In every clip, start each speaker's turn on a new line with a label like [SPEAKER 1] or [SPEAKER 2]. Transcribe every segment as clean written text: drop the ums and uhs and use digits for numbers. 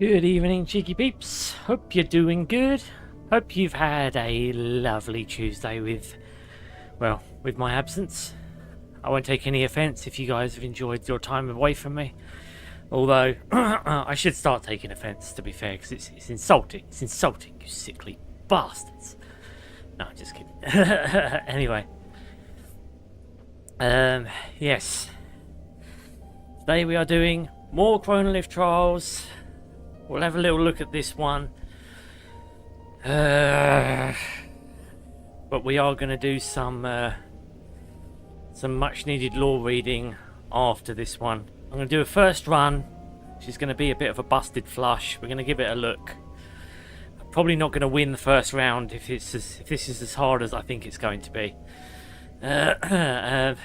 [SPEAKER 1] Good evening, cheeky peeps. Hope you're doing good. Hope you've had a lovely Tuesday with my absence. I won't take any offence if you guys have enjoyed your time away from me. Although, I should start taking offence, to be fair, because it's insulting. It's insulting, you sickly bastards. No, I'm just kidding. Anyway. Yes. Today we are doing more Chronolith trials. We'll have a little look at this one. But we are going to do some much needed lore reading after this one. I'm going to do a first run, which is going to be a bit of a busted flush. We're going to give it a look. I'm probably not going to win the first round if this is as hard as I think it's going to be. But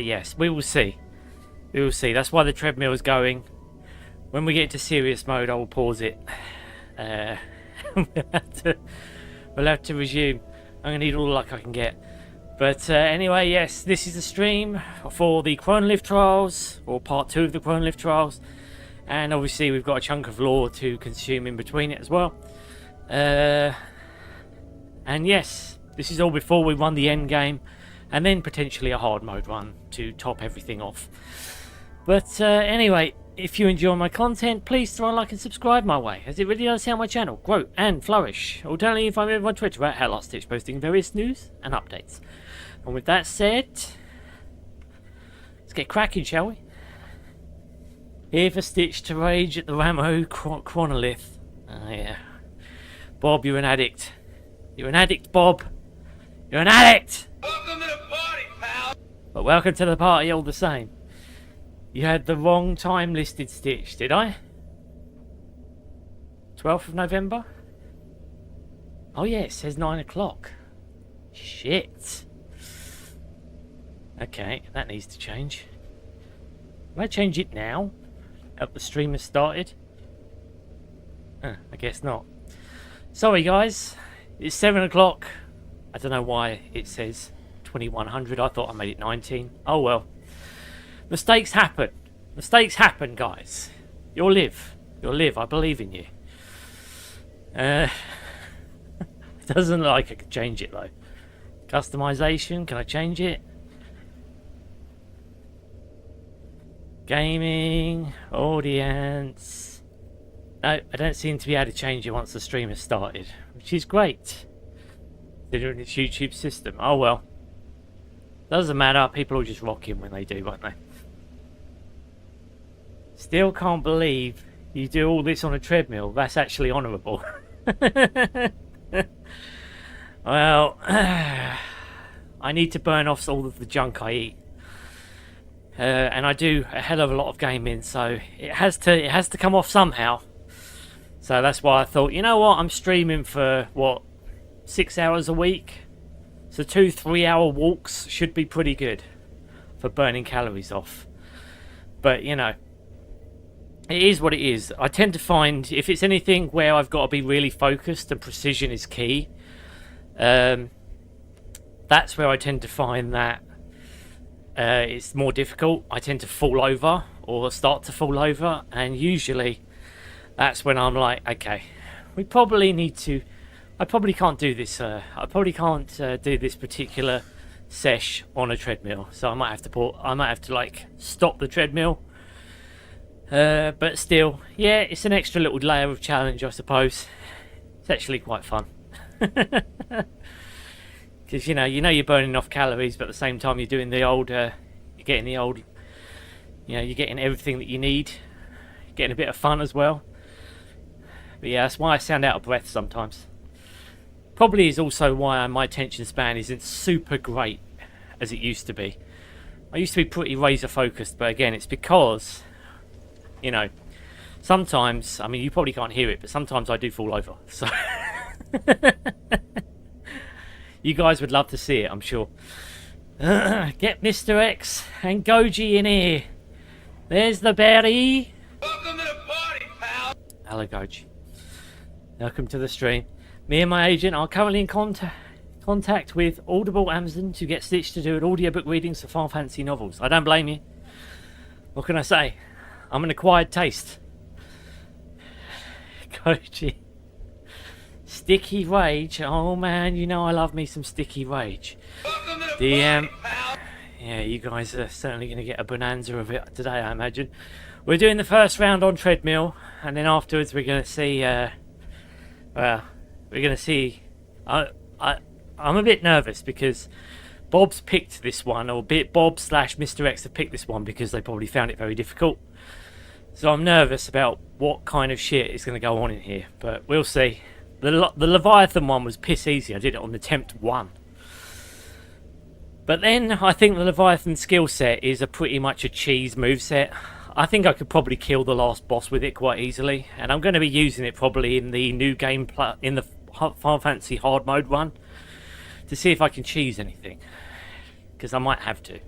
[SPEAKER 1] yes, we will see. We will see. That's why the treadmill is going. When we get into serious mode, I will pause it. We'll have to resume. I'm going to need all the luck I can get. But anyway, yes, this is a stream for the Chronolith trials, or part 2 of the Chronolith trials. And obviously we've got a chunk of lore to consume in between it as well. And yes, this is all before we run the end game. And then potentially a hard mode run to top everything off. But anyway, if you enjoy my content, please throw a like and subscribe my way, as it really does help my channel grow and flourish. Alternatively, find me on Twitter at @laststitch, posting various news and updates. And with that said, let's get cracking, shall we? Here for Stitch to rage at the Ramo Chronolith. Oh yeah. Bob, you're an addict. You're an addict, Bob. You're an addict!
[SPEAKER 2] Welcome to the party, pal!
[SPEAKER 1] But welcome to the party all the same. You had the wrong time listed, Stitch, did I? 12th of November? Oh yeah, it says 9 o'clock. Shit. Okay, that needs to change. Can I change it now? That the stream has started? I guess not. Sorry guys, it's 7 o'clock. I don't know why it says 2100. I thought I made it 19. Oh well. Mistakes happen. Mistakes happen, guys. You'll live. You'll live. I believe in you. It doesn't look like I can change it, though. Customization. Can I change it? Gaming. Audience. No, I don't seem to be able to change it once the stream has started. Which is great. Considering it's YouTube system. Oh, well. Doesn't matter. People will just rock in when they do, won't they? Still can't believe you do all this on a treadmill. That's actually honourable. Well, I need to burn off all of the junk I eat, and I do a hell of a lot of gaming, so it has to come off somehow. So that's why I thought, you know what, I'm streaming for what, 6 hours a week, so 2-3 hour walks should be pretty good for burning calories off. But you know, it is what it is. I tend to find, if it's anything where I've got to be really focused and precision is key, that's where I tend to find that it's more difficult. I tend to fall over or start to fall over, and usually that's when I'm like, okay, we probably need to, I probably can't do this, I probably can't do this particular sesh on a treadmill, so I might have to like stop the treadmill. But still, yeah, it's an extra little layer of challenge, I suppose. It's actually quite fun. Because, you know you're burning off calories, but at the same time you're doing the old, you're getting everything that you need. You're getting a bit of fun as well. But yeah, that's why I sound out of breath sometimes. Probably is also why my attention span isn't super great as it used to be. I used to be pretty razor focused, but again, it's because, you know, sometimes, I mean, you probably can't hear it, but sometimes I do fall over. So, you guys would love to see it, I'm sure. Get Mr. X and Goji in here. There's the berry.
[SPEAKER 2] Welcome to the party, pal!
[SPEAKER 1] Hello, Goji. Welcome to the stream. Me and my agent are currently in contact with Audible Amazon to get Stitch to do an audiobook readings for Final Fantasy novels. I don't blame you. What can I say? I'm an acquired taste. emoji. Sticky rage. Oh man, you know I love me some sticky rage.
[SPEAKER 2] Welcome to the
[SPEAKER 1] DM.
[SPEAKER 2] party, pal.
[SPEAKER 1] Yeah, you guys are certainly going to get a bonanza of it today, I imagine. We're doing the first round on treadmill, and then afterwards we're going to see. Well, we're going to see. I'm a bit nervous because Bob's picked this one, or Bob / Mr. X have picked this one because they probably found it very difficult. So I'm nervous about what kind of shit is going to go on in here, but we'll see. The Leviathan one was piss easy. I did it on attempt 1. But then I think the Leviathan skill set is pretty much a cheese moveset. I think I could probably kill the last boss with it quite easily, and I'm going to be using it probably in the new game in the Final Fantasy hard mode one to see if I can cheese anything, because I might have to.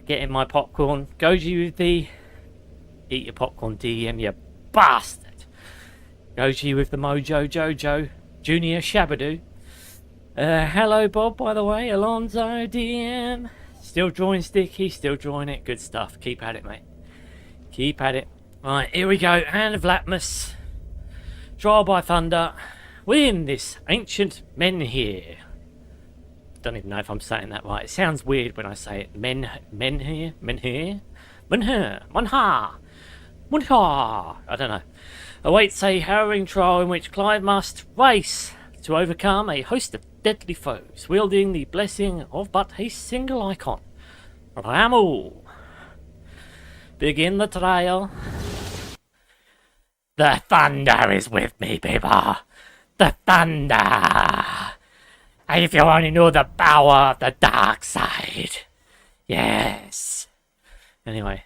[SPEAKER 1] Get in my popcorn. Goji with the... Eat your popcorn, DM, you bastard. Goji with the Mojo Jojo. Junior Shabadoo. Hello, Bob, by the way. Alonzo, DM. Still drawing Sticky, still drawing it. Good stuff. Keep at it, mate. Keep at it. Right, here we go. Hand of Latmus. Trial by Thunder. Win this ancient menhir. Don't even know if I'm saying that right. It sounds weird when I say it. Menhir? Munha! I don't know. Awaits a harrowing trial in which Clive must race to overcome a host of deadly foes, wielding the blessing of but a single icon. Ramu! Begin the trial. The thunder is with me, people. The thunder! And if you only knew the power of the dark side. Yes. Anyway,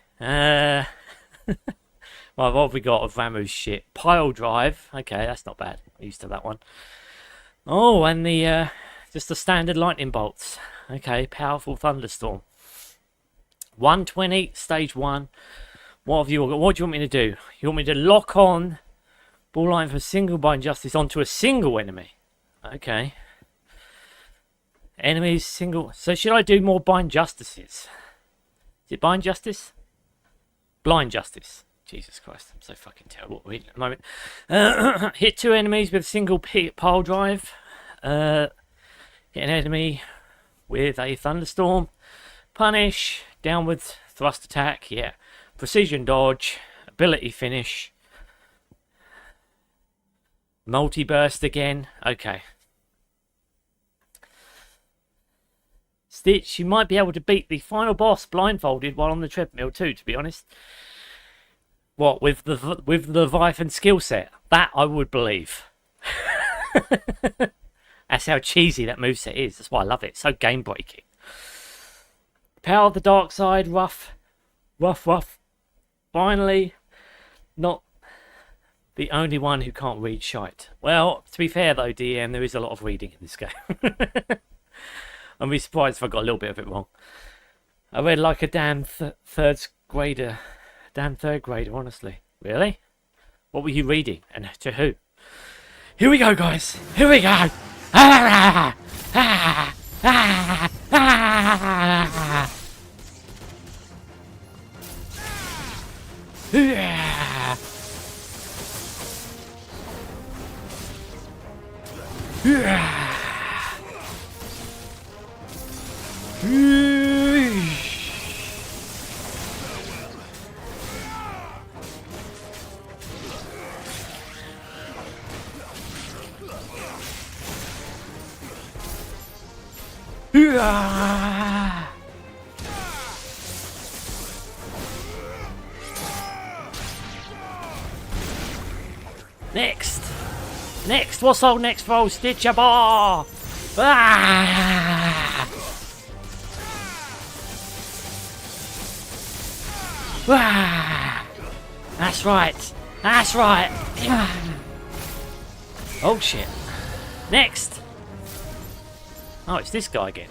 [SPEAKER 1] Right, what have we got of Ramu's shit? Pile drive. Okay, that's not bad. I'm used to that one. Oh, and the, just the standard lightning bolts. Okay, powerful thunderstorm. 120, stage 1. What do you want me to do? You want me to lock on ball line for single bind justice onto a single enemy? Okay. Enemies single. So should I do more bind justices? Is it bind justice? Blind justice. Jesus Christ, I'm so fucking terrible at reading at the moment. Hit 2 enemies with a single pile drive. Hit an enemy with a thunderstorm. Punish. Downward thrust attack. Yeah. Precision dodge. Ability finish. Multi-burst again. Okay. Stitch, you might be able to beat the final boss blindfolded while on the treadmill too, to be honest. What, with the Leviathan skill set? That I would believe. That's how cheesy that moveset is. That's why I love it. It's so game breaking. Power of the dark side, rough. Finally, not the only one who can't read shite. Well, to be fair though, DM, there is a lot of reading in this game. I'd be surprised if I got a little bit of it wrong. I read like a damn third grader. Damn third grader, honestly. Really? What were you reading? And to who? Here we go, guys. Here we go. Ah, ah, ah, ah. Yeah. Yeah. Next, what's all next for old Stitch a bar? Ah! Ah! That's right. Oh shit. Next. Oh, it's this guy again.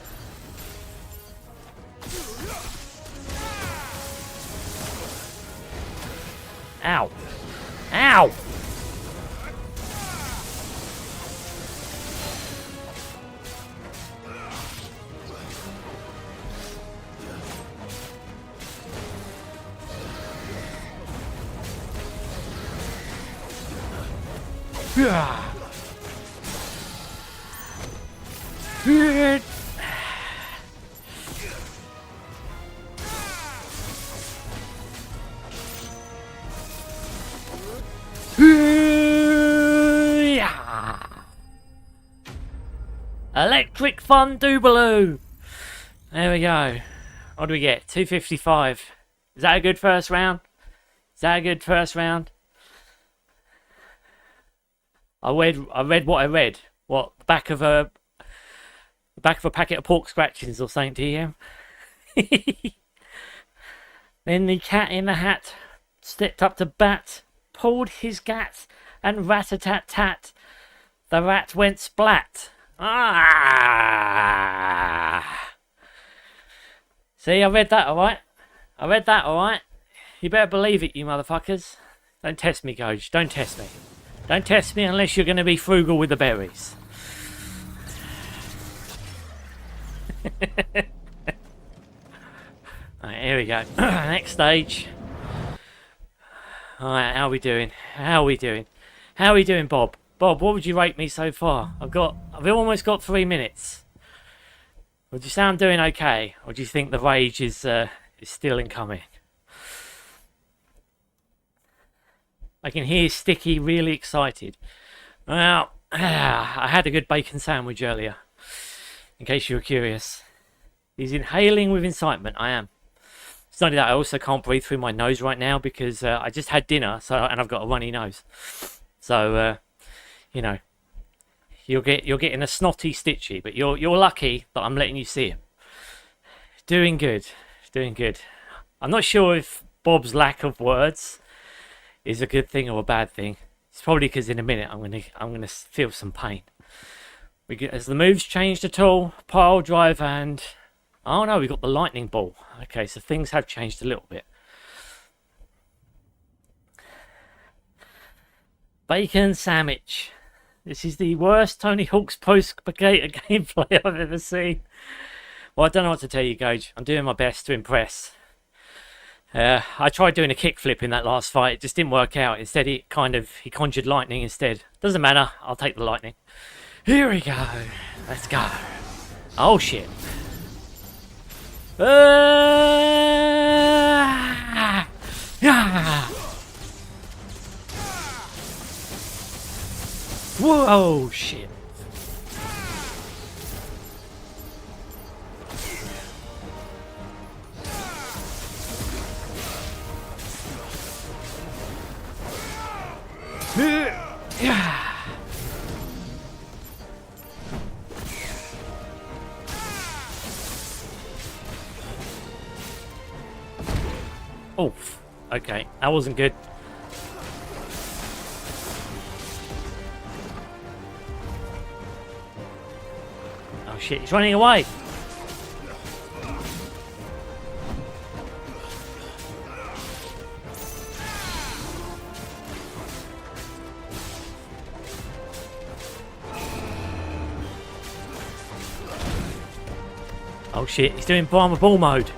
[SPEAKER 1] Ow. Ow! Electric Fun Doobaloo. There we go. What do we get? 255. Is that a good first round? Is that a good first round? I read what I read. What, the back of a packet of pork scratchings or something, do you? Then the cat in the hat stepped up to bat, pulled his gat, and rat-a-tat-tat. The rat went splat. Ah! See, I read that, alright? I read that, alright? You better believe it, you motherfuckers. Don't test me, Goj. Don't test me. Don't test me unless you're going to be frugal with the berries. Right, here we go. Next stage. Alright, how are we doing? How are we doing? How are we doing, Bob? Bob, what would you rate me so far? I've almost got 3 minutes. Would you say I'm doing okay? Or do you think the rage is still incoming? I can hear Sticky really excited. Well, I had a good bacon sandwich earlier. In case you were curious. He's inhaling with excitement. I am. It's not only that, I also can't breathe through my nose right now because I just had dinner, and I've got a runny nose. So, you know, you're getting a snotty Stitchy, but you're lucky that I'm letting you see him. Doing good, doing good. I'm not sure if Bob's lack of words is a good thing or a bad thing. It's probably because in a minute I'm gonna feel some pain. As the moves changed at all, pile drive and oh no, we got the lightning ball. Okay, so things have changed a little bit. Bacon sandwich. This is the worst Tony Hawk's Pro Skater gameplay I've ever seen. Well, I don't know what to tell you, Gage. I'm doing my best to impress. I tried doing a kickflip in that last fight. It just didn't work out. Instead, he conjured lightning instead. Doesn't matter. I'll take the lightning. Here we go. Let's go. Oh, shit. Whoa, shit. Oh, okay, that wasn't good. Oh shit, he's running away. Oh shit, he's doing Brahma Ball mode.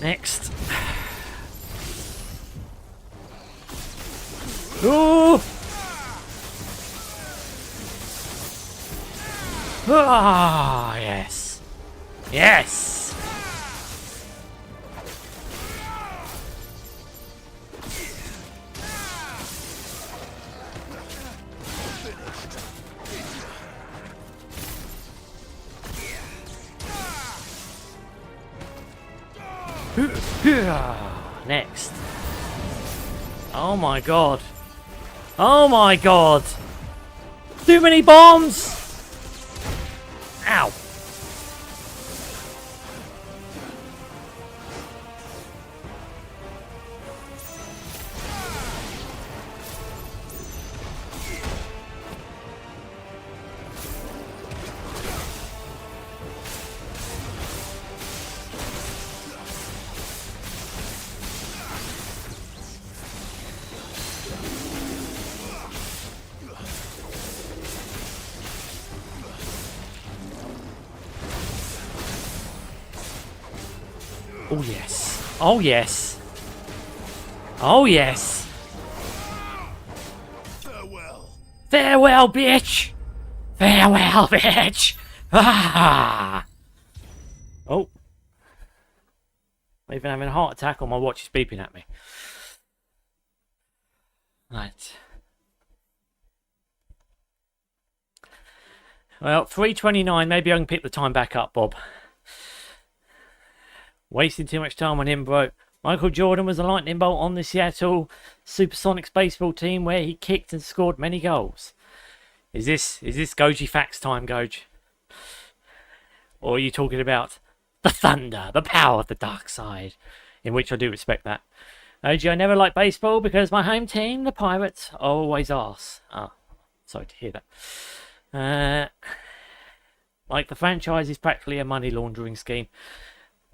[SPEAKER 1] Next. Oh! Ah, yes. Yes. Next. Oh my god. Oh my god. Too many bombs. Ow. Oh yes. Oh yes. Oh yes.
[SPEAKER 2] Farewell.
[SPEAKER 1] Farewell, bitch. Farewell, bitch. Ah. Oh. I'm even having a heart attack or my watch is beeping at me. Right. Well, 3:29. Maybe I can pick the time back up, Bob. Wasting too much time on him, bro. Michael Jordan was a lightning bolt on the Seattle Supersonics baseball team where he kicked and scored many goals. Is this Goji facts time, Goj? Or are you talking about the thunder, the power of the dark side? In which I do respect that. OG, I never liked baseball because my home team, the Pirates, are always arse. Oh, sorry to hear that. Like the franchise is practically a money laundering scheme.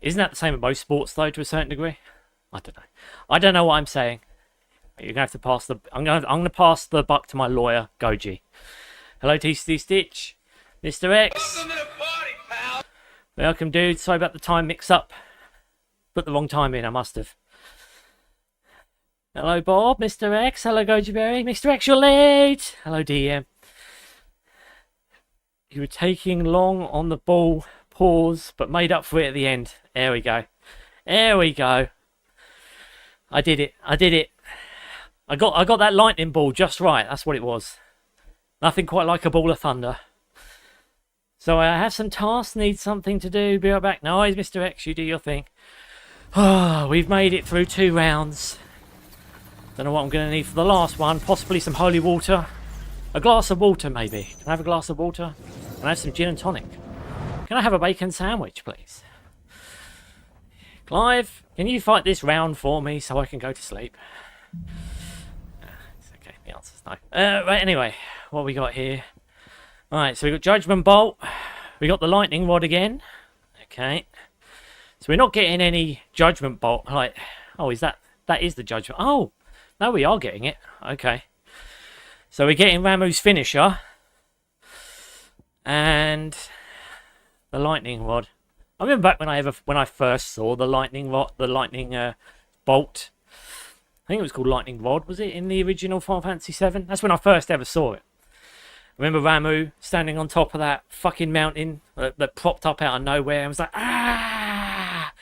[SPEAKER 1] Isn't that the same at most sports though, to a certain degree? I don't know. I don't know what I'm saying. You're gonna have to pass the. I'm gonna pass the buck to my lawyer, Goji. Hello, tcgstitch, Mr. X.
[SPEAKER 2] Welcome to the party, pal.
[SPEAKER 1] Welcome, dude. Sorry about the time mix-up. Put the wrong time in. I must have. Hello, Bob. Mr. X. Hello, Goji Berry. Mr. X, you're late. Hello, DM. You were taking long on the ball. Pause, but made up for it at the end. There we go. There we go. I did it. I did it. I got that lightning ball just right. That's what it was. Nothing quite like a ball of thunder. So I have some tasks, need something to do. Be right back. No worries, Mr. X. You do your thing. Oh, we've made it through 2 rounds. Don't know what I'm going to need for the last one. Possibly some holy water. A glass of water, maybe. Can I have a glass of water? Can I have some gin and tonic? Can I have a bacon sandwich, please? Clive, can you fight this round for me so I can go to sleep? It's okay, the answer's no. Right, anyway, what we got here? Alright, so we got Judgment Bolt. We got the Lightning Rod again. Okay. So we're not getting any Judgment Bolt. Like, oh, is that is the Judgment? Oh, no, we are getting it. Okay. So we're getting Ramuh's finisher. And the Lightning Rod. I remember back when I first saw the Lightning Rod, the Lightning Bolt. I think it was called Lightning Rod, was it, in the original Final Fantasy VII? That's when I first ever saw it. I remember Ramuh standing on top of that fucking mountain that propped up out of nowhere and was like, ah!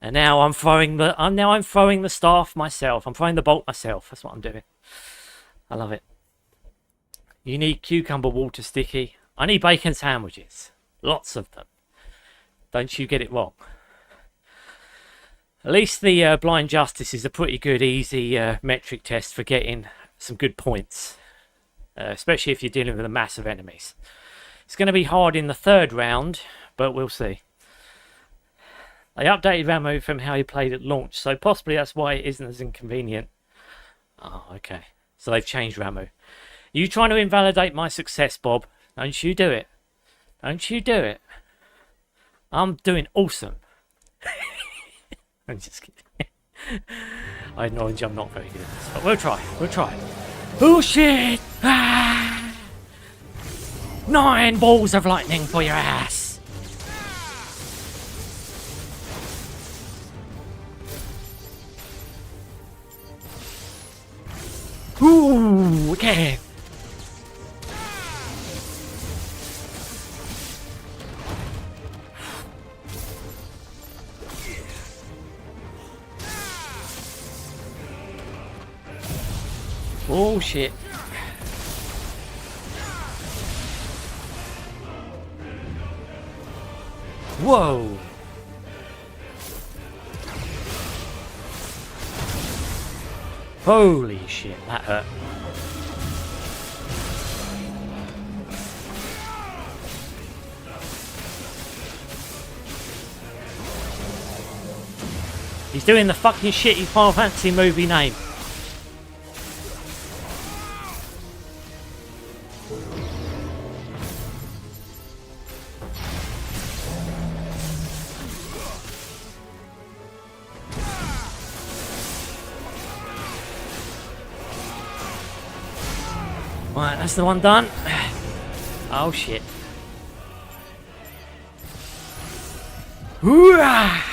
[SPEAKER 1] And now I'm throwing the staff myself. I'm throwing the bolt myself. That's what I'm doing. I love it. You need cucumber water, Sticky. I need bacon sandwiches. Lots of them. Don't you get it wrong. At least the blind justice is a pretty good, easy metric test for getting some good points. Especially if you're dealing with a mass of enemies. It's going to be hard in the 3rd round, but we'll see. They updated Ramuh from how he played at launch, so possibly that's why it isn't as inconvenient. Oh, okay. So they've changed Ramuh. You trying to invalidate my success, Bob? Don't you do it. Don't you do it. I'm doing awesome. I'm just kidding. I acknowledge I'm not very good at this, but we'll try. We'll try. Oh shit! Ah! 9 balls of lightning for your ass! Ooh, okay. Oh shit. Whoa. Holy shit, that hurt. He's doing the fucking shitty Final Fantasy movie name. Right, that's the one done. Oh shit. Hooah!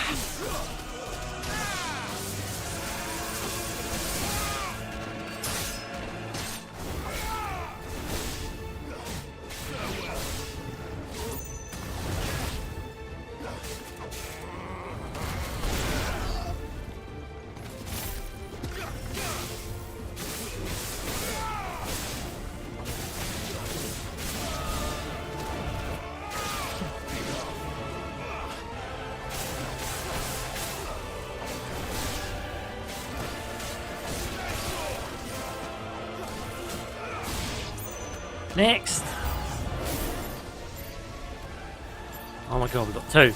[SPEAKER 1] Next. Oh my god, we've got two.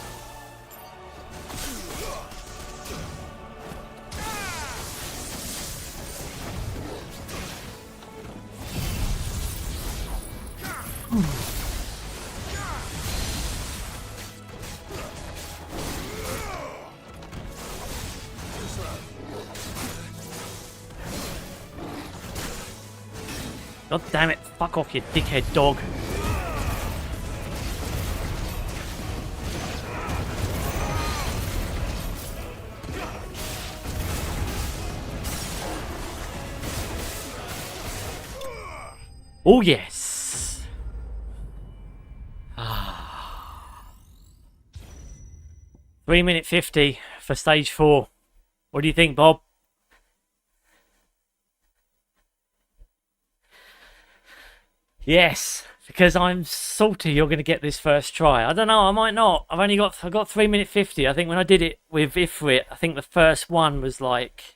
[SPEAKER 1] God damn it, fuck off, you dickhead dog. Oh yes. 3 minute 50 for stage 4. What do you think, Bob? Yes, because I'm salty you're going to get this first try. I don't know, I might not. I got 3 minute 50. I think when I did it with Ifrit, I think the first one was like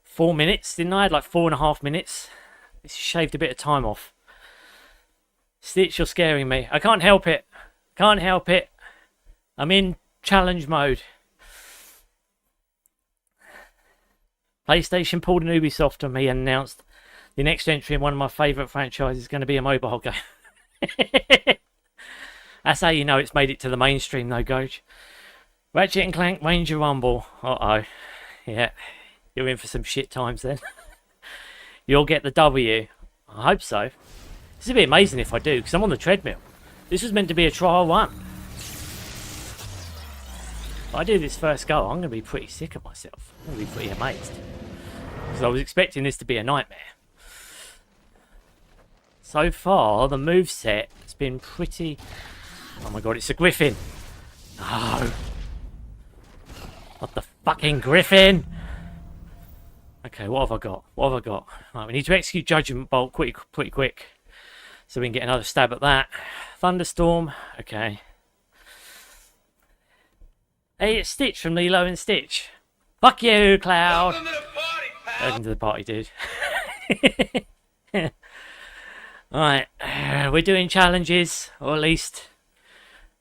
[SPEAKER 1] 4 minutes, didn't I? I had like 4.5 minutes. This shaved a bit of time off. Stitch, you're scaring me. I can't help it. Can't help it. I'm in challenge mode. PlayStation pulled an Ubisoft on me and announced the next entry in one of my favourite franchises is going to be a mobile game. That's how you know it's made it to the mainstream though, Goj. Ratchet and Clank Ranger Rumble. Uh-oh. Yeah, you're in for some shit times then. You'll get the W. I hope so. This would be amazing if I do, because I'm on the treadmill. This was meant to be a trial one. If I do this first go, I'm going to be pretty sick of myself. I'm going to be pretty amazed. Because I was expecting this to be a nightmare. So far, the moveset has been pretty... Oh my god, it's a griffin! No! Not the fucking griffin! Okay, what have I got? What have I got? Right, we need to execute Judgment Bolt pretty quick. So we can get another stab at that. Thunderstorm. Okay. Hey, it's Stitch from Lilo and Stitch. Fuck you, Cloud! Welcome to the party, dude. Alright, we're doing challenges, or at least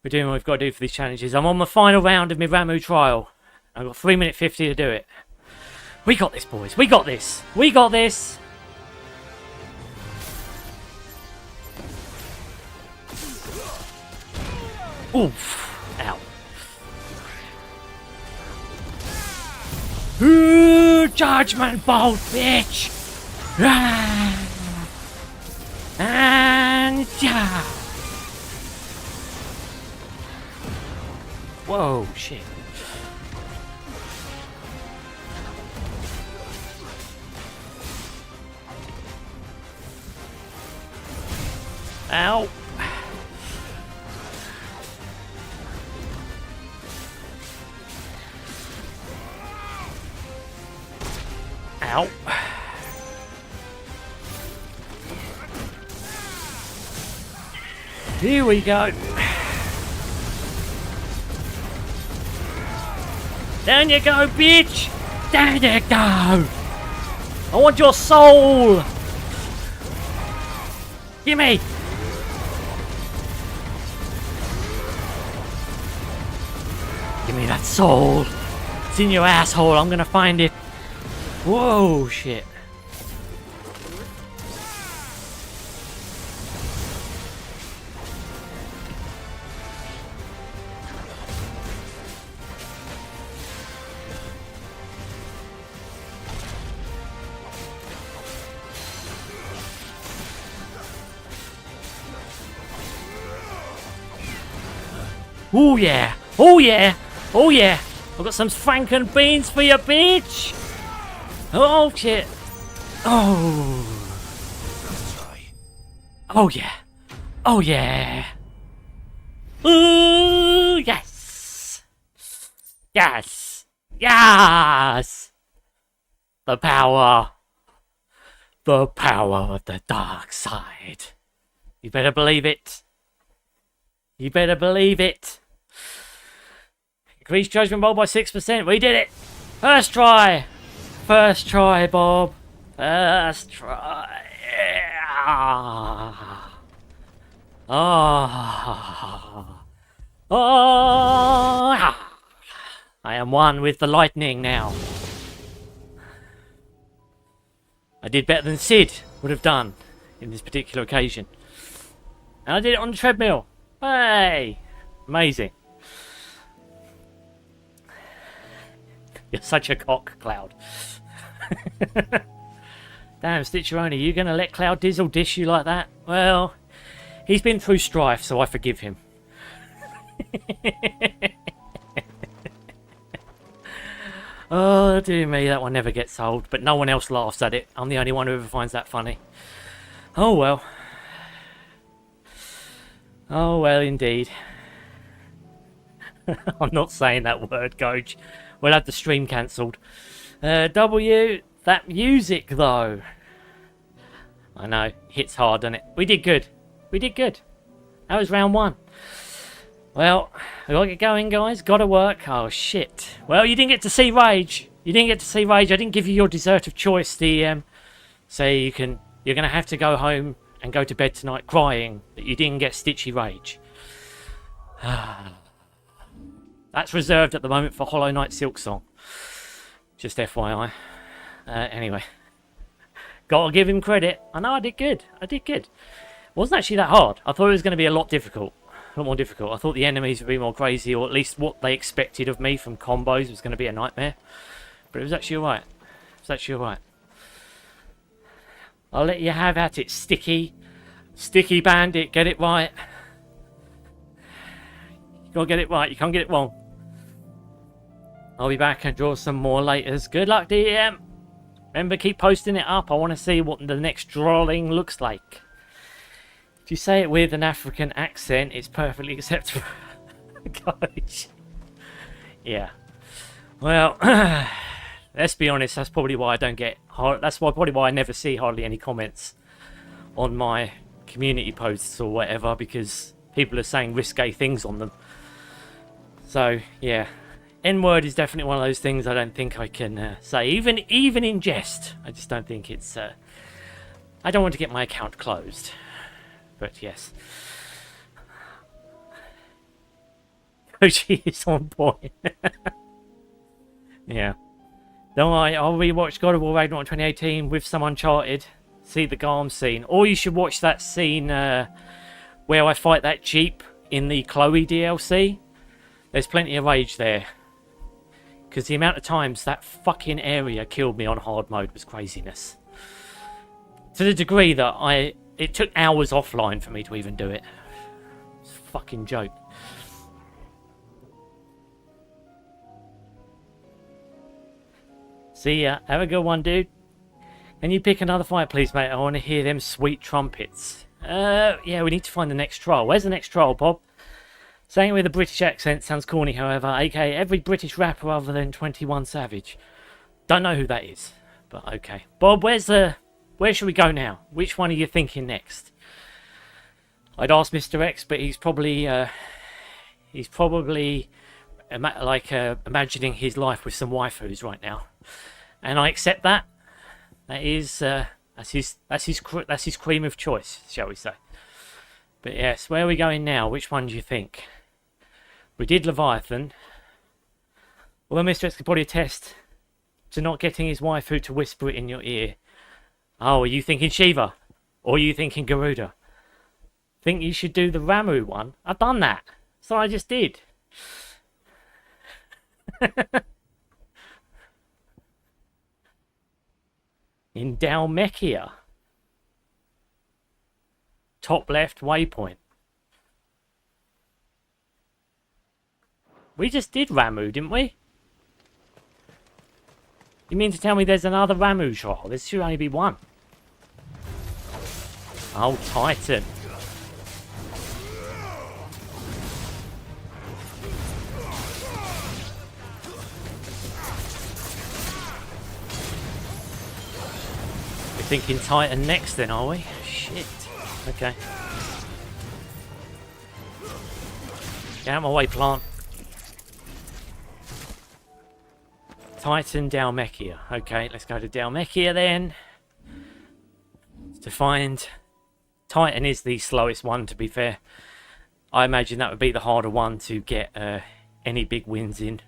[SPEAKER 1] we're doing what we've got to do for these challenges. I'm on my final round of my Ramu trial. I've got 3 minute 50 to do it. We got this, boys. We got this. We got this. Oof. Ow. Ooh, Judgment Bolt, bitch. Ah. And yeah. Whoa, shit. Ow. Ow. Here we go. Down you go, bitch! Down you go! I want your soul! Gimme! Give me that soul! It's in your asshole, I'm gonna find it. Whoa, shit. Ooh, yeah. Oh yeah! Oh yeah! I've got some franken beans for you, bitch! Oh shit! Oh! Oh yeah! Oh yeah! Ooh yes! Yes! Yes! The power! The power of the dark side. You better believe it. You better believe it. Increased judgment roll by 6%. We did it. First try. First try, Bob. First try. Ah. Ah. Ah. I am one with the lightning now. I did better than Sid would have done in this particular occasion. And I did it on the treadmill. Hey! Amazing. You're such a cock, Cloud. Damn, Stitcheroni, you gonna let Cloud Dizzle dish you like that? Well, he's been through strife, so I forgive him. Oh, dear me, that one never gets old, but no one else laughs at it. I'm the only one who ever finds that funny. Oh, well. Oh, well, indeed. I'm not saying that word, Coach. We'll have the stream cancelled. W, that music, though. I know, hits hard, doesn't it? We did good. We did good. That was round 1. Well, we gotta get going, guys. Gotta work. Oh, shit. Well, you didn't get to see Rage. You didn't get to see Rage. I didn't give you your dessert of choice. The, say you're gonna have to go home and go to bed tonight crying that you didn't get Stitchy Rage. That's reserved at the moment for Hollow Knight Silksong. Just FYI. Anyway. Gotta give him credit. I know I did good. I did good. It wasn't actually that hard. I thought it was going to be a lot difficult. A lot more difficult. I thought the enemies would be more crazy, or at least what they expected of me from combos was going to be a nightmare. But it was actually alright. It was actually alright. I'll let you have at it, Sticky. Sticky Bandit, get it right. You gotta get it right, you can't get it wrong. I'll be back and draw some more laters. Good luck, DM. Remember, keep posting it up. I want to see what the next drawing looks like. If you say it with an African accent, it's perfectly acceptable. Gosh. Yeah. Well, let's be honest. That's probably why I don't get. That's probably why I never see hardly any comments on my community posts or whatever, because people are saying risque things on them. So yeah, N-word is definitely one of those things I don't think I can say, even in jest. I just don't think it's. I don't want to get my account closed. But yes, Koji is on point. Yeah. Don't worry, I'll rewatch God of War Ragnarok 2018 with some Uncharted. See the Garm scene. Or you should watch that scene where I fight that Jeep in the Chloe DLC. There's plenty of rage there. Because the amount of times that fucking area killed me on hard mode was craziness. To the degree that it took hours offline for me to even do it. It's a fucking joke. See ya. Have a good one, dude. Can you pick another fight, please, mate? I want to hear them sweet trumpets. Yeah, we need to find the next troll. Where's the next troll, Bob? Saying it with a British accent sounds corny, however. aka every British rapper other than 21 Savage. Don't know who that is, but okay. Bob, where should we go now? Which one are you thinking next? I'd ask Mr. X, but he's probably imagining his life with some waifus right now, and I accept that. That is that's his cream of choice, shall we say? But yes, where are we going now? Which one do you think? We did Leviathan. Well, Mr. X could probably attest to not getting his waifu to whisper it in your ear. Oh, are you thinking Shiva? Or are you thinking Garuda? Think you should do the Ramu one? I've done that. So I just did. In Dalmekia. Top left waypoint. We just did Ramu, didn't we? You mean to tell me there's another Ramu trial? There should only be one. Oh, Titan. We're thinking Titan next then, are we? Shit. Okay. Get out of my way, plant. Titan Dalmechia. Okay, let's go to Dalmechia then. To find... Titan is the slowest one, to be fair. I imagine that would be the harder one to get any big wins in.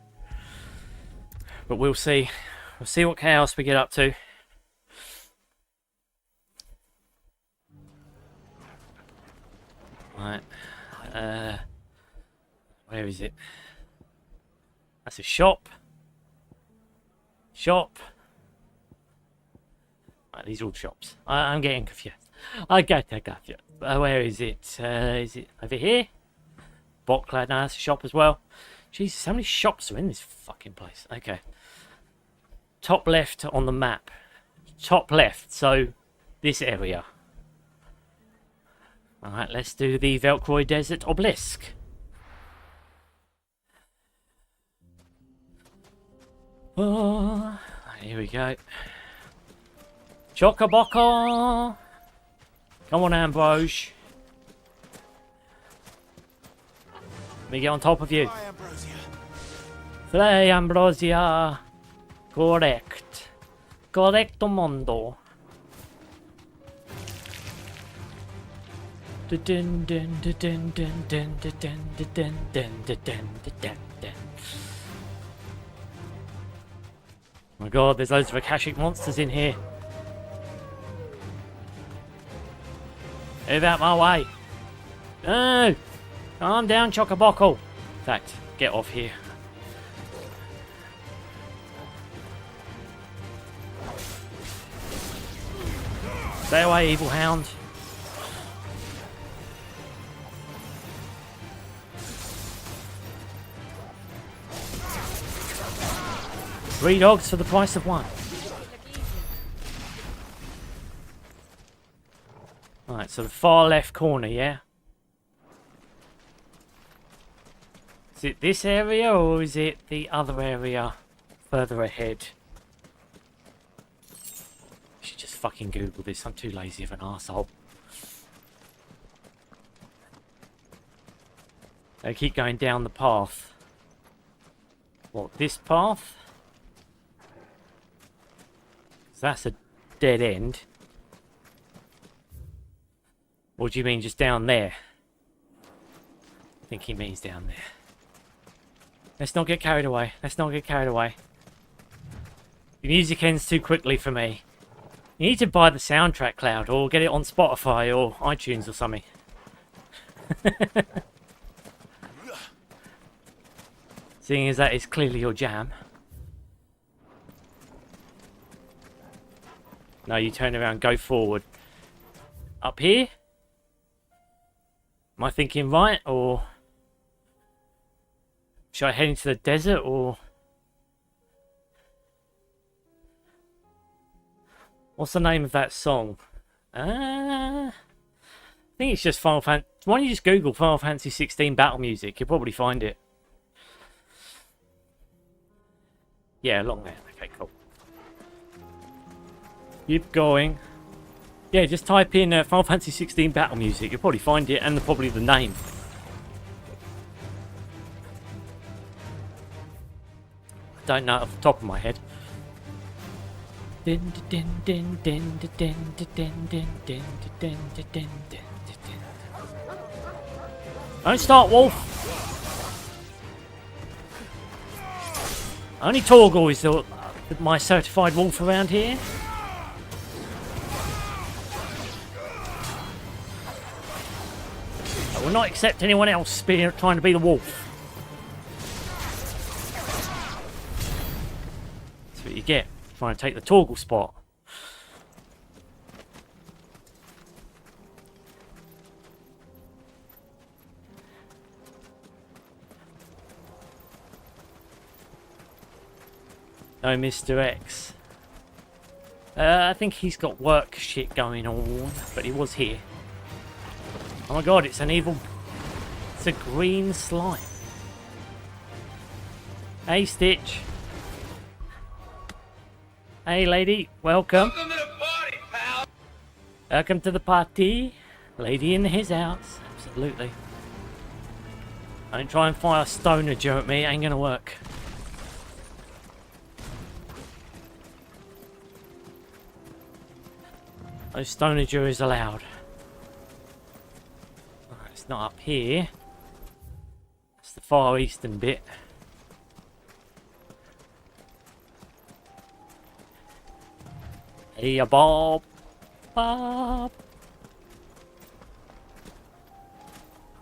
[SPEAKER 1] But we'll see. We'll see what chaos we get up to. Right. Where is it? That's a shop. Shop. Right, these are all shops. I'm getting confused. I got you. Where is it? Is it over here? Botclad, no, that's a shop as well. Jesus, how many shops are in this fucking place? Okay. Top left on the map. Top left, so this area. Alright, let's do the Velcroy Desert Obelisk. Oh, here we go. Chocoboco! Come on, Ambrose. Let me get on top of you. Fly, Ambrosia. Correct. Correcto mondo. Oh my god, there's loads of Akashic monsters in here. Move out my way. No! Calm down, Chocoboco. In fact, get off here. Stay away, evil hound. Three dogs for the price of one. Alright, so the far left corner, yeah? Is it this area or is it the other area further ahead? I should just fucking Google this. I'm too lazy of an arsehole. I keep going down the path. What, this path? So that's a dead end. What do you mean just down there? I think he means down there. Let's not get carried away. Let's not get carried away. The music ends too quickly for me. You need to buy the soundtrack, Cloud, or get it on Spotify or iTunes or something. Seeing as that is clearly your jam. No, you turn around, go forward. Up here? Am I thinking right, or should I head into the desert, or what's the name of that song? I think it's just Final Fantasy. Why don't you just Google Final Fantasy XVI battle music? You'll probably find it. Yeah, along there. Okay, cool. Keep going. Yeah, just type in Final Fantasy XVI battle music. You'll probably find it, and probably the name. I don't know off the top of my head. Don't start, Wolf. Only Torgal is my certified wolf around here. I will not accept anyone else trying to be the wolf. That's what you get, trying to take the Torgal spot. No Mr. X. I think he's got work shit going on, but he was here. Oh my god, it's an evil... It's a green slime. Hey, Stitch. Hey, lady. Welcome.
[SPEAKER 2] Welcome to the party, pal.
[SPEAKER 1] Welcome to the party. Lady in his house. Absolutely. Don't try and fire a stoner Joe at me. It ain't gonna work. No stoner Joe is allowed. Right, it's not up here. It's the far eastern bit. Hey, Bob. Bob.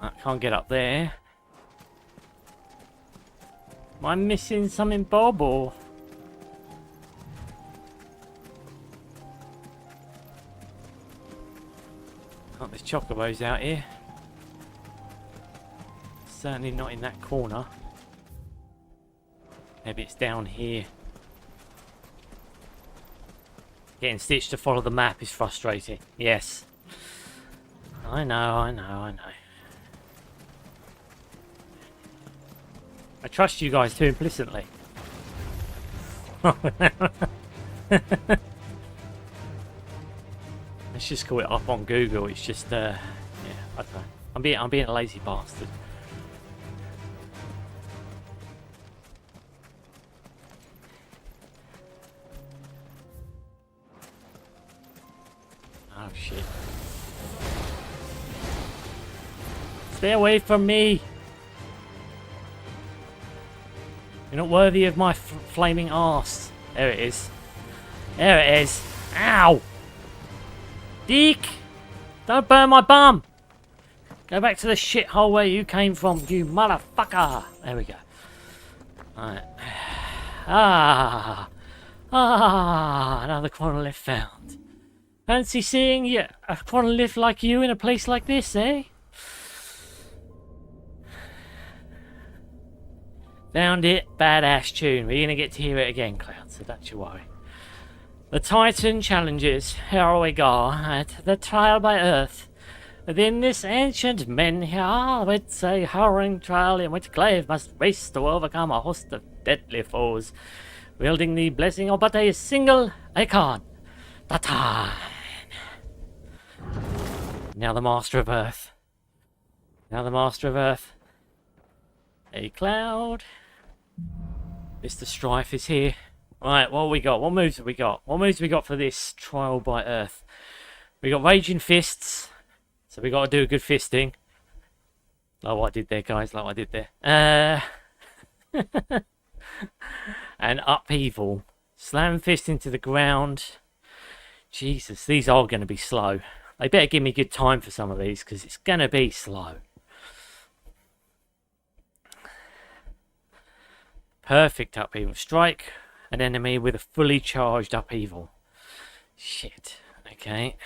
[SPEAKER 1] I can't get up there. Am I missing something, Bob, or...? Oh, there's chocobos out here. Certainly not in that corner. Maybe it's down here. Getting Stitch to follow the map is frustrating. Yes. I know. I trust you guys too implicitly. Let's just call it up on Google. It's just, yeah, I don't know. I'm being a lazy bastard. Oh shit! Stay away from me! You're not worthy of my flaming arse. There it is. There it is. Ow! Deek! Don't burn my bum! Go back to the shithole where you came from, you motherfucker! There we go. Alright. Another chronolith found. Fancy seeing a chronolith like you in a place like this, eh? Found it. Badass tune. We're gonna get to hear it again, Cloud, so don't you worry. The Titan challenges heroic at the trial by earth. Within this ancient men here, it's a harrowing trial in which Clive must race to overcome a host of deadly foes, wielding the blessing of but a single icon. Titan. Now the Master of Earth. A Cloud. Mr. Strife is here. Right, what have we got? What moves have we got? What moves have we got for this trial by Earth? We got Raging Fists. So we got to do a good fisting. Like what I did there, guys. Like what I did there. And Upheaval. Slam fist into the ground. Jesus, these are going to be slow. They better give me good time for some of these, because it's going to be slow. Perfect Upheaval. Strike an enemy with a fully charged Upheaval. Shit. Okay.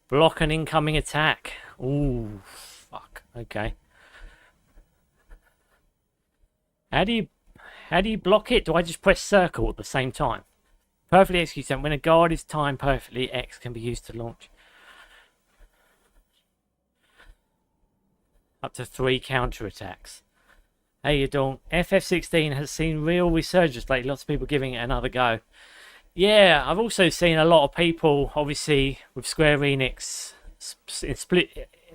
[SPEAKER 1] Block an incoming attack. Ooh, fuck. Okay. How do you block it? Do I just press circle at the same time? Perfectly executed. When a guard is timed perfectly, X can be used to launch. Up to 3 counterattacks. Hey, you don't. FF16 has seen real resurgence lately. Lots of people giving it another go. Yeah, I've also seen a lot of people, obviously, with Square Enix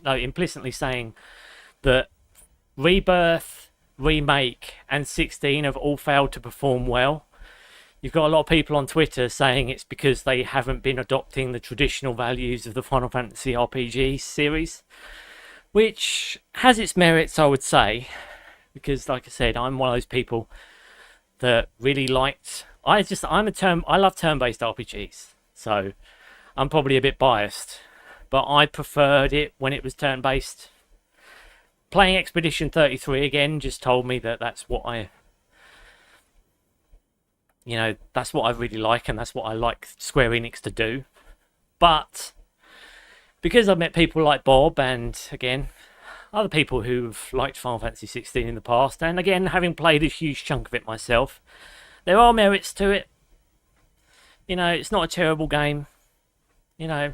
[SPEAKER 1] implicitly saying that Rebirth, Remake, and 16 have all failed to perform well. You've got a lot of people on Twitter saying it's because they haven't been adopting the traditional values of the Final Fantasy RPG series, which has its merits, I would say, because, like I said, I'm one of those people that really liked... I love turn-based RPGs, so I'm probably a bit biased, but I preferred it when it was turn-based. Playing Expedition 33 again just told me that that's what I really like, and that's what I like Square Enix to do. But because I've met people like Bob and, again, other people who've liked Final Fantasy XVI in the past, and again, having played a huge chunk of it myself, there are merits to it. You know, it's not a terrible game. You know,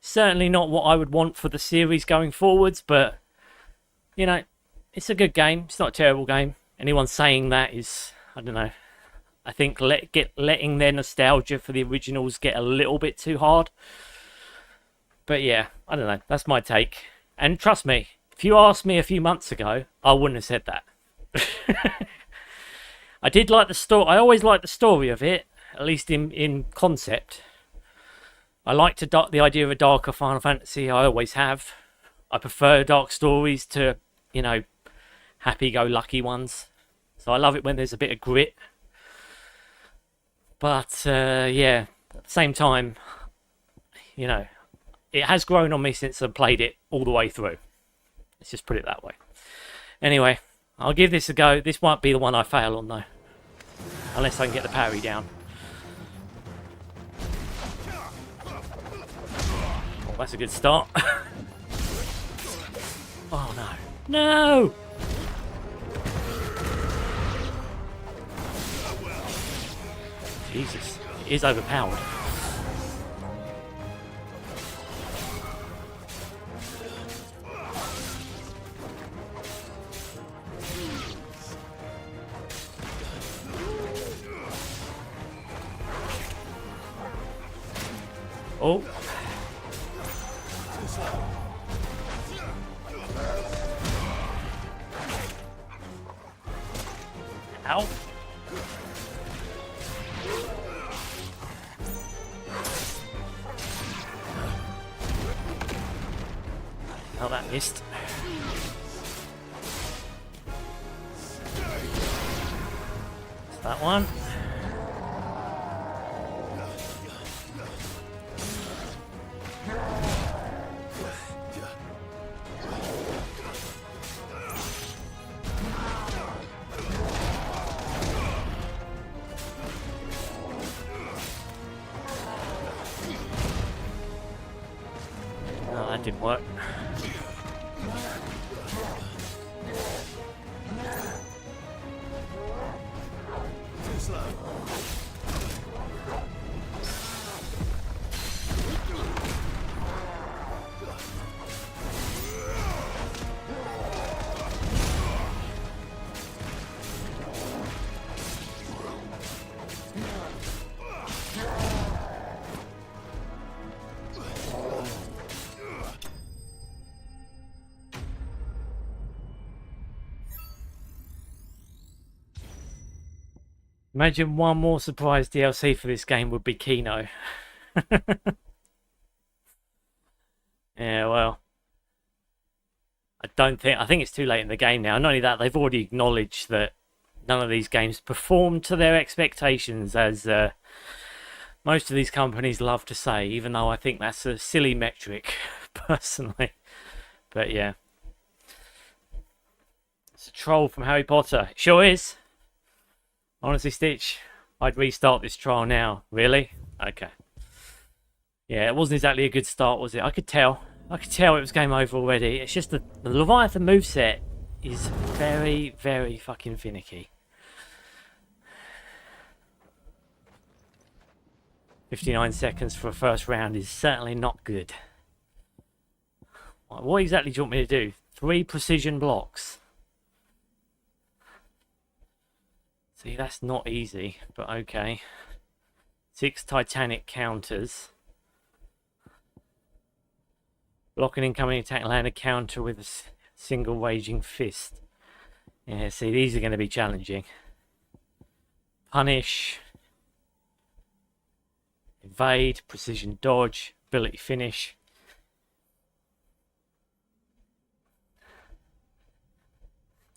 [SPEAKER 1] certainly not what I would want for the series going forwards, but, you know, it's a good game. It's not a terrible game. Anyone saying that is, I don't know, I think letting their nostalgia for the originals get a little bit too hard. But yeah, I don't know. That's my take. And trust me, if you asked me a few months ago, I wouldn't have said that. I did like the story. I always liked the story of it, at least in concept. I liked the idea of a darker Final Fantasy. I always have. I prefer dark stories to, you know, happy-go-lucky ones. So I love it when there's a bit of grit. But, yeah, at the same time, you know, it has grown on me since I played it all the way through. Let's just put it that way. Anyway, I'll give this a go. This might be the one I fail on, though. Unless I can get the parry down. Oh, that's a good start. Oh, no. No! Jesus, it is overpowered. Oh. Ow. Oh, that missed. It's that one. No, that didn't work. Imagine one more surprise DLC for this game would be Kino. Yeah, well, I think it's too late in the game now. Not only that, they've already acknowledged that none of these games performed to their expectations, as most of these companies love to say, even though I think that's a silly metric, personally. But yeah. It's a troll from Harry Potter. It sure is. Honestly, Stitch, I'd restart this trial now. Really? Okay. Yeah, it wasn't exactly a good start, was it? I could tell. It was game over already. It's just the Leviathan moveset is very, very fucking finicky. 59 seconds for a first round is certainly not good. What exactly do you want me to do? 3 precision blocks. See, that's not easy, but okay. 6 Titanic counters. Block an incoming attack, land a counter with a single raging fist. Yeah, see, these are going to be challenging. Punish. Evade, precision dodge, ability finish.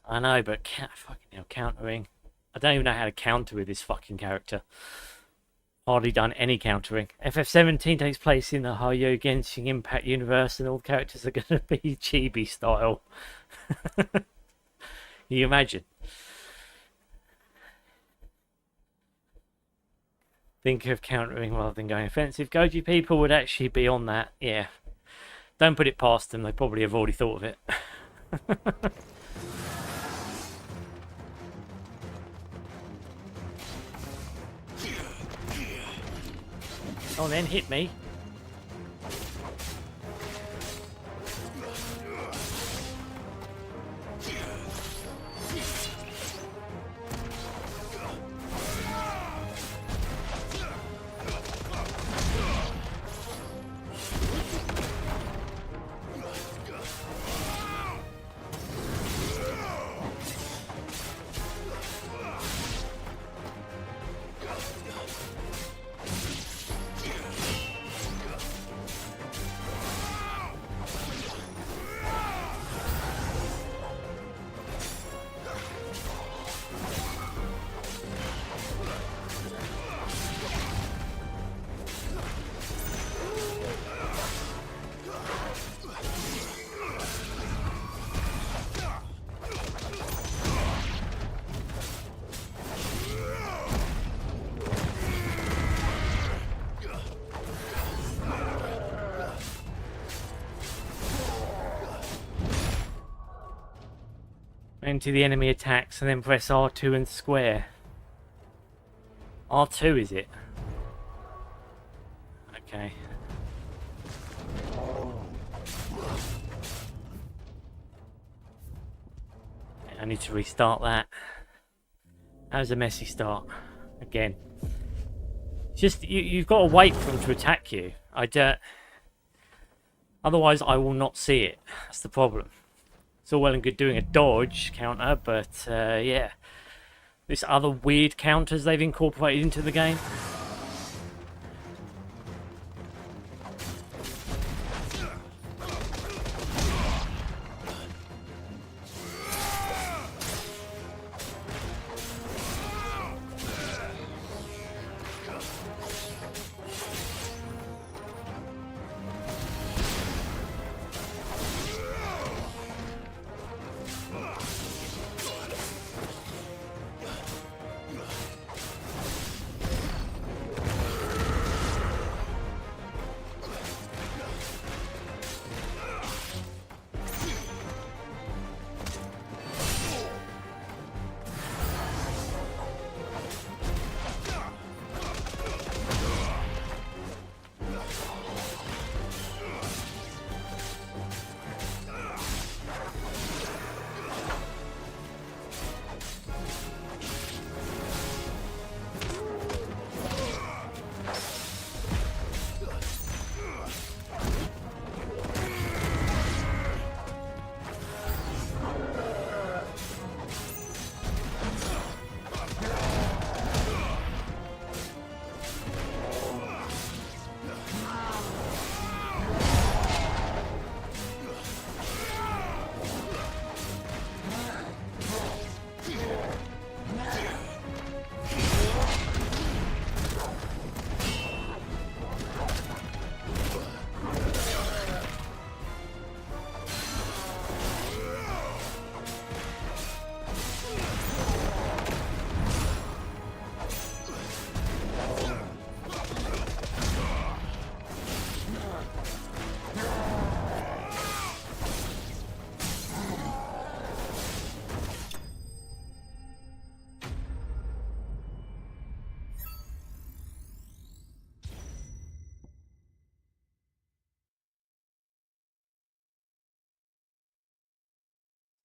[SPEAKER 1] I know, but fucking hell, countering. I don't even know how to counter with this fucking character. Hardly done any countering. FF17 takes place in the Hayo Genshin Impact universe, and all the characters are going to be chibi style. Can you imagine? Think of countering rather than going offensive. Goji people would actually be on that. Yeah. Don't put it past them. They probably have already thought of it. Oh, then hit me. Into the enemy attacks and then press R2 and square. R2 is it? Okay. I need to restart that. That was a messy start. Again. Just, you've got to wait for them to attack you. Otherwise I will not see it. That's the problem. It's all well and good doing a dodge counter, but yeah. This other weird counters they've incorporated into the game.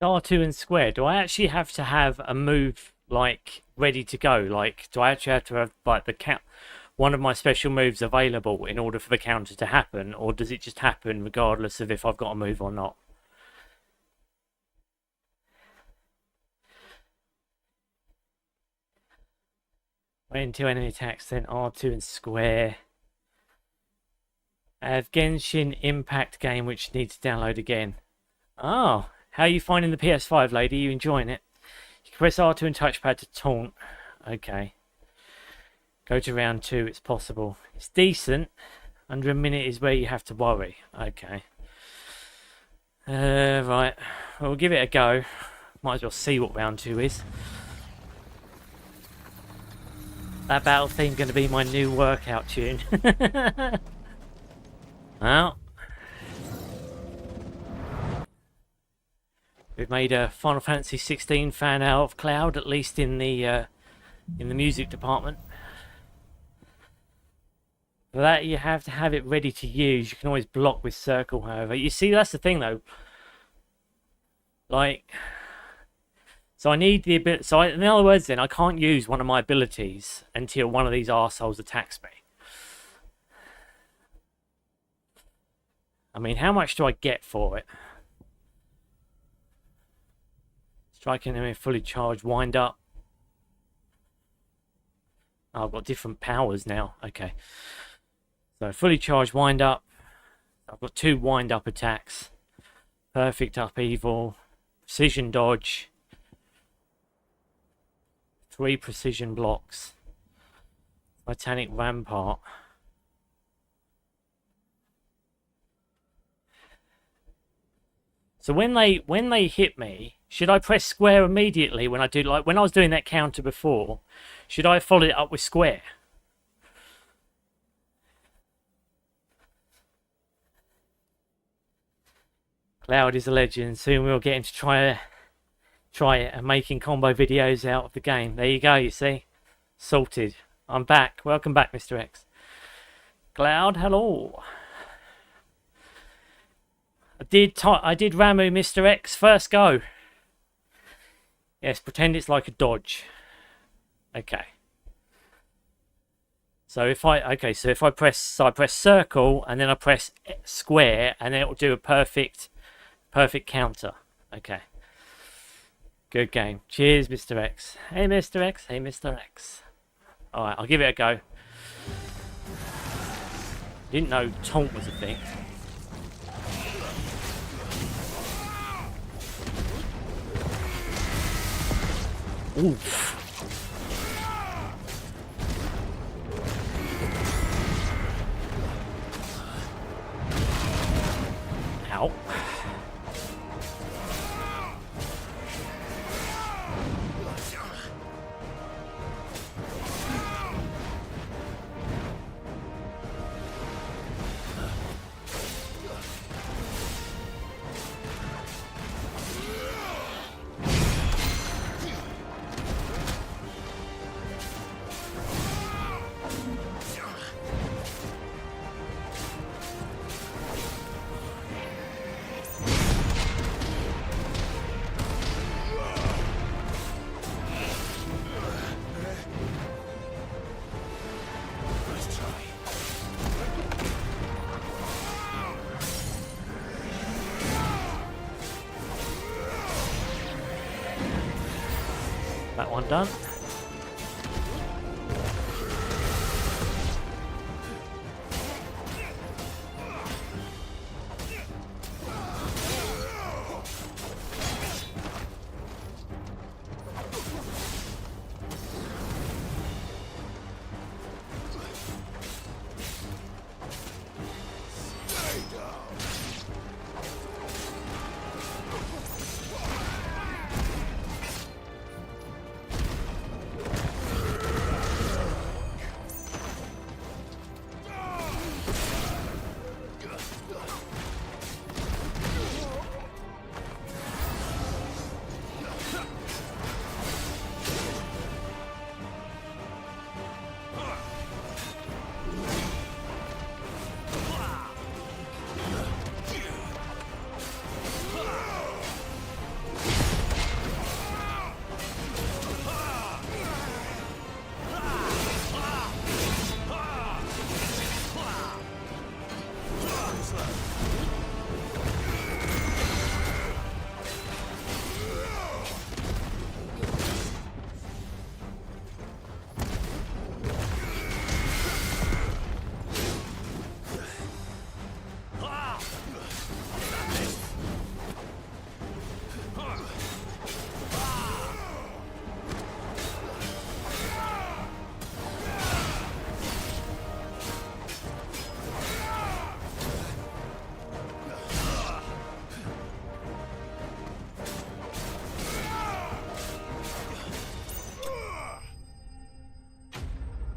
[SPEAKER 1] R2 and square, do I actually have to have a move like ready to go? Like, do I actually have to have like the count, one of my special moves available in order for the counter to happen, or does it just happen regardless of if I've got a move or not? Wait until enemy attacks, then R2 and square. I have Genshin Impact game which needs to download again. Oh. How are you finding the PS5, lady? Are you enjoying it? You can press R2 and touchpad to taunt. Okay. Go to round 2, it's possible. It's decent. Under a minute is where you have to worry. Okay. Right. Well, we'll give it a go. Might as well see what round 2 is. That battle theme going to be my new workout tune. Well. We've made a Final Fantasy XVI fan out of Cloud, at least in the music department. For that, you have to have it ready to use. You can always block with circle, however. You see, that's the thing, though. Like, so I need the ability. So, in other words, then, I can't use one of my abilities until one of these arseholes attacks me. I mean, how much do I get for it? Striking them in fully charged wind up. Oh, I've got different powers now. Okay. So fully charged wind up. I've got 2 wind up attacks. Perfect upheaval. Precision dodge. 3 precision blocks. Titanic rampart. So when they hit me, should I press square immediately when I do, like when I was doing that counter before? Should I follow it up with square? Cloud is a legend. Soon we'll get him to try it and making combo videos out of the game. There you go, you see? Sorted. I'm back. Welcome back, Mr. X. Cloud, hello. I did Ramu Mr. X first go. Yes, pretend it's like a dodge. Okay. So if I press circle and then I press square and then it will do a perfect counter. Okay. Good game. Cheers, Mr. X. Hey, Mr. X. Hey, Mr. X. All right, I'll give it a go. Didn't know taunt was a thing. Oof. Ow. That one done.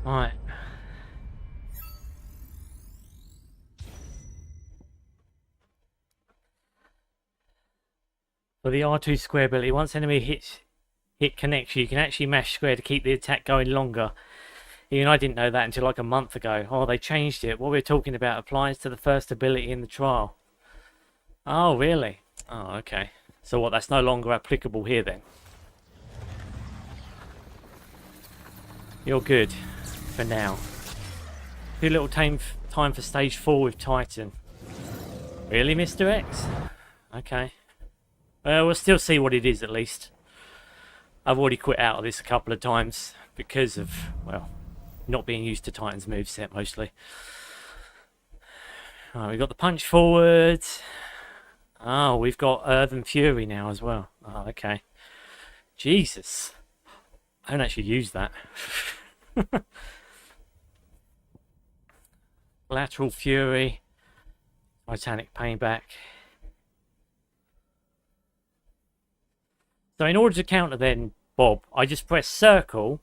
[SPEAKER 1] Alright. For the R2 square ability, once enemy hit connects you, can actually mash square to keep the attack going longer. Even I didn't know that until like a month ago. Oh, they changed it. What we're talking about applies to the first ability in the trial. Oh, really? Oh, okay. So what, that's no longer applicable here then? You're good. For now. Too little time for stage 4 with Titan. Really, Mr. X? Okay. Well, we'll still see what it is at least. I've already quit out of this a couple of times because of, well, not being used to Titan's moveset mostly. Alright, we've got the punch forward. Oh, we've got Earthen Fury now as well. Oh, okay. Jesus. I haven't actually used that. Lateral Fury. Titanic Payback. So in order to counter then, Bob, I just press circle,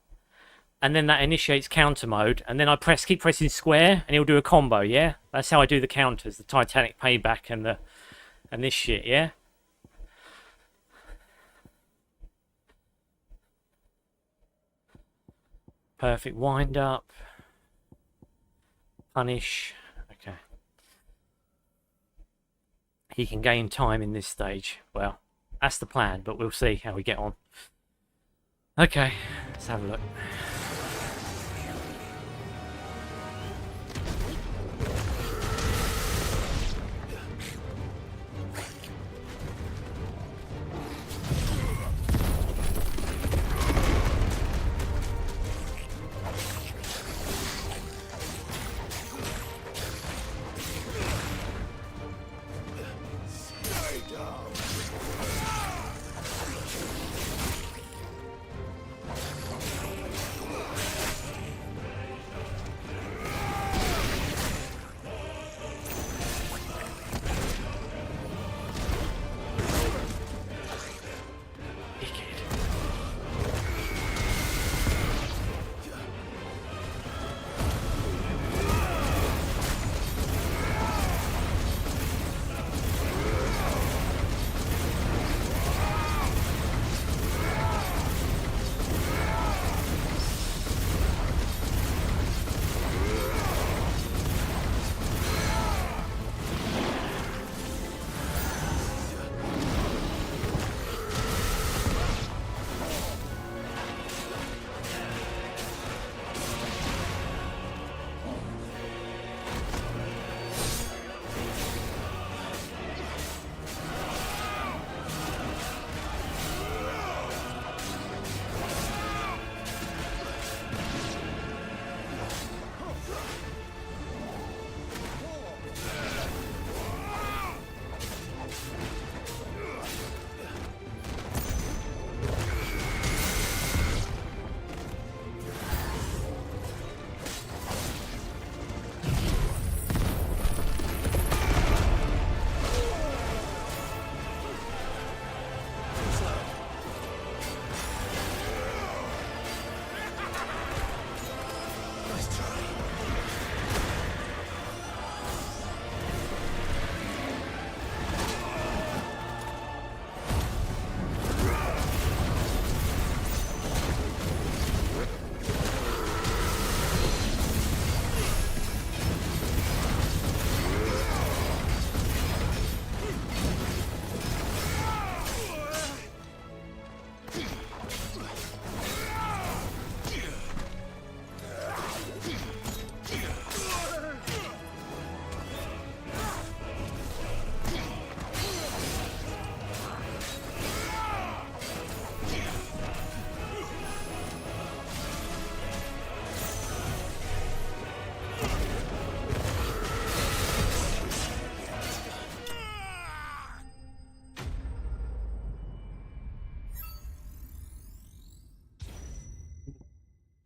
[SPEAKER 1] and then that initiates counter mode, and then I keep pressing square, and he'll do a combo, yeah? That's how I do the counters, the Titanic Payback and this shit, yeah? Perfect wind up. Punish. Okay. He can gain time in this stage. Well, that's the plan, but we'll see how we get on. Okay, let's have a look.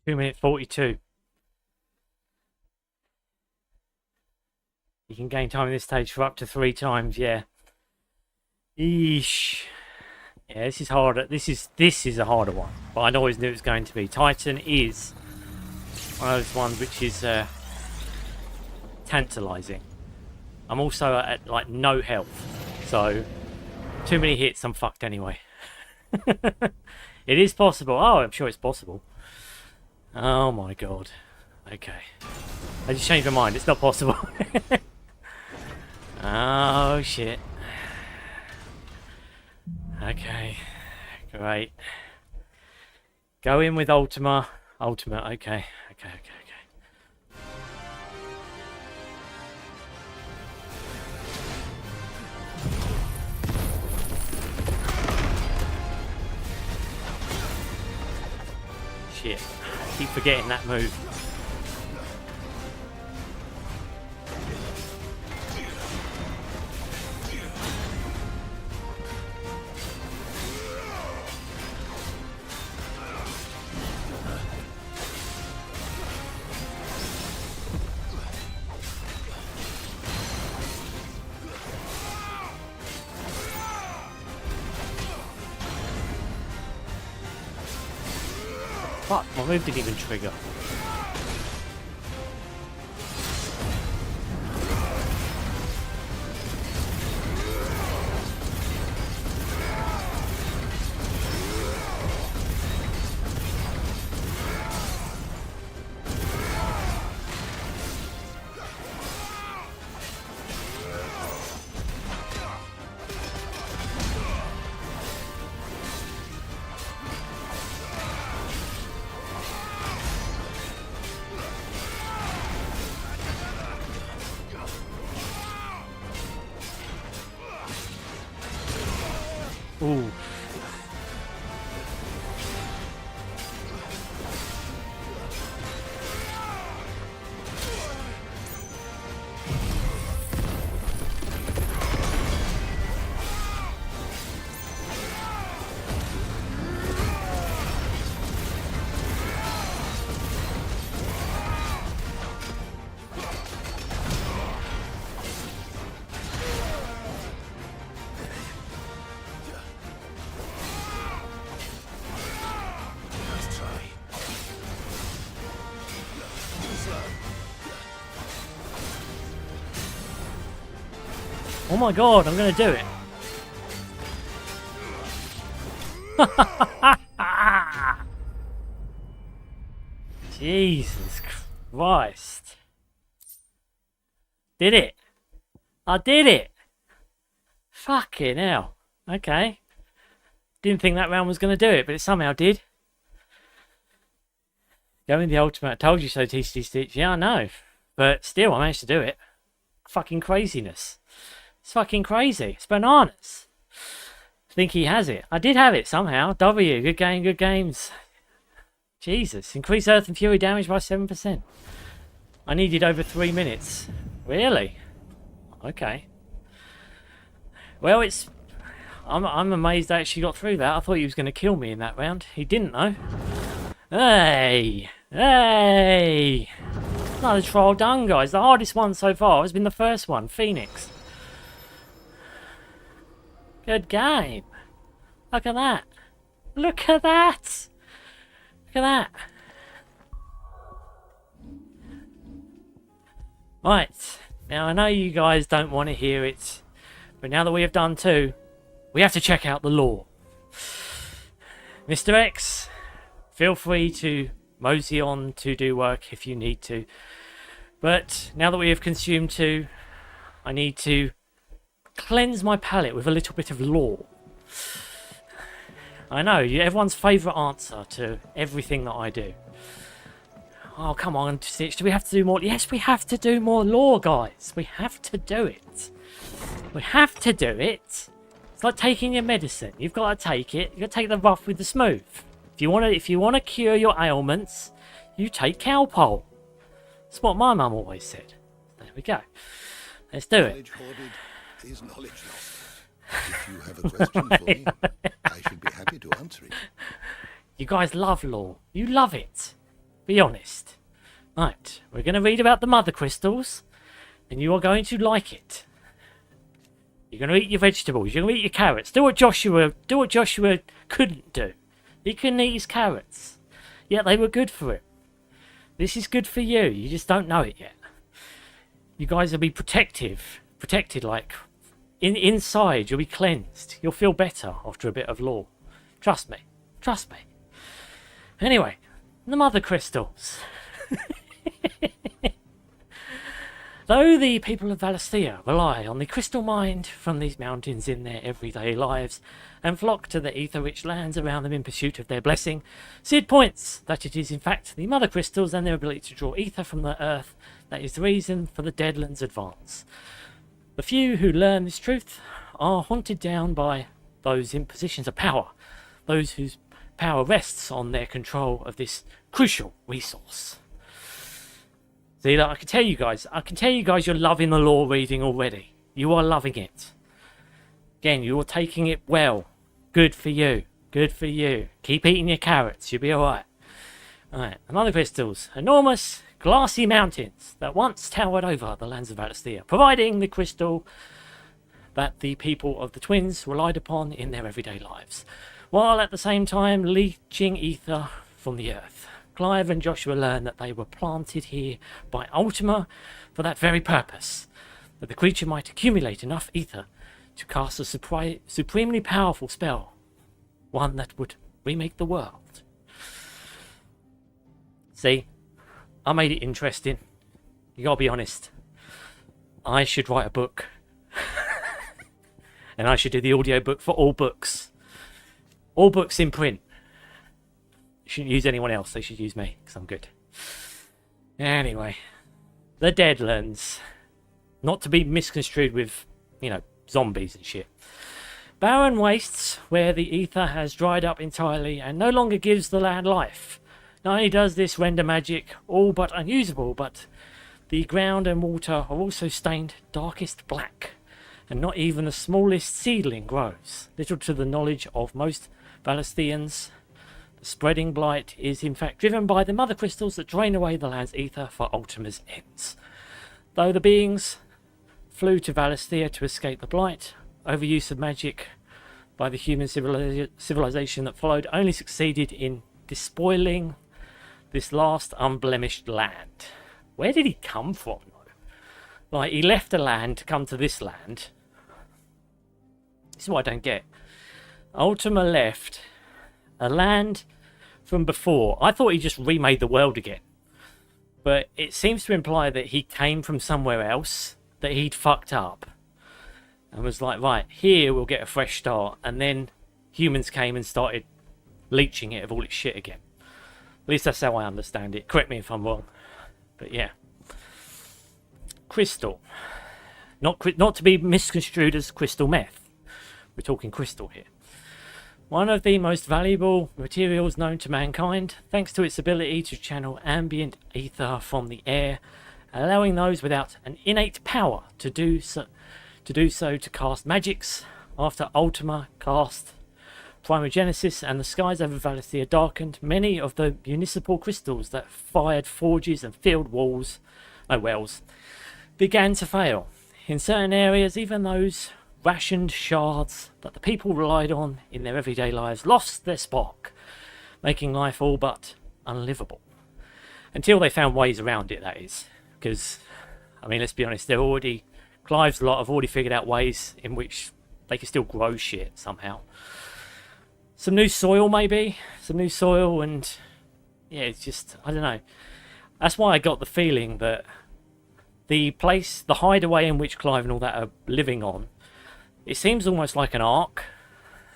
[SPEAKER 1] Minute 42. You can gain time in this stage for up to 3 times, yeah. Eesh. Yeah, this is harder. This is a harder one. But I always knew it was going to be. Titan is one of those ones which is tantalizing. I'm also at like no health. So too many hits, I'm fucked anyway. It is possible. Oh, I'm sure it's possible. Oh my god. Okay. I just changed my mind. It's not possible. Oh, shit. Okay. Great. Go in with Ultimate. Okay. Okay. Shit. I keep forgetting that move. Fuck, my move didn't even trigger. Ooh. Oh my god, I'm gonna do it. Jesus Christ. Did it? I did it! Fucking hell. Okay. Didn't think that round was gonna do it, but it somehow did. Going the ultimate, I told you so, tcgstitch. Yeah, I know. But still, I managed to do it. Fucking craziness. It's fucking crazy. It's bananas. I think he has it. I did have it somehow. W. Good game, good games. Jesus. Increase Earth and Fury damage by 7%. I needed over 3 minutes. Really? Okay. Well, it's... I'm amazed I actually got through that. I thought he was going to kill me in that round. He didn't, though. Hey! Hey! Another trial done, guys. The hardest one so far has been the first one. Phoenix. Good game. Look at that. Look at that. Look at that. Right. Now, I know you guys don't want to hear it, but now that we have done 2, we have to check out the lore. Mr. X, feel free to mosey on to do work if you need to. But now that we have consumed 2, I need to cleanse my palate with a little bit of lore. I know, everyone's favourite answer to everything that I do. Oh, come on, Stitch, do we have to do more? Yes, we have to do more lore, guys. We have to do it. We have to do it. It's like taking your medicine. You've got to take it. You've got to take the rough with the smooth. If you want to cure your ailments, you take cowpole. That's what my mum always said. There we go. Let's do it.
[SPEAKER 2] Is knowledge lost. If you have a question for me, I should be happy to answer it.
[SPEAKER 1] You guys love lore. You love it. Be honest. Right, we're going to read about the mother crystals, and you are going to like it. You're going to eat your vegetables. You're going to eat your carrots. Do what Joshua couldn't do. He couldn't eat his carrots. Yet they were good for him. This is good for you. You just don't know it yet. You guys will be protected like inside. You'll be cleansed. You'll feel better after a bit of lore. Trust me. Anyway, the mother crystals. Though the people of Valisthea rely on the crystal mined from these mountains in their everyday lives and flock to the ether-rich lands around them in pursuit of their blessing, Sid points that it is in fact the mother crystals and their ability to draw ether from the earth that is the reason for the Deadlands' advance. The few who learn this truth are hunted down by those in positions of power, those whose power rests on their control of this crucial resource. See, like, I can tell you guys you're loving the lore reading already. You are loving it. Again, you're taking it well. Good for you. Good for you. Keep eating your carrots. You'll be alright. Alright, another crystals. Enormous, glassy mountains that once towered over the lands of Valisthea, providing the crystal that the people of the twins relied upon in their everyday lives, while at the same time leaching ether from the earth. Clive and Joshua learn that they were planted here by Ultima for that very purpose, that the creature might accumulate enough ether to cast a supremely powerful spell, one that would remake the world. See, I made it interesting. You gotta be honest. I should write a book. And I should do the audiobook for all books. All books in print. You shouldn't use anyone else, they should use me, because I'm good. Anyway, the Deadlands. Not to be misconstrued with, zombies and shit. Barren wastes where the ether has dried up entirely and no longer gives the land life. Not only does this render magic all but unusable, but the ground and water are also stained darkest black, and not even the smallest seedling grows. Little to the knowledge of most Valistheans, the spreading blight is in fact driven by the mother crystals that drain away the land's ether for Ultima's ends. Though the beings flew to Valisthea to escape the blight, overuse of magic by the human civilization that followed only succeeded in despoiling this last unblemished land. Where did he come from, though? Like, he left a land to come to this land. This is what I don't get. Ultima left a land from before. I thought he just remade the world again. But it seems to imply that he came from somewhere else, that he'd fucked up. And was like, right, here we'll get a fresh start. And then humans came and started leeching it of all its shit again. At least that's how I understand it. Correct me if I'm wrong. But yeah. Crystal. Not to be misconstrued as crystal meth. We're talking crystal here. One of the most valuable materials known to mankind, thanks to its ability to channel ambient ether from the air, allowing those without an innate power to do so to cast magics. After Ultima cast Primogenesis and the skies over Valisthea darkened, many of the municipal crystals that fired forges and field wells began to fail. In certain areas, even those rationed shards that the people relied on in their everyday lives lost their spark, making life all but unlivable. Until they found ways around it, that is. Because, I mean, let's be honest, Clive's lot have already figured out ways in which they can still grow shit somehow. Some new soil, maybe? Some new soil, and yeah, it's just, I don't know. That's why I got the feeling that the hideaway in which Clive and all that are living on, it seems almost like an arc,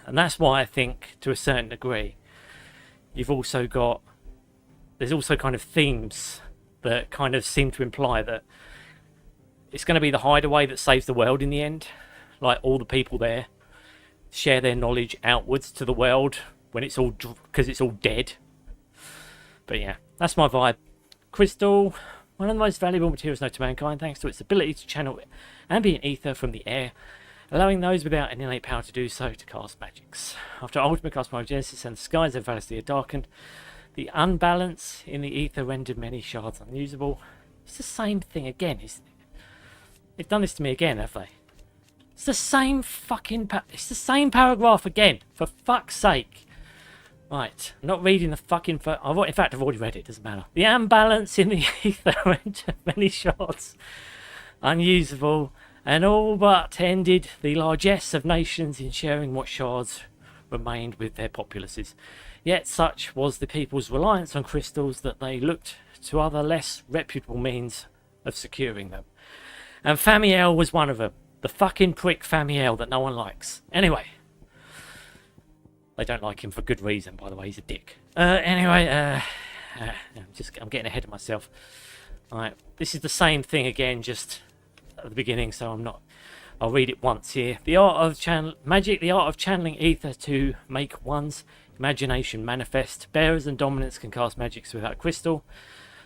[SPEAKER 1] and that's why I think, to a certain degree, there's also kind of themes that kind of seem to imply that it's going to be the hideaway that saves the world in the end. Like, all the people there share their knowledge outwards to the world when it's all, because it's all dead. But yeah, that's my vibe. Crystal, one of the most valuable materials known to mankind, thanks to its ability to channel ambient ether from the air, allowing those without an innate power to do so to cast magics. After Ultima cast Primogenesis and the skies of Valisthea darkened, the unbalance in the ether rendered many shards unusable. It's the same thing again, isn't it? They've done this to me again, have they? It's the same fucking it's the same paragraph again, for fuck's sake. Right, I'm not reading the fucking... in fact, I've already read it, doesn't matter. The imbalance in the ether rendered many shards unusable, and all but ended the largesse of nations in sharing what shards remained with their populaces. Yet such was the people's reliance on crystals that they looked to other less reputable means of securing them. And Famiel was one of them. The fucking prick Famiel that no one likes. Anyway. They don't like him for good reason, by the way. He's a dick. I'm getting ahead of myself. Alright, this is the same thing again, just at the beginning, so I'll read it once here. The art of magic, the art of channeling ether to make one's imagination manifest. Bearers and dominants can cast magics without crystal,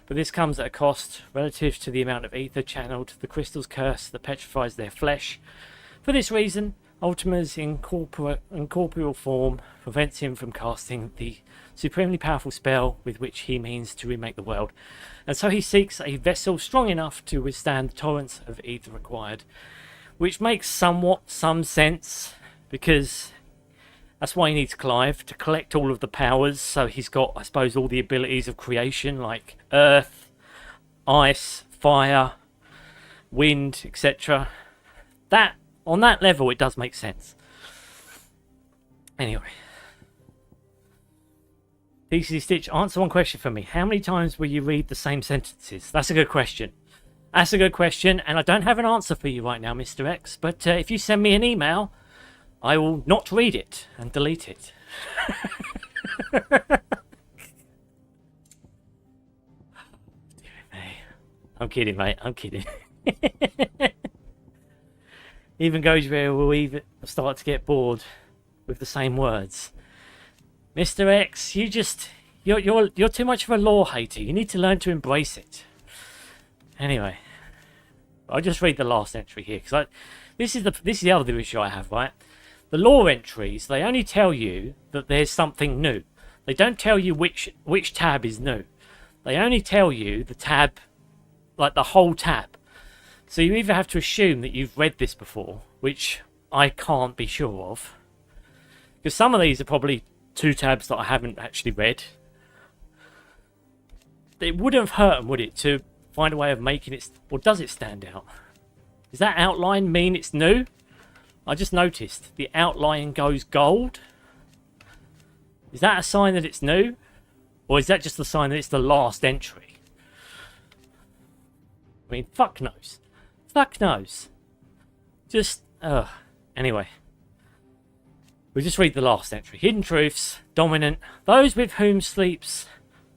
[SPEAKER 1] but this comes at a cost relative to the amount of ether channeled. The crystal's curse that petrifies their flesh. For this reason, Ultima's incorporeal form prevents him from casting the supremely powerful spell with which he means to remake the world, and so he seeks a vessel strong enough to withstand the torrents of ether required, which makes some sense, because that's why he needs Clive, to collect all of the powers, so he's got, I suppose, all the abilities of creation, like earth, ice, fire, wind, etc. On that level, it does make sense. Anyway. tcgstitch, answer one question for me. How many times will you read the same sentences? That's a good question. That's a good question, and I don't have an answer for you right now, Mr. X, but if you send me an email, I will not read it and delete it. I'm kidding, mate. I'm kidding. Even goes where we'll even start to get bored with the same words. Mr. X, you're too much of a lore hater. You need to learn to embrace it. Anyway, I'll just read the last entry here, because this is the other issue I have, right? The lore entries, they only tell you that there's something new. They don't tell you which tab is new. They only tell you the tab, like the whole tab. So you either have to assume that you've read this before, which I can't be sure of, because some of these are probably 2 tabs that I haven't actually read. It wouldn't have hurt them, would it, to find a way of making it, or does it stand out? Does that outline mean it's new? I just noticed the outline goes gold. Is that a sign that it's new? Or is that just a sign that it's the last entry? I mean, fuck knows. Fuck knows. Just, anyway. We'll just read the last entry. Hidden truths. Dominant. Those with whom sleeps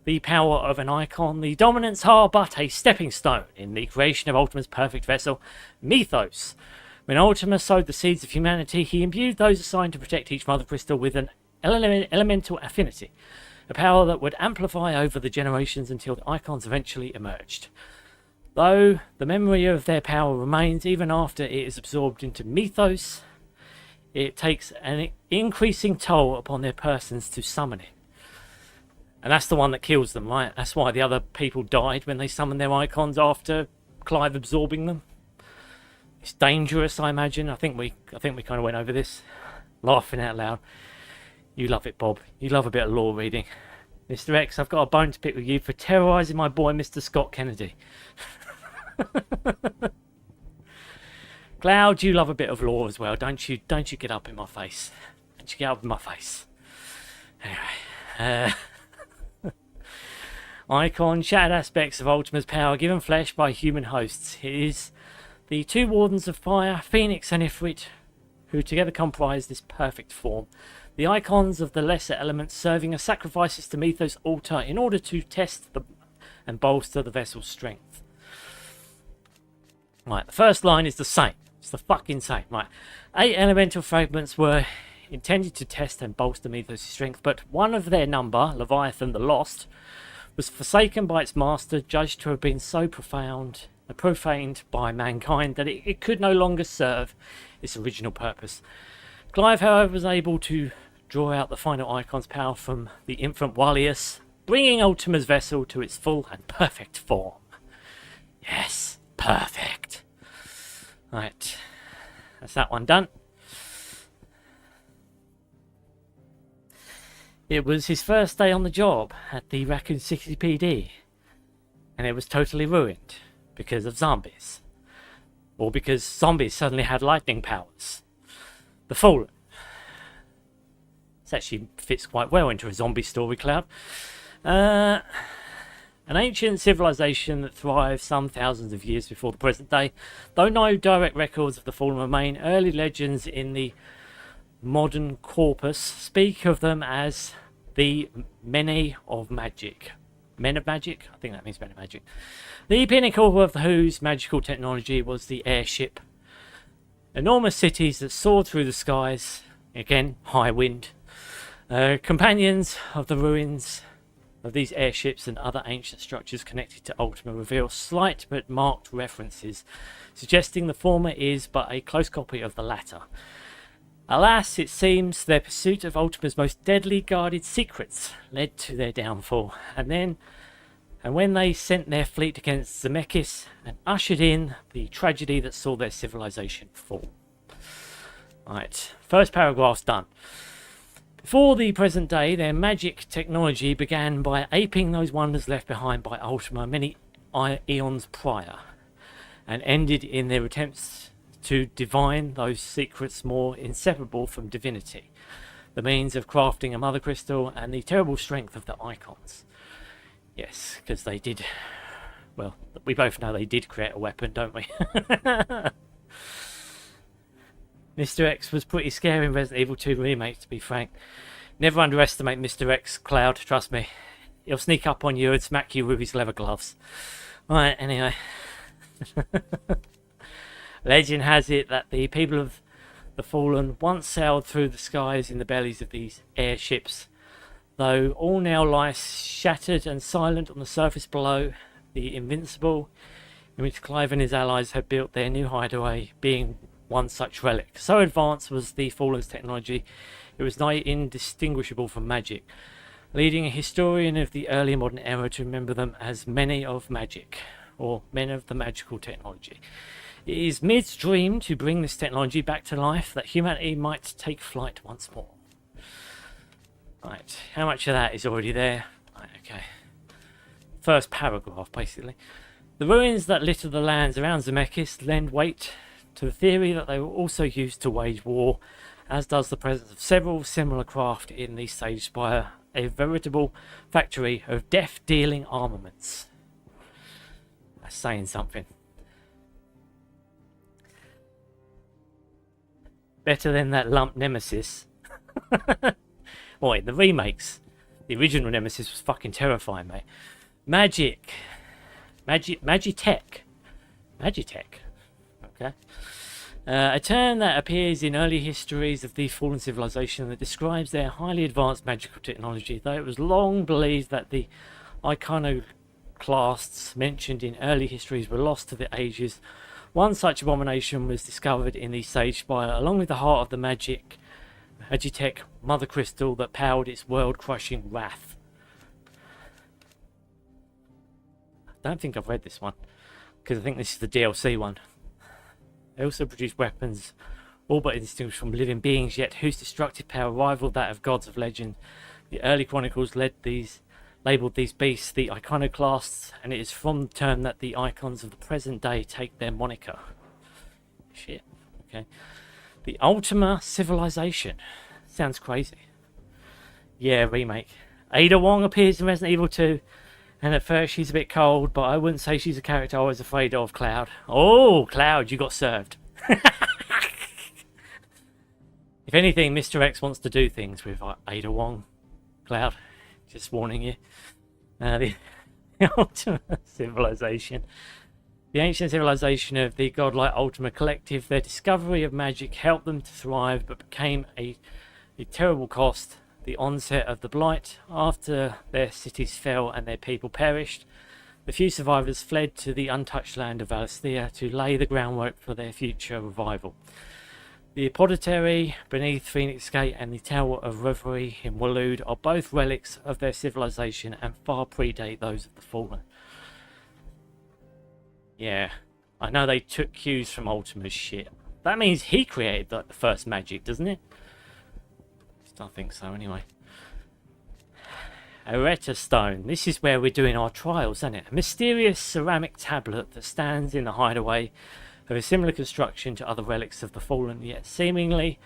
[SPEAKER 1] the power of an icon. The dominants are but a stepping stone in the creation of Ultima's perfect vessel, Mythos. When Ultima sowed the seeds of humanity, he imbued those assigned to protect each mother crystal with an elemental affinity, a power that would amplify over the generations until the icons eventually emerged. Though the memory of their power remains even after it is absorbed into Mythos, it takes an increasing toll upon their persons to summon it. And that's the one that kills them, right? That's why the other people died when they summoned their icons after Clive absorbing them. It's dangerous, I imagine. I think we kind of went over this. Laughing out loud. You love it, Bob. You love a bit of lore reading. Mr. X, I've got a bone to pick with you for terrorising my boy, Mr. Scott Kennedy. Cloud, you love a bit of lore as well, don't you? Don't you get up in my face? Don't you get up in my face? Anyway, icon, shattered aspects of Ultima's power given flesh by human hosts. It is the 2 Wardens of Fire, Phoenix and Ifrit, who together comprise this perfect form. The icons of the lesser elements serving as sacrifices to Mythos' altar in order to test and bolster the vessel's strength. Right, the first line is the same. It's the fucking same. Right, 8 elemental fragments were intended to test and bolster Mythos' strength, but one of their number, Leviathan the Lost, was forsaken by its master, judged to have been so profaned by mankind that it could no longer serve its original purpose. Clive, however, was able to draw out the final icon's power from the infant Walius, bringing Ultima's vessel to its full and perfect form. Yes, perfect. Right, that's that one done. It was his first day on the job at the Raccoon City PD, and it was totally ruined because of zombies. Or because zombies suddenly had lightning powers. The Fallen. This actually fits quite well into a zombie story, Cloud. An ancient civilization that thrived some thousands of years before the present day. Though no direct records of the fallen remain, early legends in the modern corpus speak of them as the Men of Magic. Men of Magic? I think that means Men of Magic. The pinnacle of whose magical technology was the airship. Enormous cities that soared through the skies. Again, high wind. Companions of the ruins of these airships and other ancient structures connected to Ultima reveal slight but marked references, suggesting the former is but a close copy of the latter. Alas, it seems their pursuit of Ultima's most deadly guarded secrets led to their downfall, and when they sent their fleet against Zemeckis and ushered in the tragedy that saw their civilization fall. Right, first paragraph's done. Before the present day, their magic technology began by aping those wonders left behind by Ultima many eons prior, and ended in their attempts to divine those secrets more inseparable from divinity, the means of crafting a mother crystal and the terrible strength of the icons. Yes, because they did, well, we both know they did create a weapon, don't we? Mr. X was pretty scary in Resident Evil 2 Remake, to be frank. Never underestimate Mr. X, Cloud, trust me. He'll sneak up on you and smack you with his leather gloves. Right, anyway. Legend has it that the people of the Fallen once sailed through the skies in the bellies of these airships. Though all now lie shattered and silent on the surface below, the Invincible, in which Clive and his allies had built their new hideaway, being one such relic. So advanced was the Fallen's technology, it was nigh indistinguishable from magic, leading a historian of the early modern era to remember them as Men of Magic, or Men of the Magical Technology. It is midstream to bring this technology back to life that humanity might take flight once more. Right, how much of that is already there? Right, okay. First paragraph, basically. The ruins that litter the lands around Zemeckis lend weight to the theory that they were also used to wage war, as does the presence of several similar craft in the Sage Spire, a veritable factory of death-dealing armaments. That's saying something. Better than that lump Nemesis. Boy, the remakes. The original Nemesis was fucking terrifying, mate. Magitech. Okay. A term that appears in early histories of the fallen civilization that describes their highly advanced magical technology, though it was long believed that the iconoclasts mentioned in early histories were lost to the ages. One such abomination was discovered in the Sage Spire, along with the heart of the Magitech mother crystal that powered its world-crushing wrath. I don't think I've read this one, because I think this is the DLC one. They also produced weapons, all but indistinguished from living beings, yet whose destructive power rivaled that of gods of legend. The early chronicles labelled these beasts the iconoclasts, and it is from the term that the icons of the present day take their moniker. Shit. Okay. The Ultima civilization. Sounds crazy. Yeah, remake. Ada Wong appears in Resident Evil 2, and at first she's a bit cold, but I wouldn't say she's a character I was afraid of, Cloud. Oh, Cloud, you got served. If anything, Mr. X wants to do things with Ada Wong, Cloud. Just warning you. The Ultima civilization. The ancient civilization of the godlike Ultima Collective, their discovery of magic helped them to thrive, but became a terrible cost. The onset of the blight, after their cities fell and their people perished, the few survivors fled to the untouched land of Valisthea to lay the groundwork for their future revival. The Apothecary beneath Phoenix Gate and the Tower of Reverie in Waloed are both relics of their civilization and far predate those of the Fallen. Yeah, I know they took cues from Ultima's shit. That means he created the first magic, doesn't it? I think so, anyway. Areta Stone. This is where we're doing our trials, isn't it? A mysterious ceramic tablet that stands in the hideaway of a similar construction to other relics of the Fallen, yet seemingly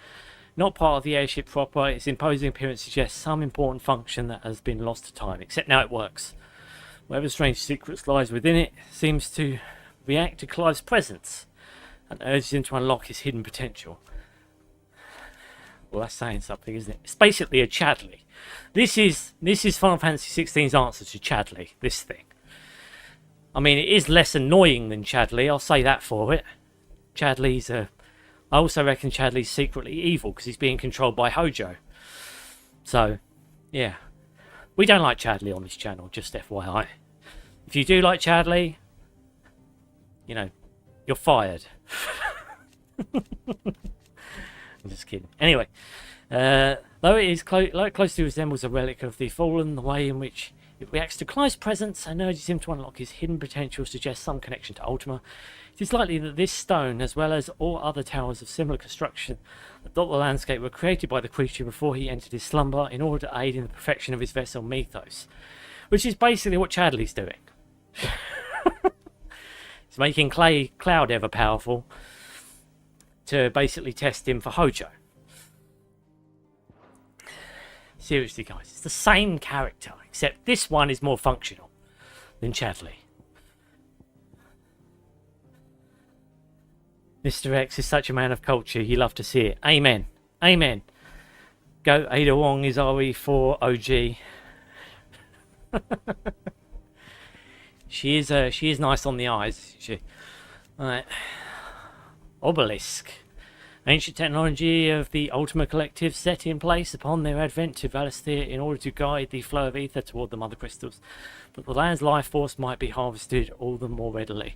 [SPEAKER 1] Not part of the airship proper, its imposing appearance suggests some important function that has been lost to time, except now it works. Whatever strange secrets lies within it seems to react to Clive's presence and urges him to unlock his hidden potential. Well, that's saying something, isn't it? It's basically a Chadley. This is Final Fantasy XVI's answer to Chadley, this thing. I mean, it is less annoying than Chadley, I'll say that for it. Chadley's I also reckon Chadley's secretly evil because he's being controlled by Hojo. So, yeah. We don't like Chadley on this channel, just FYI. If you do like Chadley, you know, you're fired. I'm just kidding. Anyway, though it is closely resembles a relic of the fallen, the way in which it reacts to Clive's presence and urges him to unlock his hidden potential suggests some connection to Ultima. It is likely that this stone, as well as all other towers of similar construction that dot the landscape, were created by the creature before he entered his slumber in order to aid in the perfection of his vessel Mythos. Which is basically what Chadley's doing. He's making Cloud ever powerful to basically test him for Hojo. Seriously, guys, it's the same character, except this one is more functional than Chadley. Mr. X is such a man of culture, you love to see it. Amen. Amen. Go Ada Wong is RE4 OG. She is nice on the eyes. Alright. Obelisk. Ancient technology of the Ultima Collective set in place upon their advent to Valisthea in order to guide the flow of ether toward the mother crystals, but the land's life force might be harvested all the more readily.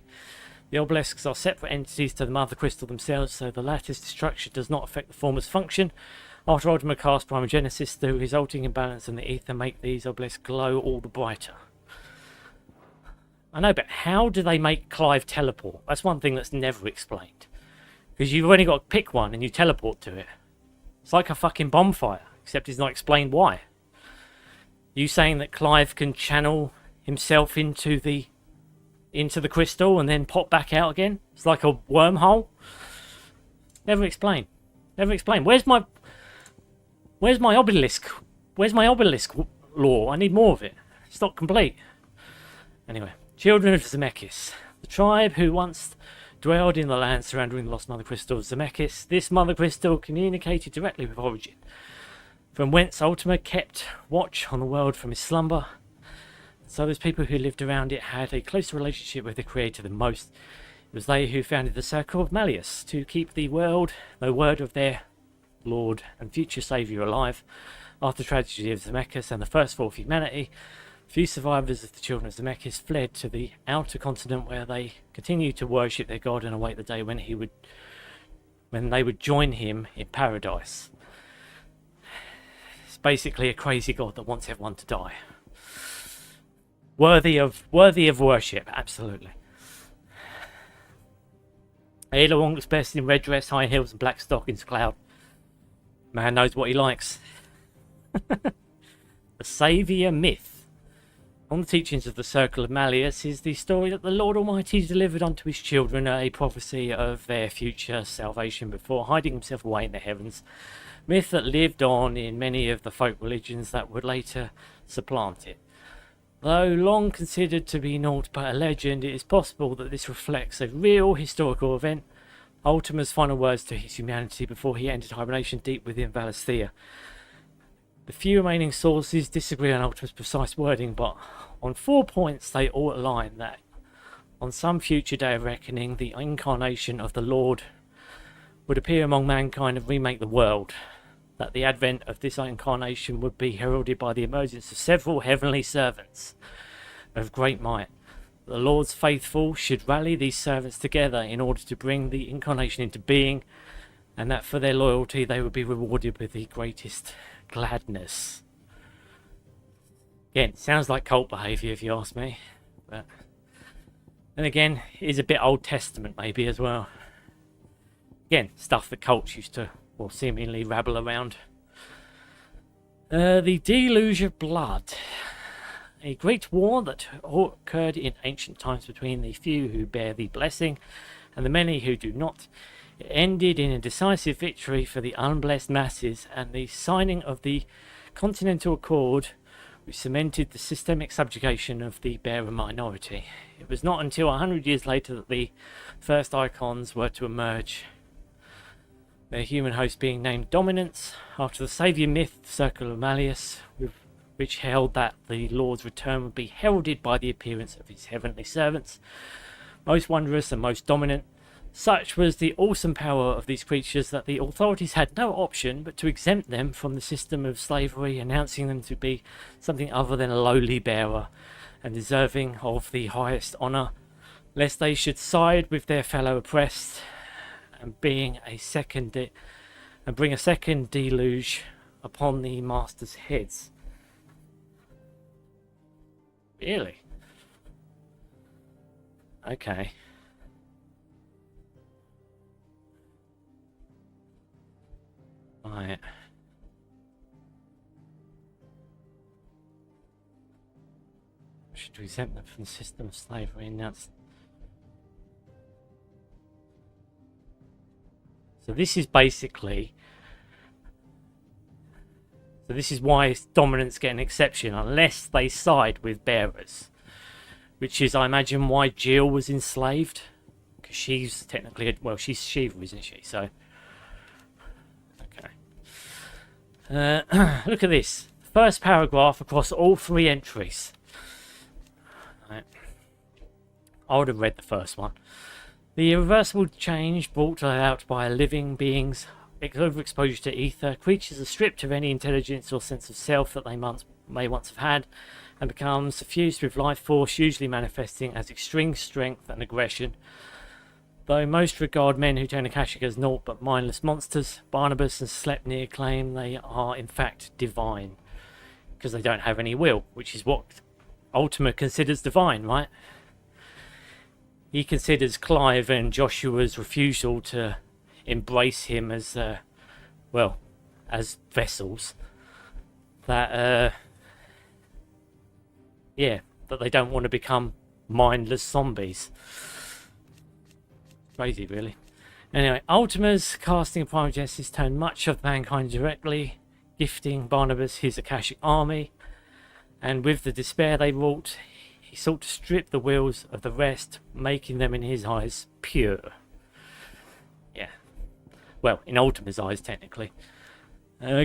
[SPEAKER 1] The obelisks are separate entities to the mother crystal themselves, so the latter's destruction does not affect the former's function. After Ultima casts Primogenesis, the resulting imbalance in the ether make these obelisks glow all the brighter. I know, but how do they make Clive teleport? That's one thing that's never explained. Because you've only got to pick one and you teleport to it. It's like a fucking bonfire, except it's not explained why. You saying that Clive can channel himself into the crystal and then pop back out again? It's like a wormhole. Never explained. Never explained. Where's my obelisk? Where's my obelisk lore? I need more of it. It's not complete. Anyway, children of Zemeckis, the tribe who once dwelled in the land surrounding the lost mother crystal of Zemeckis. This mother crystal communicated directly with Origin, from whence Ultima kept watch on the world from his slumber. So those people who lived around it had a closer relationship with the creator than most. It was they who founded the Circle of Malleus to keep the word of their Lord and future Saviour alive. After the tragedy of Zemeckis and the first fall of humanity, few survivors of the children of Zemeckis fled to the outer continent, where they continued to worship their god and await the day when they would join him in paradise. It's basically a crazy god that wants everyone to die. Worthy of worship, absolutely. Ada Wong looks best in red dress, high heels, and black stockings. Cloud. Man knows what he likes. The Saviour myth. On the teachings of the Circle of Malleus is the story that the Lord Almighty delivered unto his children a prophecy of their future salvation before hiding himself away in the heavens. Myth that lived on in many of the folk religions that would later supplant it. Though long considered to be naught but a legend, it is possible that this reflects a real historical event. Ultima's final words to his humanity before he entered hibernation deep within Valisthea. The few remaining sources disagree on Ultima's precise wording, but on 4 points they all align that on some future day of reckoning, the incarnation of the Lord would appear among mankind and remake the world. That the advent of this incarnation would be heralded by the emergence of several heavenly servants of great might. The Lord's faithful should rally these servants together in order to bring the incarnation into being, and that for their loyalty they would be rewarded with the greatest gladness. Again, sounds like cult behaviour if you ask me, but then again, it is a bit Old Testament maybe as well. Again, stuff that cults used to, well, seemingly rabble around. The Deluge of Blood. A great war that occurred in ancient times between the few who bear the blessing and the many who do not. It ended in a decisive victory for the unblessed masses and the signing of the Continental Accord, which cemented the systemic subjugation of the bearer minority. It was not until 100 years later that the first icons were to emerge, their human host being named Dominance, after the saviour myth Circle of Malleus, which held that the Lord's return would be heralded by the appearance of his heavenly servants, most wondrous and most dominant. Such was the awesome power of these creatures that the authorities had no option but to exempt them from the system of slavery, announcing them to be something other than a lowly bearer and deserving of the highest honour, lest they should side with their fellow oppressed and bring a second deluge upon the masters' heads. Really? Okay. Right. Should we exempt them from the system of slavery? And that's... So this is basically... So this is why dominants get an exception, unless they side with bearers. Which is, I imagine, why Jill was enslaved. Because she's technically... Well, she's Shiva, isn't she? So... Look at this. First paragraph across all 3 entries. Right. I would have read the first one. The irreversible change brought about by living beings' overexposure to ether. Creatures are stripped of any intelligence or sense of self that they may once have had and become suffused with life force, usually manifesting as extreme strength and aggression. Though most regard men who turn Akashic as naught but mindless monsters, Barnabas and Sleipnir claim they are in fact divine, because they don't have any will, which is what Ultima considers divine, right? He considers Clive and Joshua's refusal to embrace him as, well, as vessels, that, yeah, that they don't want to become mindless zombies. Crazy, really. Anyway, Ultima's casting of Primogenesis turned much of mankind directly, gifting Barnabas his Akashic army, and with the despair they wrought, he sought to strip the wills of the rest, making them in his eyes pure. Yeah. Well, in Ultima's eyes, technically.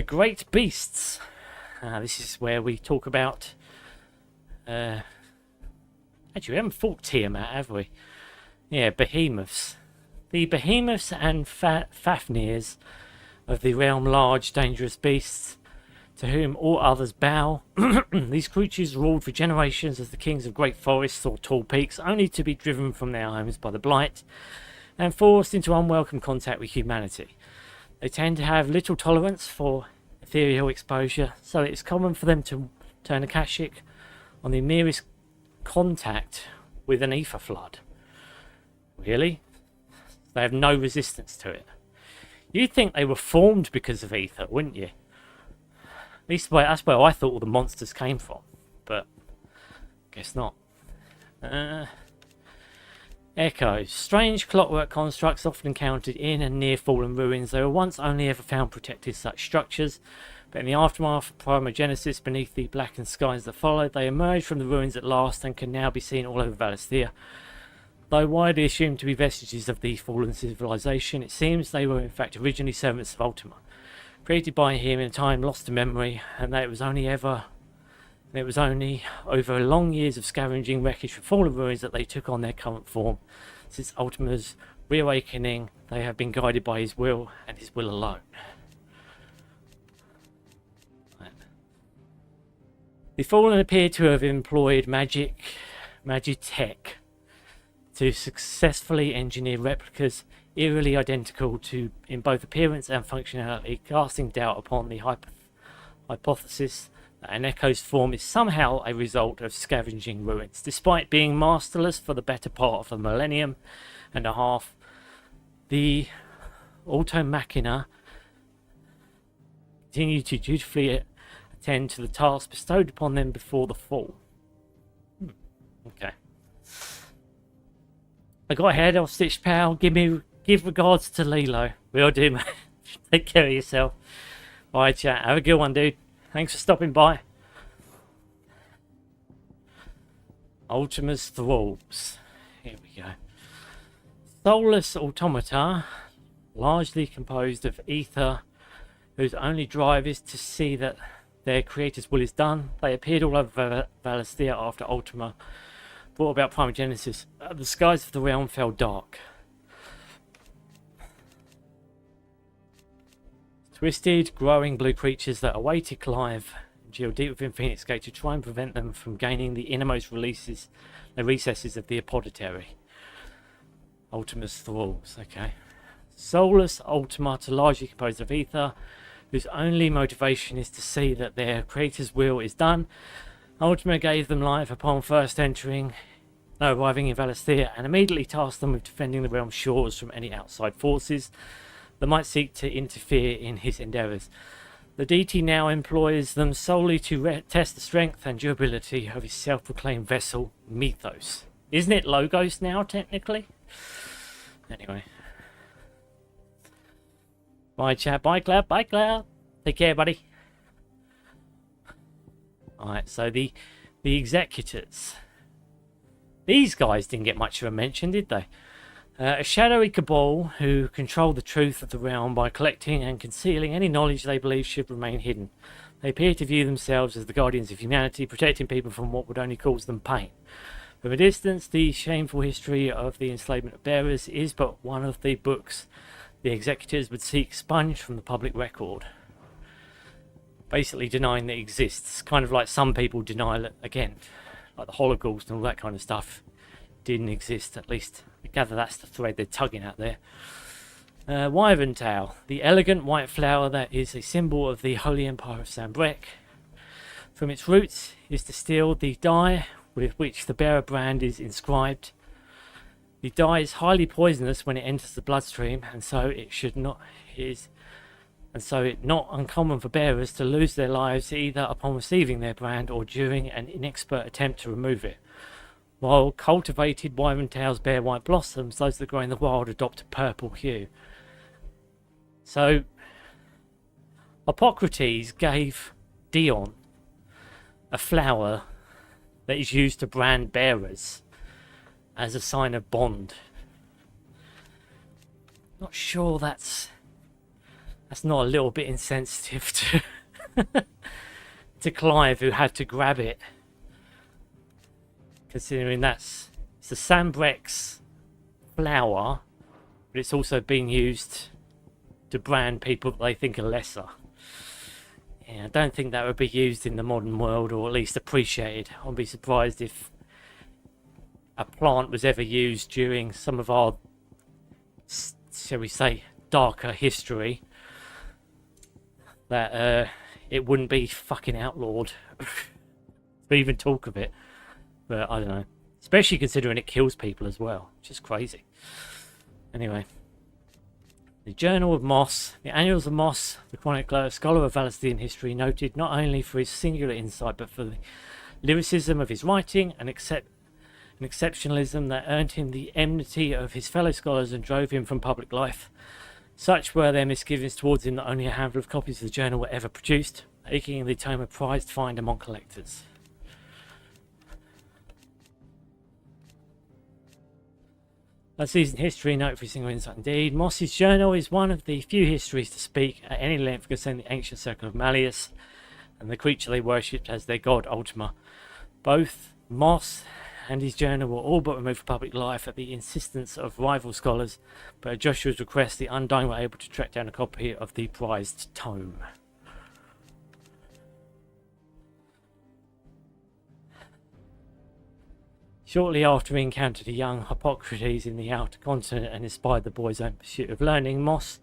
[SPEAKER 1] Great beasts. This is where we talk about... Actually, we haven't fought Tiamat, have we? Yeah, behemoths. The behemoths and Fafnirs of the realm, large, dangerous beasts, to whom all others bow. These creatures ruled for generations as the kings of great forests or tall peaks, only to be driven from their homes by the blight and forced into unwelcome contact with humanity. They tend to have little tolerance for ethereal exposure, so it's common for them to turn Akashic on the merest contact with an ether flood. Really? They have no resistance to it. You'd think they were formed because of ether, wouldn't you? At least that's where I thought all the monsters came from, but guess not. Echoes. Strange clockwork constructs often encountered in and near fallen ruins. They were once only ever found protected such structures, but in the aftermath of Primogenesis, beneath the blackened skies that followed, they emerged from the ruins at last and can now be seen all over Valisthea. Though widely assumed to be vestiges of the fallen civilization, it seems they were in fact originally servants of Ultima, created by him in a time lost to memory, and that it was only over long years of scavenging wreckage from fallen ruins that they took on their current form. Since Ultima's reawakening, they have been guided by his will and his will alone. The Fallen appear to have employed magitech to successfully engineer replicas eerily identical to in both appearance and functionality, casting doubt upon the hypothesis that an echo's form is somehow a result of scavenging ruins. Despite being masterless for the better part of a millennium and a half, the Auto Machina continue to dutifully attend to the tasks bestowed upon them before the fall. Okay. I got ahead of Stitch Pal. Give Give regards to Lilo. Will do, man. Take care of yourself. Alright, chat. Have a good one, dude. Thanks for stopping by. Ultima's Thralls. Here we go. Soulless automata, largely composed of ether, whose only drive is to see that their creator's will is done. They appeared all over Valisthea after Ultima brought about Primogenesis. The skies of the realm fell dark. Twisted, growing blue creatures that awaited Clive and Jill deep within Phoenix Gate to try and prevent them from gaining the innermost the recesses of the Apoditary. Ultima's Thralls, okay. Soulless automata largely composed of ether, whose only motivation is to see that their creator's will is done. Ultima gave them life upon first arriving in Valisthea, and immediately tasked them with defending the realm's shores from any outside forces that might seek to interfere in his endeavours. The deity now employs them solely to test the strength and durability of his self-proclaimed vessel, Mythos. Isn't it Logos now, technically? Anyway. Bye, chat. Bye, Cloud. Bye, Cloud. Take care, buddy. Alright, so the executors. These guys didn't get much of a mention, did they? A shadowy cabal who control the truth of the realm by collecting and concealing any knowledge they believe should remain hidden. They appear to view themselves as the guardians of humanity, protecting people from what would only cause them pain. From a distance, the shameful history of the enslavement of bearers is but one of the books the executors would seek expunged from the public record. Basically denying that it exists. Kind of like some people deny it again. Like the Holocaust and all that kind of stuff didn't exist, at least. I gather that's the thread they're tugging at there. Wyvern Tail, the elegant white flower that is a symbol of the Holy Empire of Sanbreque. From its roots is distilled the dye with which the bearer brand is inscribed. The dye is highly poisonous when it enters the bloodstream, and so it not uncommon for bearers to lose their lives either upon receiving their brand or during an inexpert attempt to remove it. While cultivated wyvern tails bear white blossoms, those that grow in the wild adopt a purple hue. So, Hippocrates gave Dion a flower that is used to brand bearers as a sign of bond. Not sure that's not a little bit insensitive to Clive, who had to grab it. Considering it's the Sanbreque's flower, but it's also being used to brand people that they think are lesser. Yeah, I don't think that would be used in the modern world, or at least appreciated. I'd be surprised if a plant was ever used during some of our, shall we say, darker history, that it wouldn't be fucking outlawed to even talk of it. But I don't know. Especially considering it kills people as well. Which is crazy. Anyway. The Journal of Moss. The Annals of Moss, the chronicler, a scholar of Valisthean history, noted not only for his singular insight, but for the lyricism of his writing and exceptionalism that earned him the enmity of his fellow scholars and drove him from public life. Such were their misgivings towards him that only a handful of copies of the journal were ever produced, making the tome a prized find among collectors. A season history note for a single insight indeed. Moss's journal is one of the few histories to speak at any length concerning the ancient circle of Malleus and the creature they worshipped as their god Ultima. Both Moss and his journal were all but removed from public life at the insistence of rival scholars, but at Joshua's request the Undying were able to track down a copy of the prized tome. Shortly after he encountered a young Hippocrates in the outer continent and inspired the boy's own pursuit of learning, Moss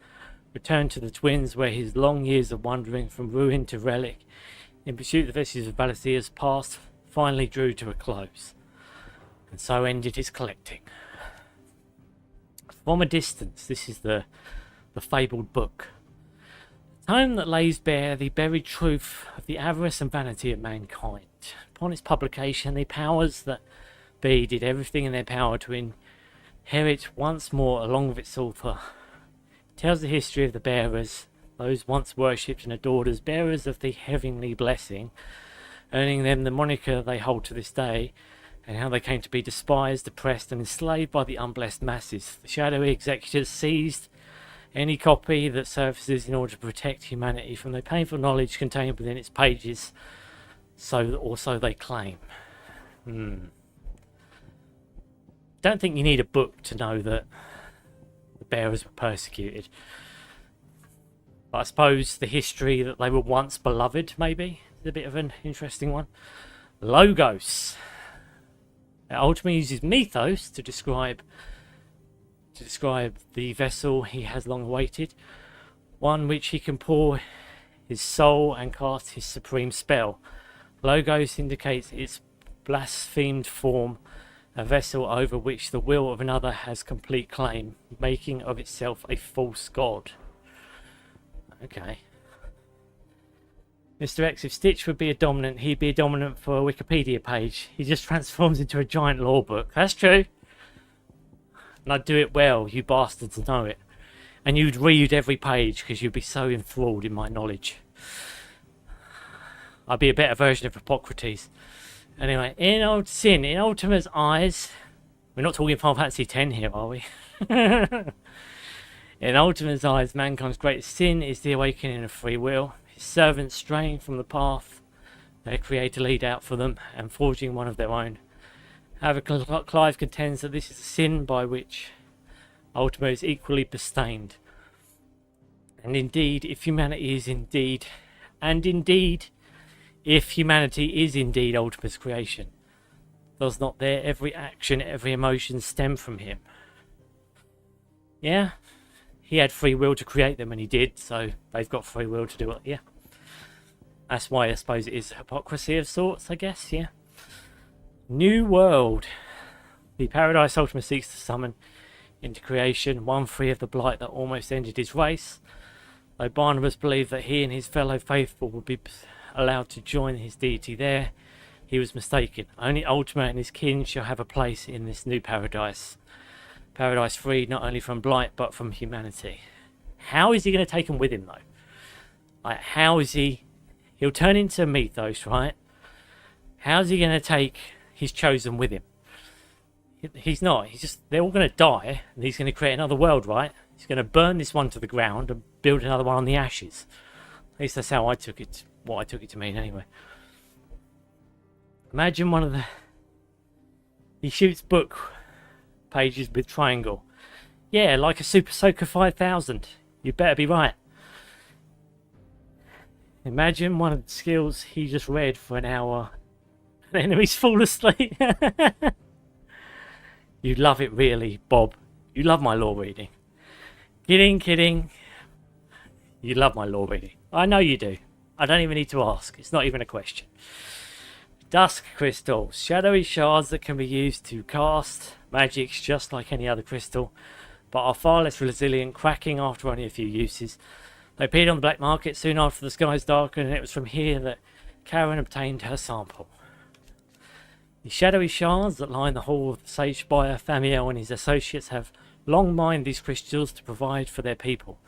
[SPEAKER 1] returned to the Twins, where his long years of wandering from ruin to relic in pursuit of the vestiges of Valisthea's past finally drew to a close. And so ended his collecting. From a distance, this is the fabled book. A tome that lays bare the buried truth of the avarice and vanity of mankind. Upon its publication, the powers that be did everything in their power to Hear it once more along with its author. It tells the history of the bearers, those once worshipped and adored as bearers of the heavenly blessing, earning them the moniker they hold to this day, and how they came to be despised, oppressed, and enslaved by the unblessed masses. The shadowy executors seized any copy that surfaces in order to protect humanity from the painful knowledge contained within its pages, or so they claim. Don't think you need a book to know that the bearers were persecuted. But I suppose the history that they were once beloved, maybe, is a bit of an interesting one. Logos. It ultimately uses mythos to describe the vessel he has long awaited, one which he can pour his soul and cast his supreme spell. Logos indicates its blasphemed form, a vessel over which the will of another has complete claim, making of itself a false god. Okay. Mr. X, if Stitch would be a dominant, he'd be a dominant for a Wikipedia page. He just transforms into a giant lore book. That's true. And I'd do it well, you bastards know it. And you'd read every page because you'd be so enthralled in my knowledge. I'd be a better version of Hippocrates. Anyway, in Ultima's eyes... We're not talking Final Fantasy X here, are we? In Ultima's eyes, mankind's greatest sin is the awakening of free will. His servants straying from the path their creator laid out for them and forging one of their own. However, Clive contends that this is a sin by which Ultima is equally sustained. And indeed, if humanity is indeed Ultima's creation, does not their every action, every emotion stem from him? Yeah, he had free will to create them and he did, so they've got free will to do it, yeah. That's why I suppose it is hypocrisy of sorts, I guess, yeah. New World. The Paradise Ultima seeks to summon into creation one free of the blight that almost ended his race. Though Barnabas believed that he and his fellow faithful would be allowed to join his deity there, he was mistaken. Only Ultima and his kin shall have a place in this new paradise. Paradise freed not only from blight but from humanity. How is he going to take them with him though? Like, how is he... He'll turn into Mythos, right? How's he going to take his chosen with him? He's not. He's just... They're all going to die and he's going to create another world, right? He's going to burn this one to the ground and build another one on the ashes. At least that's how I took it... What I took it to mean anyway. Imagine one of the... He shoots book pages with triangle. Yeah, like a Super Soaker 5000. You better be right. Imagine one of the skills he just read for an hour and enemies fall asleep. You love it really, Bob. You love my lore reading. Kidding. You love my lore reading. I know you do. I don't even need to ask. It's not even a question. Dusk crystals. Shadowy shards that can be used to cast magics just like any other crystal, but are far less resilient, cracking after only a few uses. They appeared on the black market soon after the skies darkened, and it was from here that Karen obtained her sample. The shadowy shards that line the hall of the Sage Spire, Famiel and his associates have long mined these crystals to provide for their people.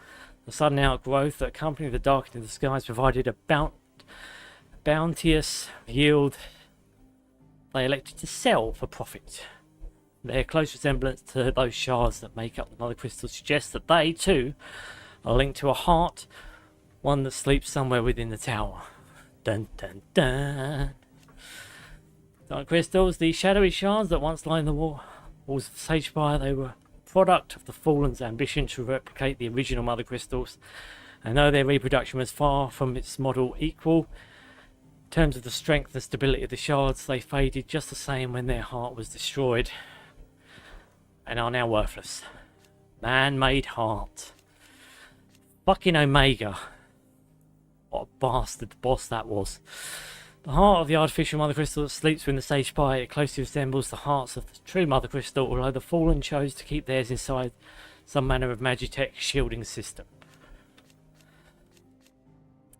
[SPEAKER 1] The sudden outgrowth that accompanied the darkening of the skies provided a bounteous yield they elected to sell for profit. Their close resemblance to those shards that make up the mother crystal suggests that they, too, are linked to a heart, one that sleeps somewhere within the tower. Dun dun dun. Dark crystals, the shadowy shards that once lined the walls of the Sage Spire, they were a product of the Fallen's ambition to replicate the original mother crystals, and though their reproduction was far from its model equal, in terms of the strength and stability of the shards, they faded just the same when their heart was destroyed, and are now worthless. Man-made heart. Fucking Omega. What a bastard boss that was. The heart of the artificial mother crystal that sleeps within the Sage Spire, it closely resembles the hearts of the true mother crystal, although the Fallen chose to keep theirs inside some manner of Magitech shielding system.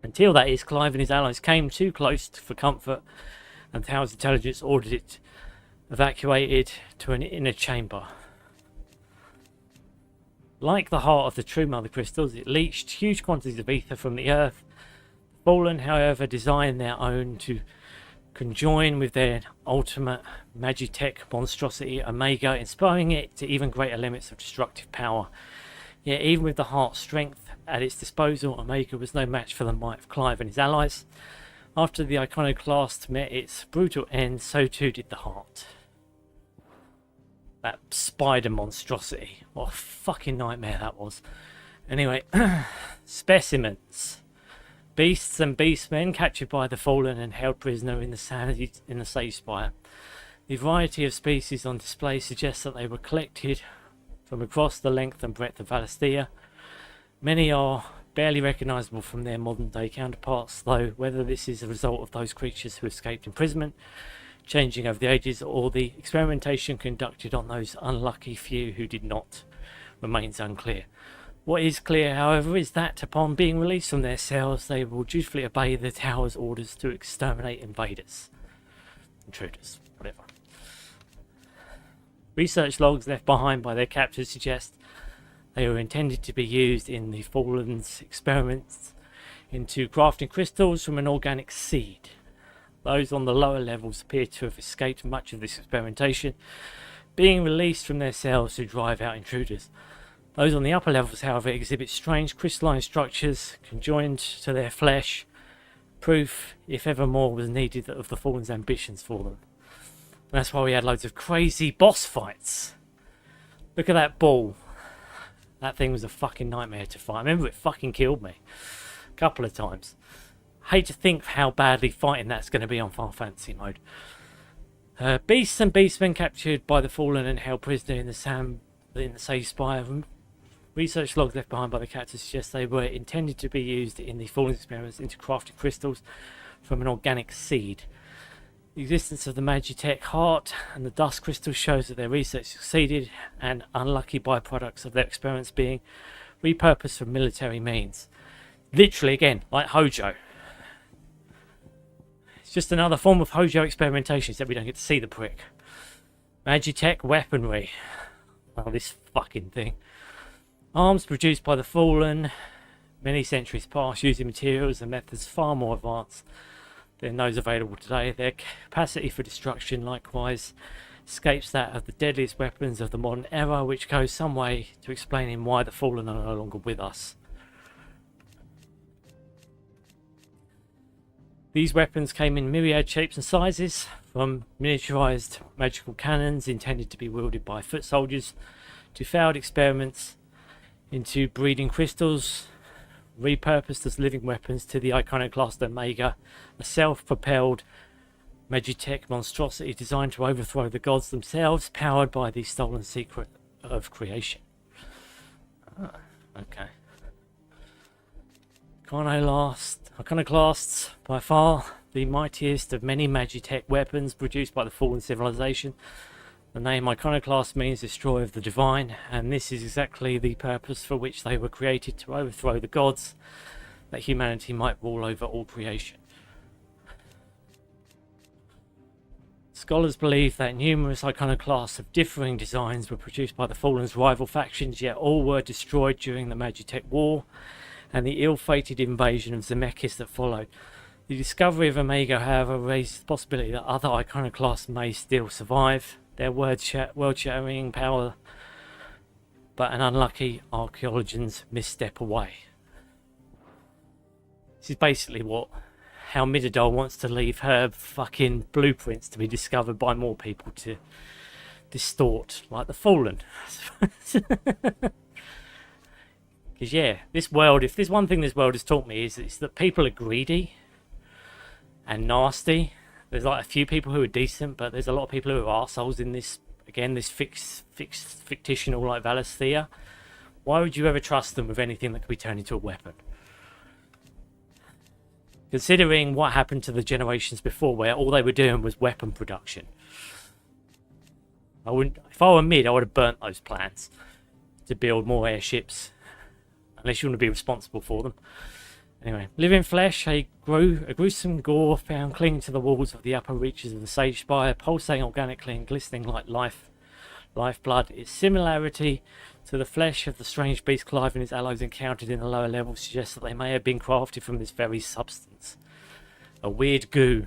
[SPEAKER 1] Until that is, Clive and his allies came too close for comfort, and Tower's intelligence ordered it evacuated to an inner chamber. Like the heart of the true mother crystals, it leached huge quantities of ether from the earth. Fallen, however, designed their own to conjoin with their ultimate Magitech monstrosity Omega, inspiring it to even greater limits of destructive power. Yet even with the heart's strength at its disposal, Omega was no match for the might of Clive and his allies. After the iconoclast met its brutal end, so too did the heart. That spider monstrosity. What a fucking nightmare that was. Anyway, specimens. Beasts and beastmen captured by the Fallen and held prisoner in the Sage Spire. The variety of species on display suggests that they were collected from across the length and breadth of Valisthea. Many are barely recognisable from their modern day counterparts, though whether this is a result of those creatures who escaped imprisonment, changing over the ages, or the experimentation conducted on those unlucky few who did not, remains unclear. What is clear, however, is that upon being released from their cells, they will dutifully obey the Tower's orders to exterminate invaders. Intruders, whatever. Research logs left behind by their captors suggest they were intended to be used in the Fallen's experiments into crafting crystals from an organic seed. Those on the lower levels appear to have escaped much of this experimentation, being released from their cells to drive out intruders. Those on the upper levels, however, exhibit strange crystalline structures conjoined to their flesh, proof, if ever more was needed, of the Fallen's ambitions for them. And that's why we had loads of crazy boss fights. Look at that ball. That thing was a fucking nightmare to fight. I remember it fucking killed me a couple of times. Hate to think how badly fighting that's going to be on Final Fantasy mode. Beasts and beastmen captured by the Fallen and held prisoner in the Sage Spire. Research logs left behind by the captors suggest they were intended to be used in the Fallen experiments into crafted crystals from an organic seed. The existence of the Magitech heart and the dust crystal shows that their research succeeded, and unlucky byproducts of their experiments being repurposed for military means. Literally, again, like Hojo. It's just another form of Hojo experimentation, except we don't get to see the prick. Magitech weaponry. Well, this fucking thing. Arms produced by the Fallen many centuries past, using materials and methods far more advanced than those available today. Their capacity for destruction likewise escapes that of the deadliest weapons of the modern era, which goes some way to explaining why the Fallen are no longer with us. These weapons came in myriad shapes and sizes, from miniaturized magical cannons intended to be wielded by foot soldiers, to failed experiments into breeding crystals, repurposed as living weapons, to the iconoclast Omega, a self-propelled Magitech monstrosity designed to overthrow the gods themselves, powered by the stolen secret of creation. Okay. Iconoclasts, by far the mightiest of many Magitech weapons produced by the Fallen civilization. The name Iconoclast means destroyer of the divine, and this is exactly the purpose for which they were created, to overthrow the gods, that humanity might rule over all creation. Scholars believe that numerous iconoclasts of differing designs were produced by the Fallen's rival factions, yet all were destroyed during the Magitech War and the ill-fated invasion of Zemeckis that followed. The discovery of Omega, however, raised the possibility that other iconoclasts may still survive. Their world-shattering power, but an unlucky archaeologian's misstep away. This is basically how Midodol wants to leave her fucking blueprints to be discovered by more people to distort, like the Fallen. Because yeah, this world, if there's one thing this world has taught me, is that people are greedy and nasty. There's like a few people who are decent, but there's a lot of people who are arseholes in this, again, this fictional like Valisthea. Why would you ever trust them with anything that could be turned into a weapon? Considering what happened to the generations before, where all they were doing was weapon production. If I were mid, I would have burnt those plans to build more airships. Unless you want to be responsible for them. Anyway, living flesh, a gruesome gore found clinging to the walls of the upper reaches of the Sage Spire, pulsating organically and glistening like lifeblood. Its similarity So the flesh of the strange beast Clive and his allies encountered in the lower levels suggests that they may have been crafted from this very substance. A weird goo.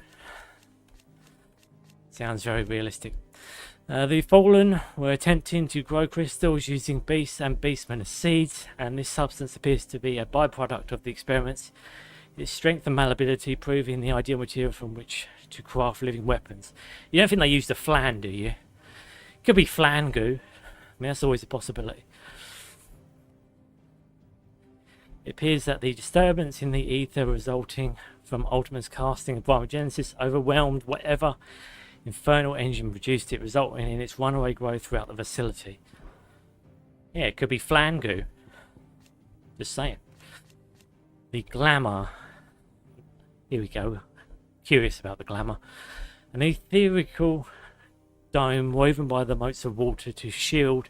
[SPEAKER 1] Sounds very realistic. The Fallen were attempting to grow crystals using beasts and beastmen as seeds, and this substance appears to be a byproduct of the experiments. Its strength and malleability proving the ideal material from which to craft living weapons. You don't think they used a flan, do you? Could be flan goo. I mean, that's always a possibility. It appears that the disturbance in the ether resulting from Ultima's casting of Biogenesis overwhelmed whatever infernal engine produced it, resulting in its runaway growth throughout the facility. Yeah, it could be flan goo. Just saying. The glamour. Here we go. Curious about the glamour. An etherical dome woven by the motes of water to shield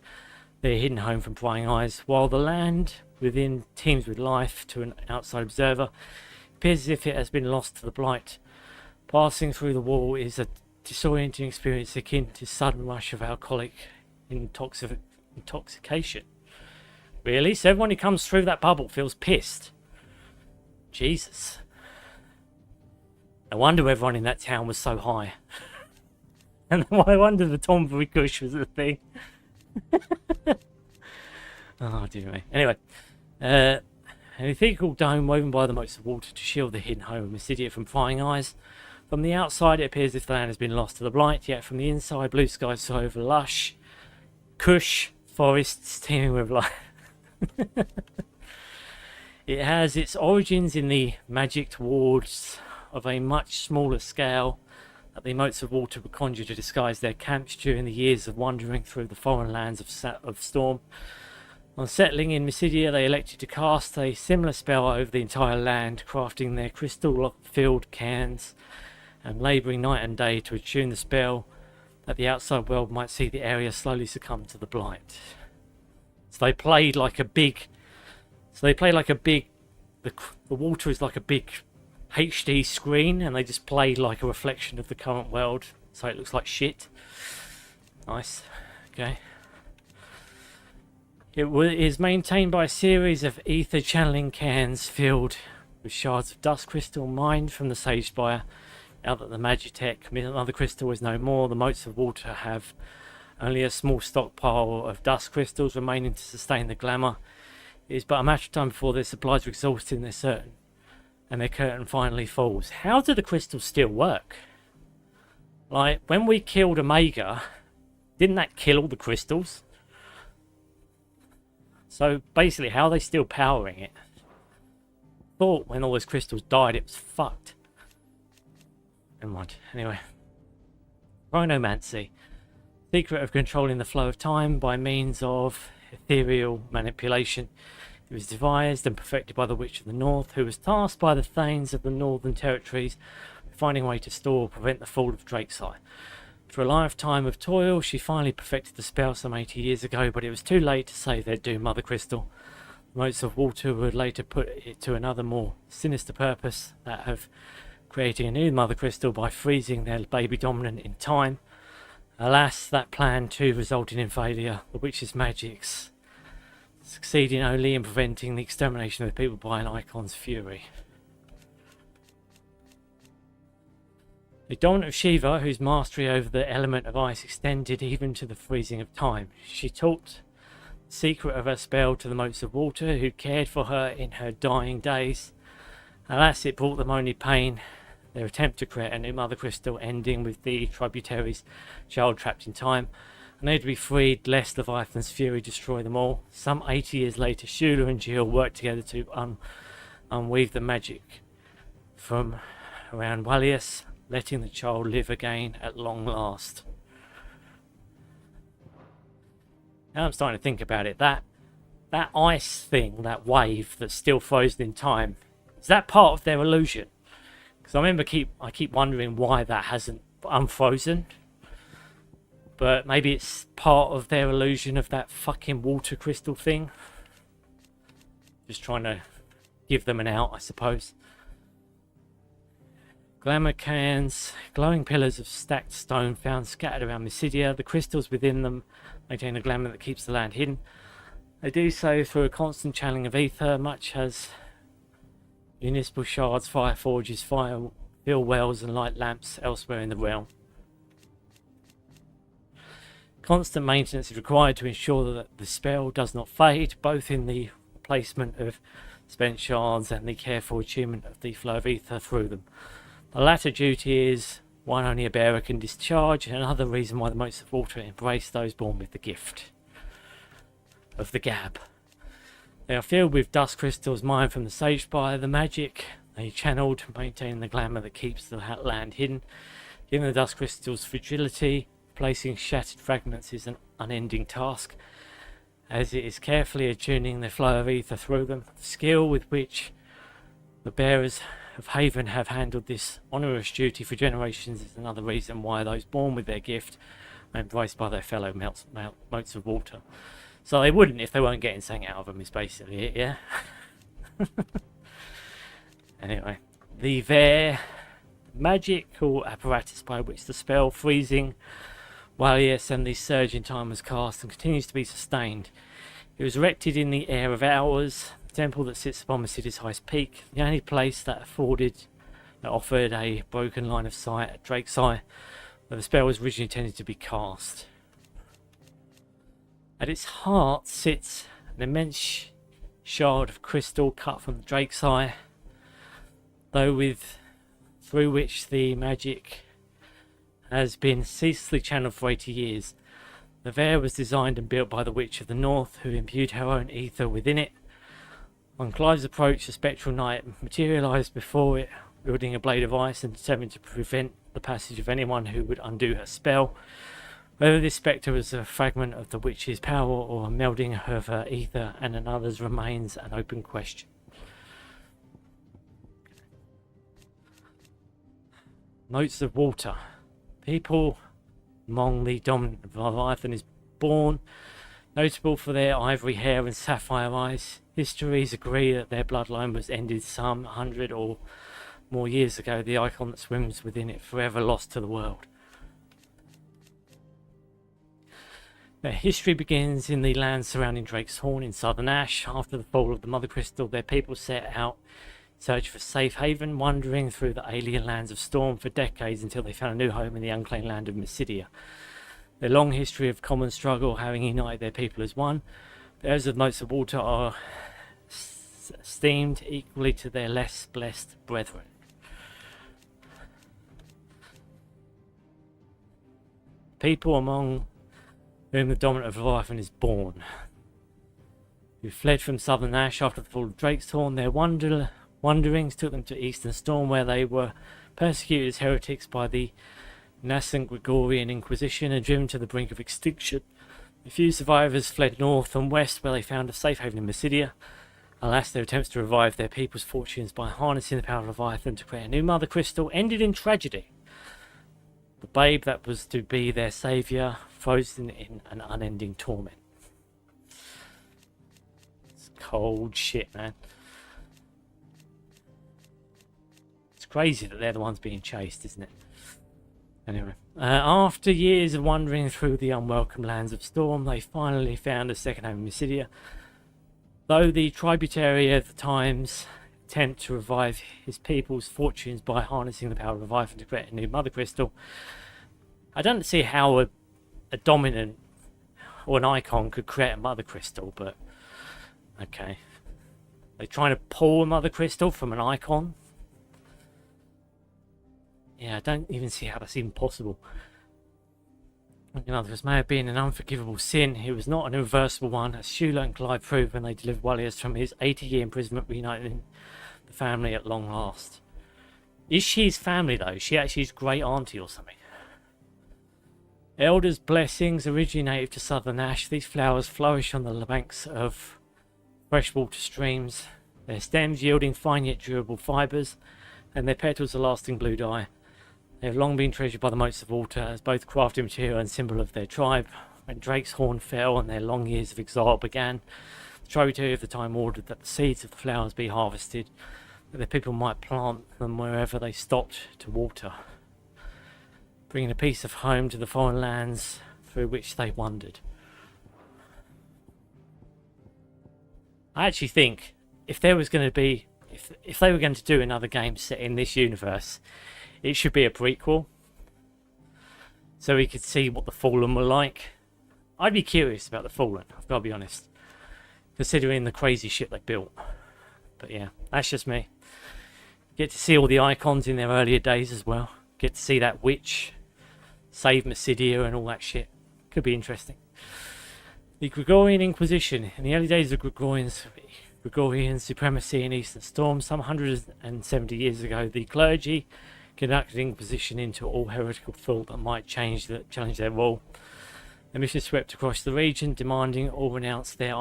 [SPEAKER 1] their hidden home from prying eyes, while the land within teems with life to an outside observer. It appears as if it has been lost to the blight. Passing through the wall is a disorienting experience akin to sudden rush of alcoholic intoxication. Really? So everyone who comes through that bubble feels pissed? Jesus. No wonder everyone in that town was so high. And I wonder the tomboy kush was a thing. Oh dear me. Anyway, an ethereal dome woven by the motes of water to shield the hidden home of Mysidia from prying eyes. From the outside, it appears as if the land has been lost to the blight, yet from the inside, blue skies so over lush, cush forests teeming with life. It has its origins in the magicked wards of a much smaller scale that the motes of water were conjured to disguise their camps during the years of wandering through the foreign lands of Storm. On settling in Mysidia, they elected to cast a similar spell over the entire land, crafting their crystal-filled cans and labouring night and day to attune the spell that the outside world might see the area slowly succumb to the blight. So they played like a big... The water is like a big HD screen, and they just played like a reflection of the current world, so it looks like shit. Nice. Okay. It is maintained by a series of ether channeling cans filled with shards of dust crystal mined from the Sage Spire. Now that the Magitech Mother Crystal is no more, the motes of water have only a small stockpile of dust crystals remaining to sustain the glamour. It is but a matter of time before their supplies are exhausted and they're certain, and their curtain finally falls. How do the crystals still work? Like, when we killed Omega, didn't that kill all the crystals? So basically, how are they still powering it? Thought when all those crystals died, it was fucked. Never mind. Anyway. Chronomancy. Secret of controlling the flow of time by means of ethereal manipulation. It was devised and perfected by the Witch of the North, who was tasked by the Thanes of the Northern Territories with finding a way to store or prevent the fall of Drakeside. After a lifetime of toil, she finally perfected the spell some 80 years ago, but it was too late to save their doomed Mother Crystal. The motes of water would later put it to another more sinister purpose, that of creating a new Mother Crystal by freezing their baby dominant in time. Alas, that plan too resulted in failure. The witch's magics succeeding only in preventing the extermination of the people by an icon's fury. The dominant of Shiva, whose mastery over the element of ice extended even to the freezing of time. She taught the secret of her spell to the motes of water, who cared for her in her dying days. Alas, it brought them only pain. Their attempt to create a new Mother Crystal ending with the tributaries child trapped in time, and they had to be freed lest Leviathan's fury destroy them all. Some 80 years later, Shula and Jill worked together to unweave the magic from around Walius, letting the child live again at long last. Now I'm starting to think about it. That ice thing, that wave that's still frozen in time, is that part of their illusion? Because I remember I keep wondering why that hasn't unfrozen. But maybe it's part of their illusion of that fucking water crystal thing. Just trying to give them an out, I suppose. Glamour cans, glowing pillars of stacked stone found scattered around Mysidia. The crystals within them maintain a glamour that keeps the land hidden. They do so through a constant channeling of ether, much as municipal shards, fire forges, fire fill wells and light lamps elsewhere in the realm. Constant maintenance is required to ensure that the spell does not fade, both in the replacement of spent shards and the careful attunement of the flow of ether through them. The latter duty is one only a bearer can discharge, and another reason why the motes of water embrace those born with the gift of the gab. They are filled with dust crystals mined from the sage spire. The magic they channeled, maintaining the glamour that keeps the land hidden, giving the dust crystals fragility. Placing shattered fragments is an unending task, as it is carefully attuning the flow of ether through them. The skill with which the bearers of Haven have handled this onerous duty for generations is another reason why those born with their gift are embraced by their fellow motes of water. So they wouldn't if they weren't getting something out of them, is basically it, yeah? Anyway, the magical apparatus by which the spell freezing Valisthea and the surge in time was cast and continues to be sustained. It was erected in the Air of Hours, the temple that sits upon the city's highest peak, the only place that offered a broken line of sight at Drake's Eye, where the spell was originally intended to be cast. At its heart sits an immense shard of crystal cut from Drake's Eye, through which the magic has been ceaselessly channeled for 80 years. The Vare was designed and built by the Witch of the North, who imbued her own ether within it. On Clive's approach, the spectral knight materialised before it, wielding a blade of ice and determined to prevent the passage of anyone who would undo her spell. Whether this spectre was a fragment of the witch's power or a melding of her ether and another's remains an open question. Motes of water. People among the dominant Leviathan is born, notable for their ivory hair and sapphire eyes. Histories agree that their bloodline was ended some 100 or more years ago. The icon that swims within it forever lost to the world. Their history begins in the lands surrounding Drake's Horn in Southern Ash. After the fall of the Mother Crystal, their people set out search for safe haven, wandering through the alien lands of Storm for decades until they found a new home in the unclaimed land of Mysidia. Their long history of common struggle having united their people as one, those of Motes of Water are esteemed equally to their less blessed brethren. People among whom the dominant of Leviathan is born, who fled from Southern Ash after the fall of Drake's Horn. Their wanderings took them to Eastern Storm, where they were persecuted as heretics by the nascent Gregorian Inquisition and driven to the brink of extinction. A few survivors fled north and west, where they found a safe haven in Mysidia. Alas, their attempts to revive their people's fortunes by harnessing the power of Leviathan to create a new Mother Crystal ended in tragedy. The babe that was to be their saviour frozen in an unending torment. It's cold shit, man. Crazy that they're the ones being chased, isn't it? Anyway, after years of wandering through the unwelcome lands of Storm, they finally found a second home in Mysidia. Though the tributary of the times attempt to revive his people's fortunes by harnessing the power of Leviathan to create a new Mother Crystal, I don't see how a dominant or an icon could create a Mother Crystal, but okay. They're trying to pull a Mother Crystal from an icon. Yeah, I don't even see how that's even possible. This may have been an unforgivable sin. It was not an irreversible one, as Shula and Clive proved when they delivered Valisthea from his 80-year imprisonment, reuniting the family at long last. Is she his family, though? Is she actually his great auntie or something? Elders' blessings, originally native to Southern Ash, these flowers flourish on the banks of freshwater streams, their stems yielding fine yet durable fibres, and their petals a lasting blue dye. They have long been treasured by the Motes of Water as both crafting material and symbol of their tribe. When Drake's Horn fell and their long years of exile began, the tributary of the time ordered that the seeds of the flowers be harvested, that the people might plant them wherever they stopped to water, bringing a piece of home to the foreign lands through which they wandered. I actually think if there was going to be, if they were going to do another game set in this universe, it should be a prequel, so we could see what the Fallen were like. I'd be curious about the Fallen, I've got to be honest, considering the crazy shit they built. But yeah, that's just me. Get to see all the icons in their earlier days as well. Get to see that witch save Mysidia and all that shit. Could be interesting. The Gregorian Inquisition. In the early days of Gregorian supremacy in Eastern Storm, some 170 years ago, the clergy conducted Inquisition into all heretical thought that might challenge their rule. The mission swept across the region, demanding all renounce their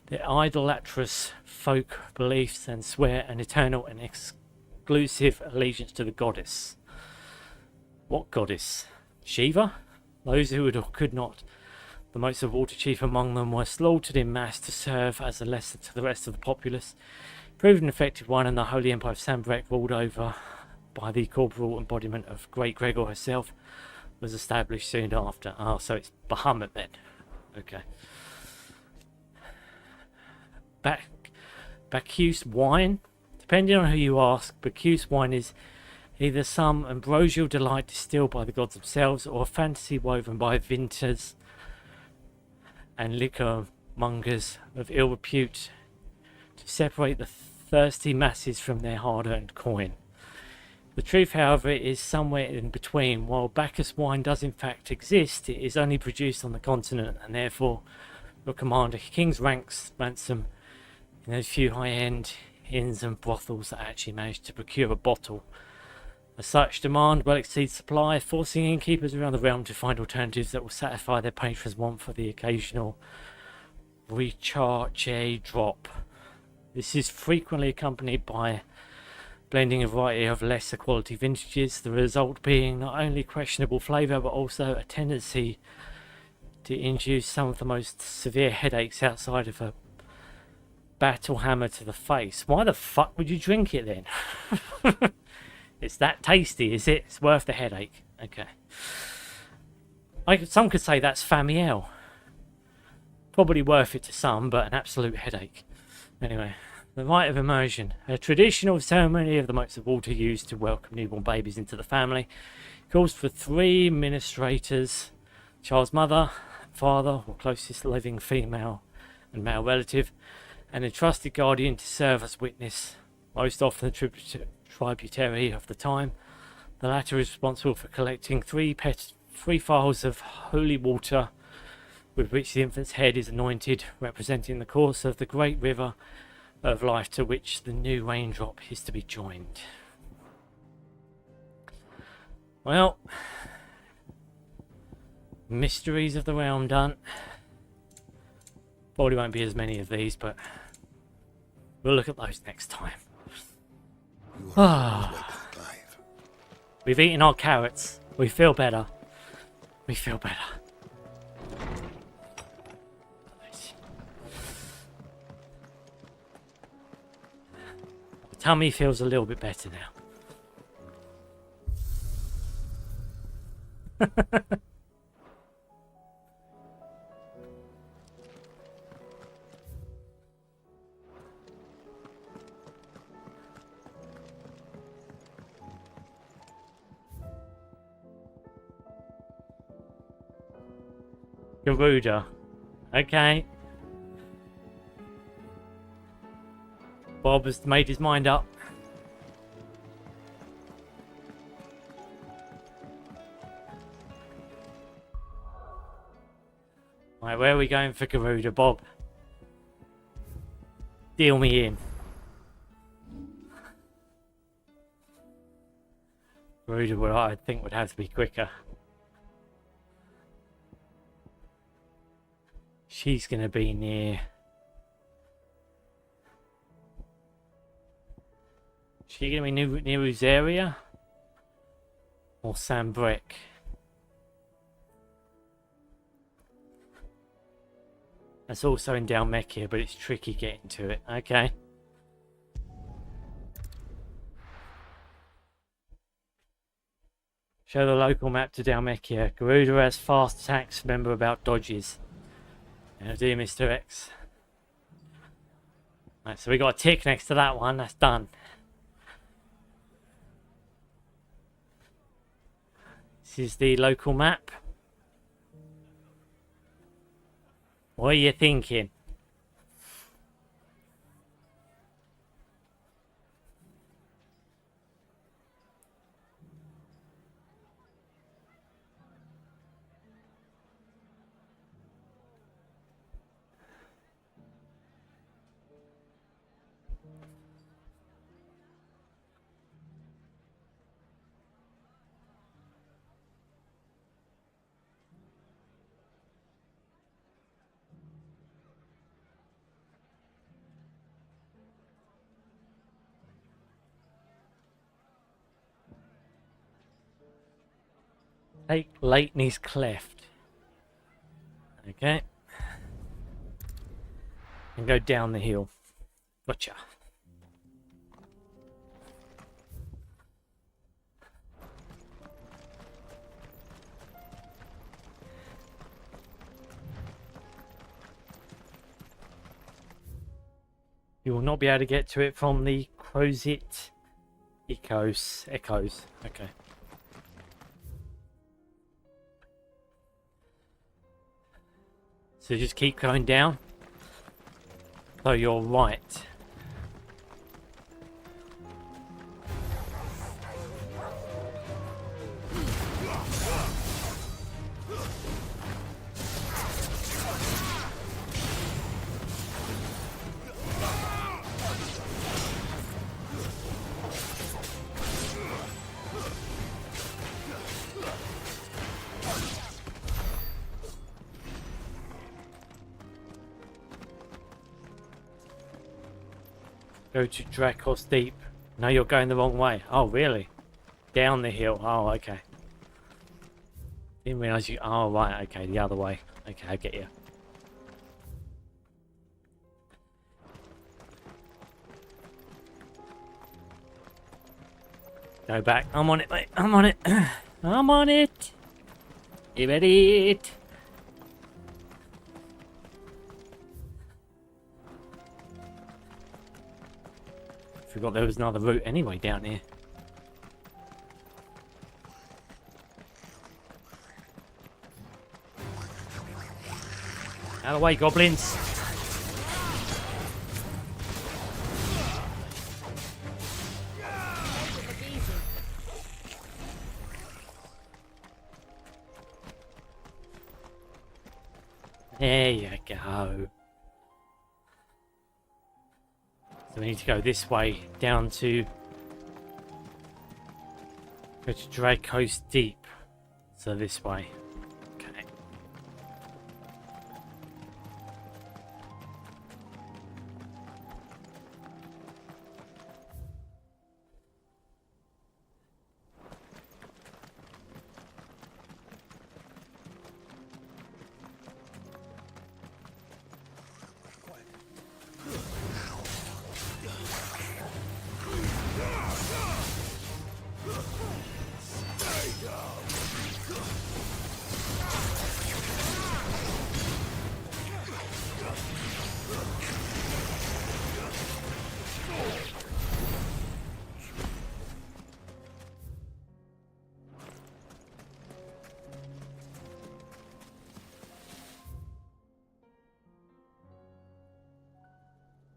[SPEAKER 1] their idolatrous folk beliefs and swear an eternal and exclusive allegiance to the goddess. What goddess? Shiva? Those who could not. The most of water chief among them were slaughtered in mass to serve as a lesson to the rest of the populace. Proved an effective one, and the Holy Empire of Sanbreque, ruled over by the corporal embodiment of Great Gregor herself, was established soon after. Oh, so it's Bahamut then. Okay. Bacchus wine. Depending on who you ask, Bacchus wine is either some ambrosial delight distilled by the gods themselves, or a fantasy woven by vintners and liquor mongers of ill repute to separate the thirsty masses from their hard-earned coin. The truth, however, is somewhere in between. While Bacchus wine does in fact exist, it is only produced on the continent, and therefore will command a king's ransom in those few high-end inns and brothels that actually manage to procure a bottle. As such, demand well exceeds supply, forcing innkeepers around the realm to find alternatives that will satisfy their patrons' want for the occasional recharge drop. This is frequently accompanied by blending a variety of lesser quality vintages, the result being not only questionable flavour but also a tendency to induce some of the most severe headaches outside of a battle hammer to the face. Why the fuck would you drink it then? It's that tasty, is it? It's worth the headache. Okay. Some could say that's Famiel. Probably worth it to some, but an absolute headache. Anyway, the rite of immersion. A traditional ceremony of the motes of water used to welcome newborn babies into the family. Calls for 3 ministrators, child's mother, father, or closest living female and male relative, and a trusted guardian to serve as witness, most often the tributary of the time. The latter is responsible for collecting 3 phials of holy water with which the infant's head is anointed, representing the course of the great river of life to which the new raindrop is to be joined. Well, mysteries of the realm done. Probably won't be as many of these, but we'll look at those next time. We've eaten our carrots. We feel better. We feel better. The tummy feels a little bit better now. Garuda. Okay. Bob has made his mind up. Right, where are we going for Garuda, Bob? Deal me in. Garuda, well, I think would have to be quicker. She's going to be near... She going to be near Rosaria? Or Sanbreque? That's also in Dalmekia, but it's tricky getting to it. Okay. Show the local map to Dalmekia. Garuda has fast attacks, remember about dodges. How do you, Mr. X? Right, so we got a tick next to that one. That's done. This is the local map. What are you thinking? Take Latney's Cleft. Okay. And go down the hill. Gotcha. You will not be able to get to it from the Crozet Echoes. Okay. So just keep going down. So you're right. Go to Dracos Deep. No, you're going the wrong way. Oh, really? Down the hill. Oh, okay. Didn't realise you... Oh, right. Okay, the other way. Okay, I get you. Go back. I'm on it, mate. I'm on it. I'm on it. You ready? Forgot there was another route anyway down here. Out of the way, goblins. There you go. So we need to go this way down to go to Dracos Deep. So this way. Okay.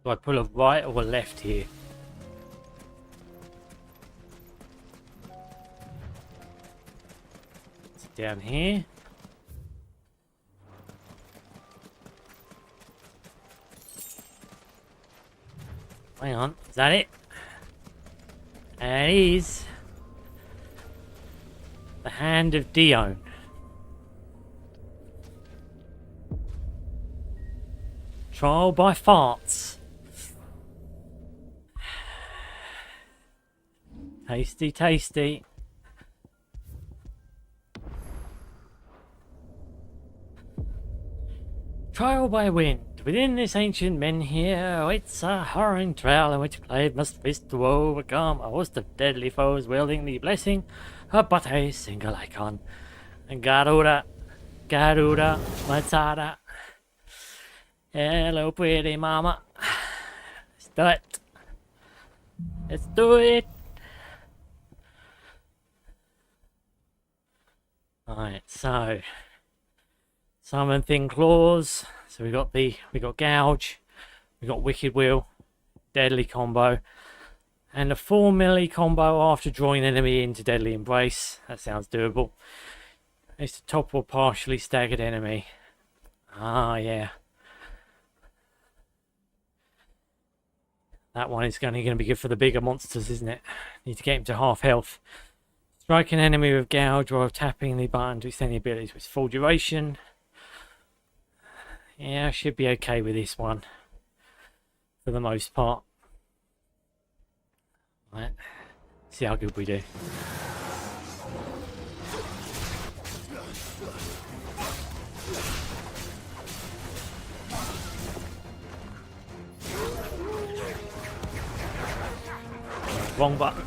[SPEAKER 1] Do I pull a right or a left here? It's down here. Hang on, is that it? It is. The Hand of Dione. Trial by farts. Tasty, tasty. Trial by wind. Within this ancient menhir awaits a harrowing trial in which Clive must face to overcome a host of deadly foes wielding the blessing of but a single icon. Garuda Matata. Hello, pretty mama. Let's do it. Let's do it. Alright, so summon thin claws. So we got gouge, we got wicked wheel, deadly combo, and a 4 melee combo after drawing an enemy into deadly embrace. That sounds doable. It's to topple a partially staggered enemy. Ah, yeah. That one is going to be good for the bigger monsters, isn't it? Need to get him to half health. Strike an enemy with gouge while tapping the button to extend the abilities with full duration. Yeah, I should be okay with this one for the most part. Right. See how good we do. Wrong button.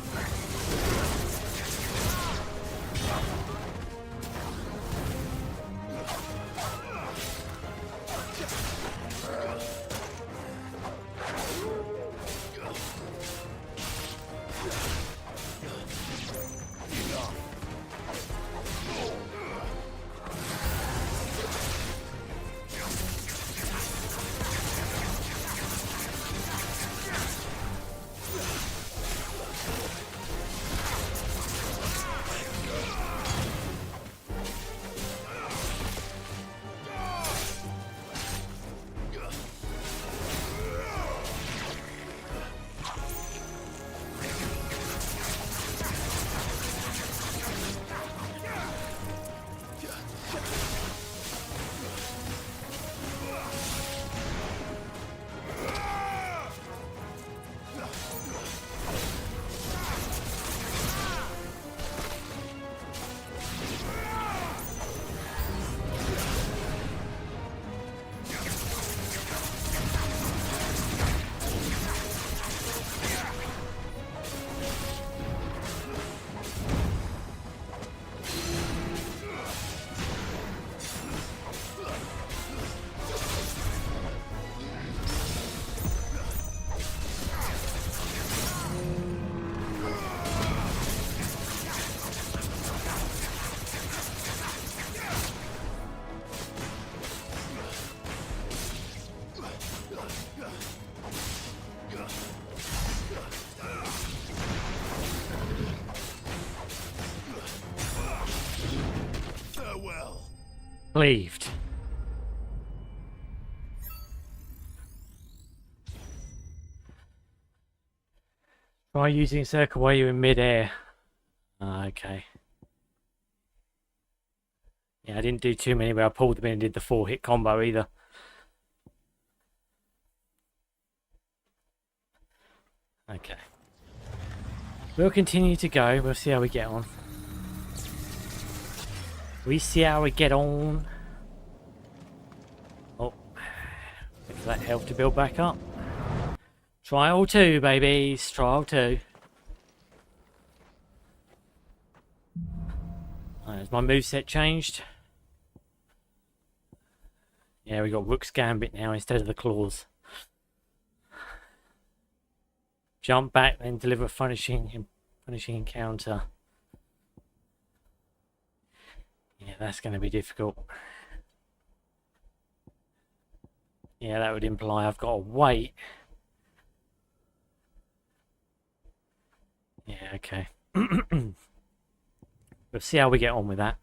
[SPEAKER 1] Cleaved. Try using circle while you're in mid-air. Okay. Yeah, I didn't do too many where I pulled them in and did the 4-hit combo either. Okay. We'll continue to go. We'll see how we get on. We see how we get on. Oh, wait for that health to build back up. Trial 2, babies. Trial 2. Has my moveset changed? Yeah, we got Rook's Gambit now instead of the claws. Jump back, then deliver a punishing encounter. Yeah, that's going to be difficult. Yeah, that would imply I've got to wait. Yeah, okay. We'll see how we get on with that.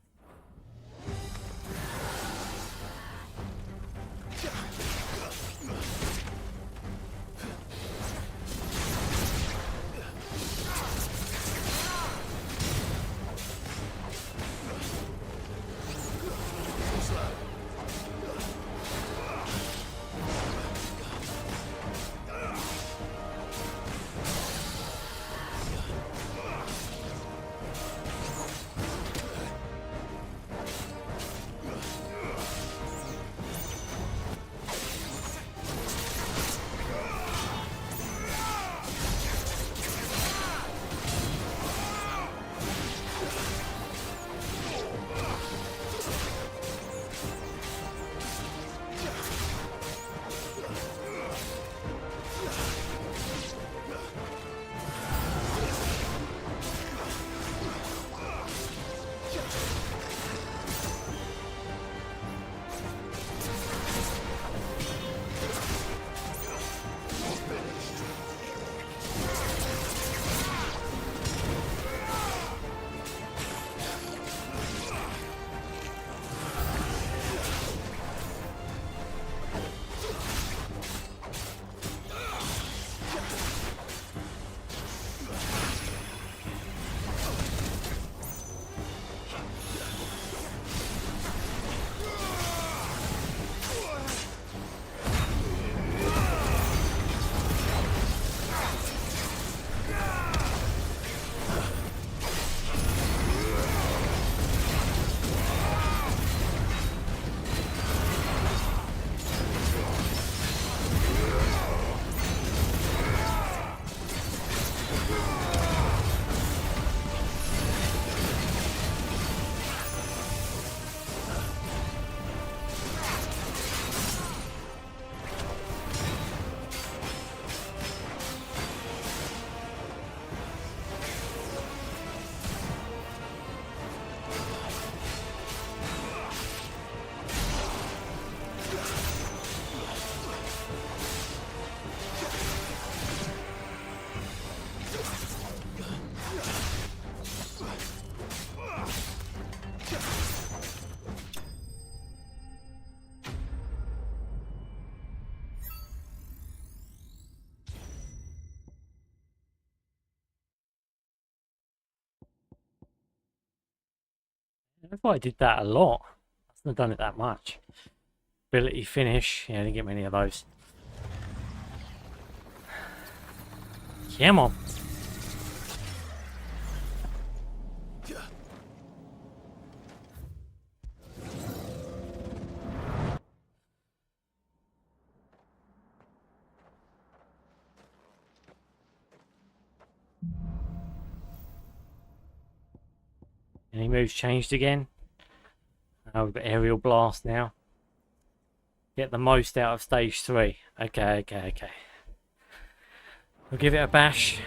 [SPEAKER 1] I thought I did that a lot. I haven't done it that much. Ability finish. Yeah, I didn't get many of those. Come on. Any moves changed again? Oh, we've got aerial blast now. Get the most out of stage 3. Okay. We'll give it a bash.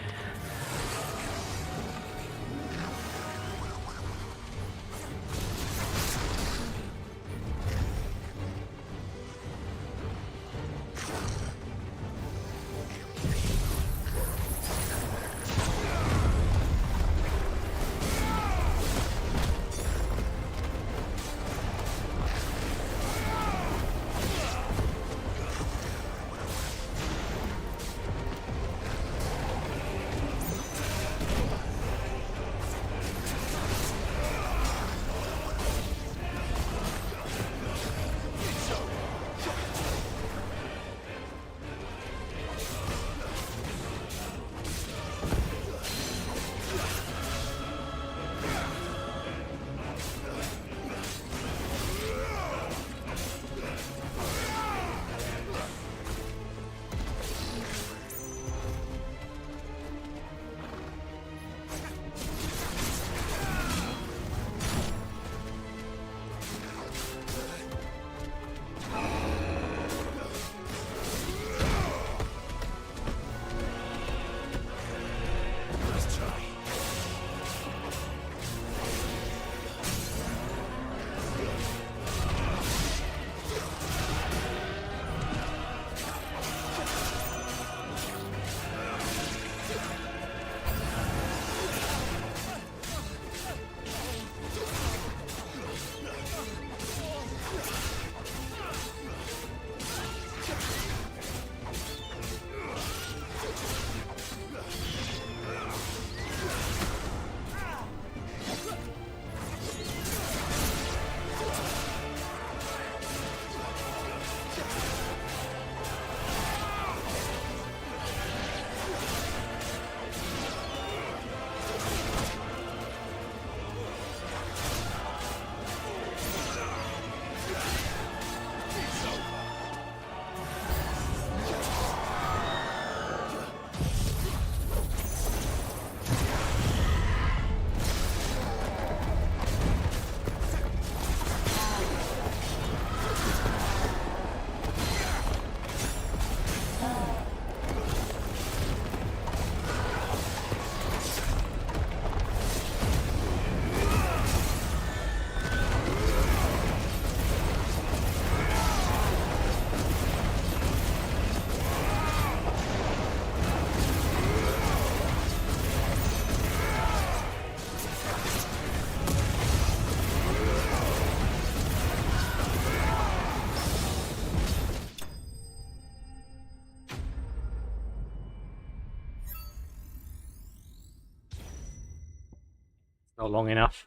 [SPEAKER 1] Not long enough.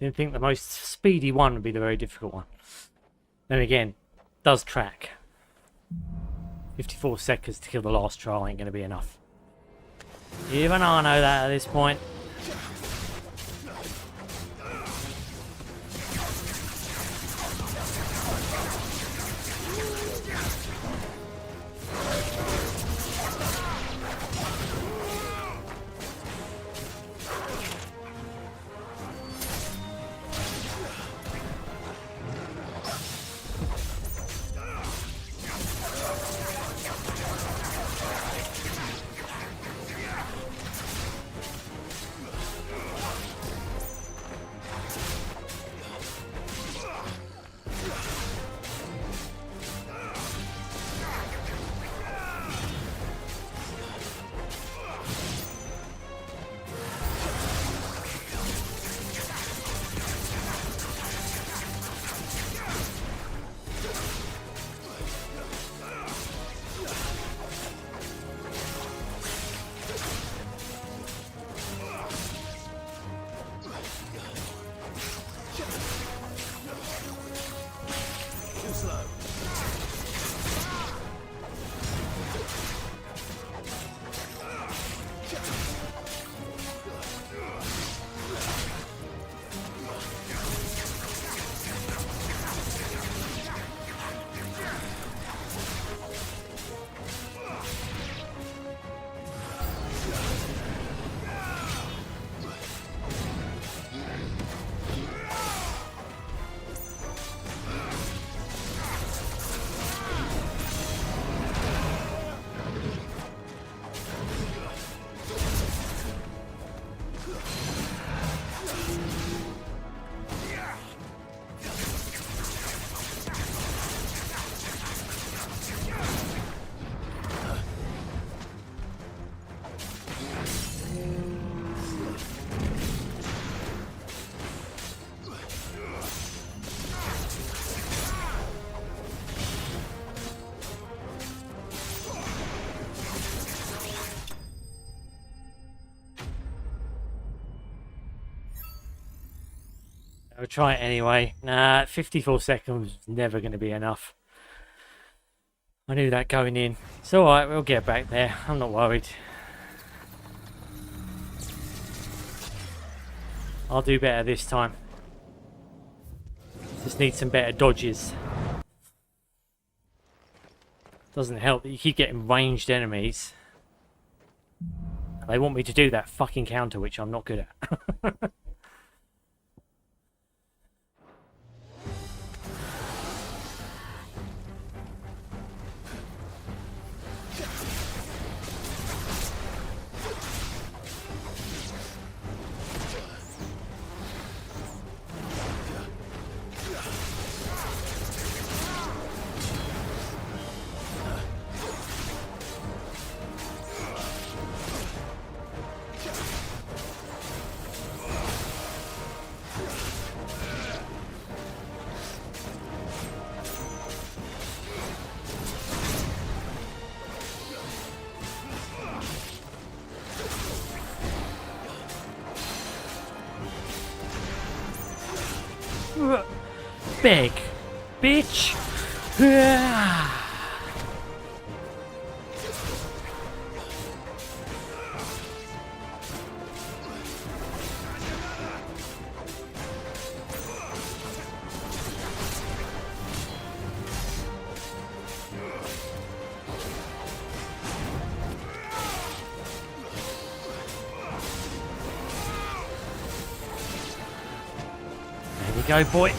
[SPEAKER 1] Didn't think the most speedy one would be the very difficult one. Then again, does track. 54 seconds to kill the last trial ain't going to be enough. Even I know that at this point. I'll try it anyway. Nah, 54 seconds was never going to be enough. I knew that going in. It's alright, we'll get back there. I'm not worried. I'll do better this time. Just need some better dodges. Doesn't help that you keep getting ranged enemies. They want me to do that fucking counter, which I'm not good at. Big bitch. There we go, boy.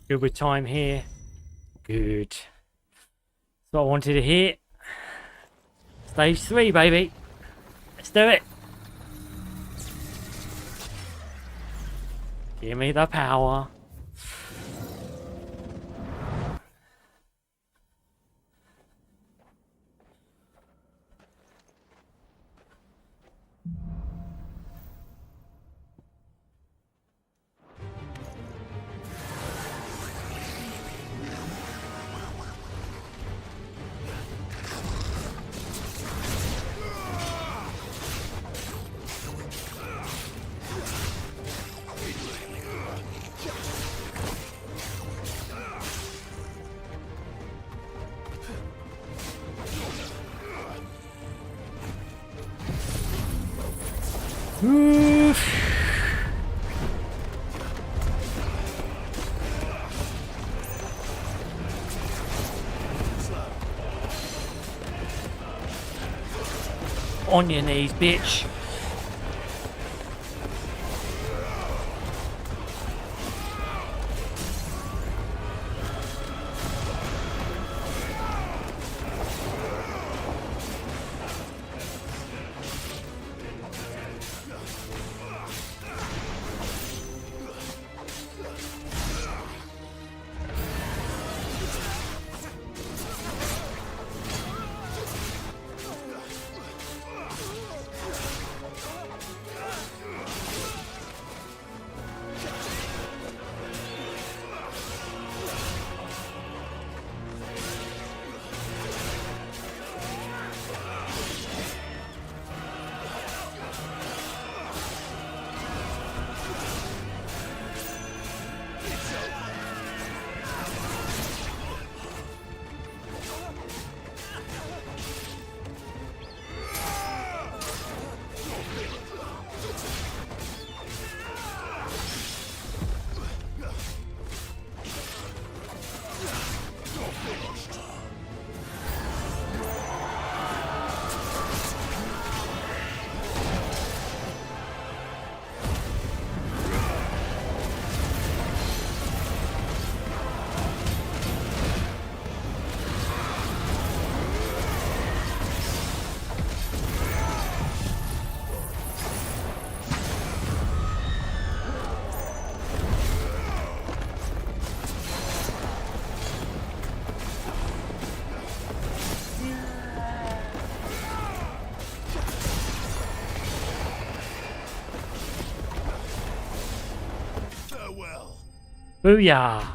[SPEAKER 1] Good with time here. Good. That's what I wanted to hear. Stage 3, baby. Let's do it. Give me the power. On your knees, bitch. Booyah!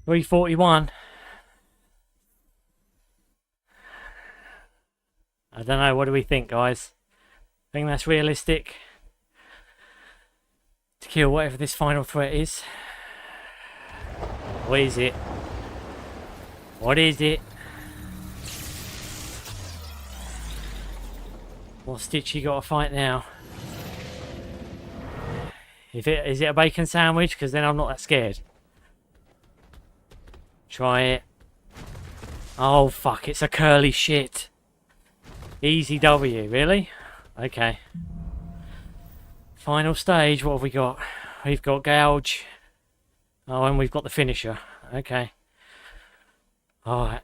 [SPEAKER 1] $341. I don't know, what do we think, guys? Think that's realistic? To kill whatever this final threat is? What is it? What is it? What Stitch you got to fight now? Is it a bacon sandwich? Because then I'm not that scared. Try it. Oh fuck! It's a curly shit. Easy W, really? Okay. Final stage. What have we got? We've got gouge. Oh, and we've got the finisher. Okay. All right.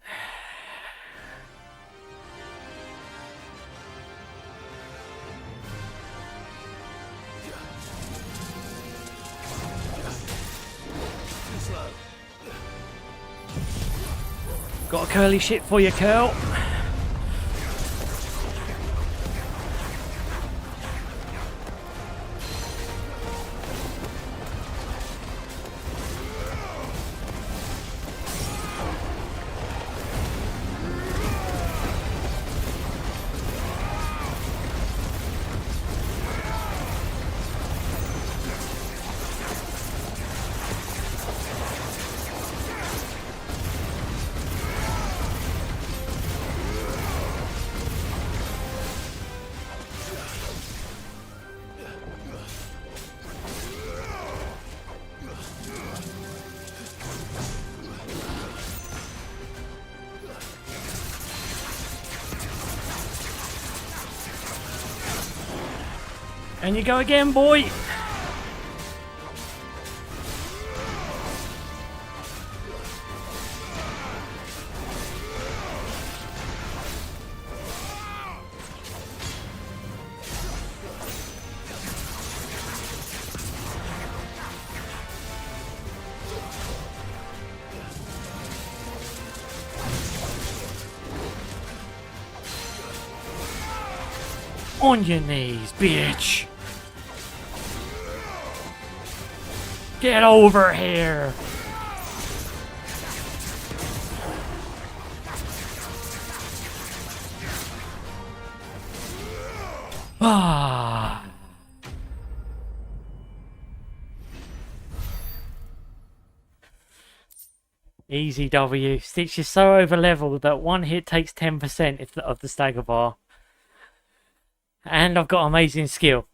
[SPEAKER 1] Got a curly shit for you, Curl. And you go again, boy. On your knees, bitch. Get over here. Ah. Easy W. Stitch is so over leveled that one hit takes 10% of the stagger bar. And I've got amazing skill.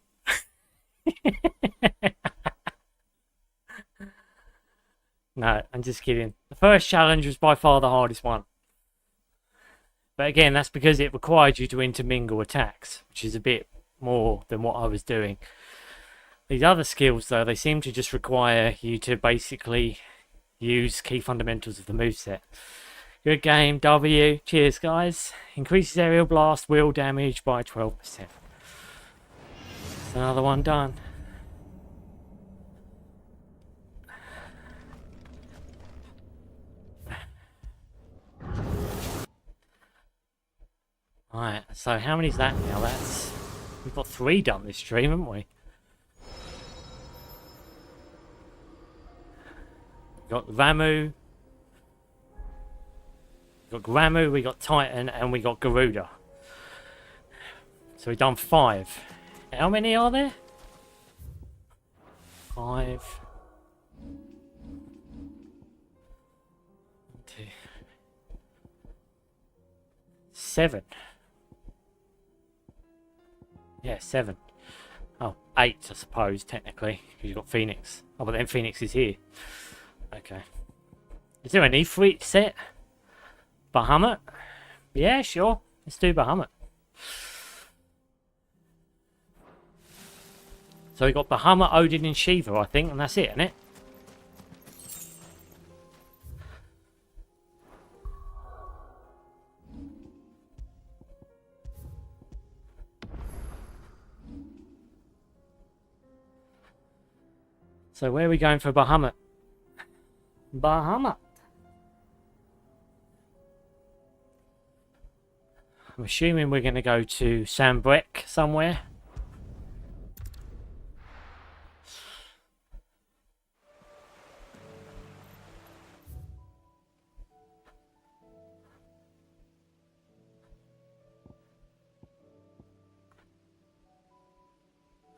[SPEAKER 1] No, I'm just kidding. The first challenge was by far the hardest one. But again, that's because it required you to intermingle attacks, which is a bit more than what I was doing. These other skills, though, they seem to just require you to basically use key fundamentals of the moveset. Good game, W. Cheers, guys. Increases aerial blast wheel damage by 12%. That's another one done. Alright, so how many's that now? We've got 3 done this stream, haven't we? We got Ramu. We got Ramu, we got Titan, and we got Garuda. So we've done 5. How many are there? 5. 2. 7. Yeah, 7. Oh, 8, I suppose, technically, because you've got Phoenix. Oh, but then Phoenix is here. Okay. Is there any free set? Bahamut? Yeah, sure. Let's do Bahamut. So we got Bahamut, Odin, and Shiva, I think, and that's it, isn't it? So where are we going for Bahamut? Bahamut. I'm assuming we're going to go to Sambrek somewhere.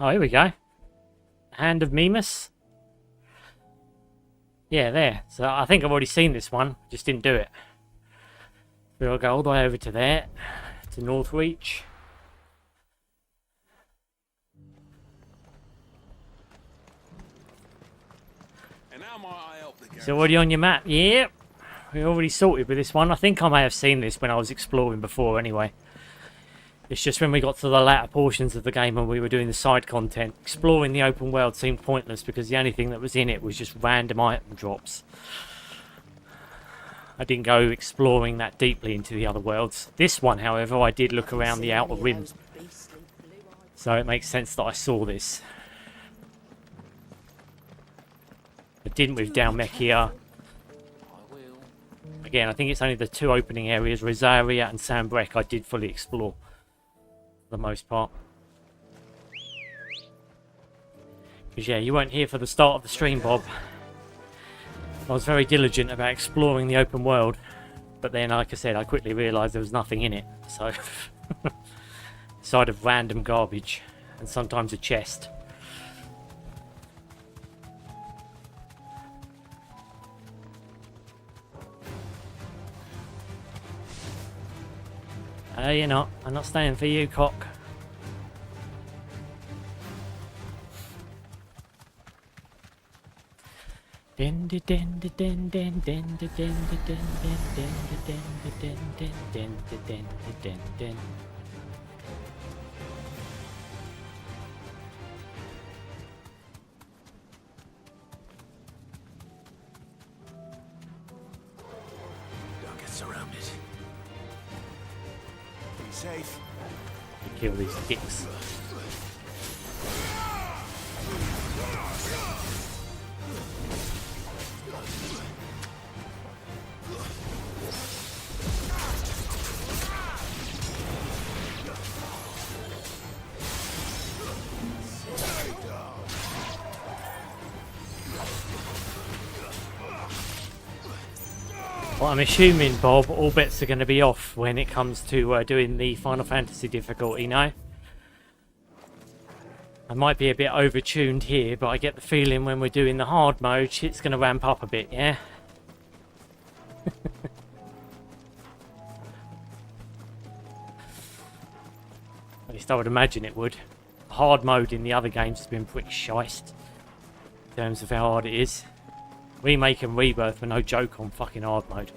[SPEAKER 1] Oh, here we go. Hand of Mimas. Yeah, there. So I think I've already seen this one. Just didn't do it. We'll go all the way over to there. To Northreach.
[SPEAKER 2] And now might I help the
[SPEAKER 1] It's already on your map. Yep. We already sorted with this one. I think I may have seen this when I was exploring before anyway. It's just when we got to the latter portions of the game and we were doing the side content, exploring the open world seemed pointless because the only thing that was in it was just random item drops. I didn't go exploring that deeply into the other worlds. This one, however, I did look around the outer rim. So it makes sense that I saw this. I didn't with Dalmekia. Again, I think it's only the two opening areas, Rosaria and Sambrek, I did fully explore. For the most part. Because yeah, you weren't here for the start of the stream, Bob. I was very diligent about exploring the open world. But then, like I said, I quickly realised there was nothing in it. So, side of random garbage. And sometimes a chest. You're not. I'm not staying for you, cock.
[SPEAKER 2] Don't get surrounded. Be safe.
[SPEAKER 1] Kill these dicks. Well, I'm assuming, Bob, all bets are going to be off when it comes to doing the Final Fantasy difficulty, no? I might be a bit overtuned here, but I get the feeling when we're doing the hard mode, shit's going to ramp up a bit, yeah? At least I would imagine it would. Hard mode in the other games has been pretty shiced in terms of how hard it is. Remake and Rebirth were no joke on fucking hard mode.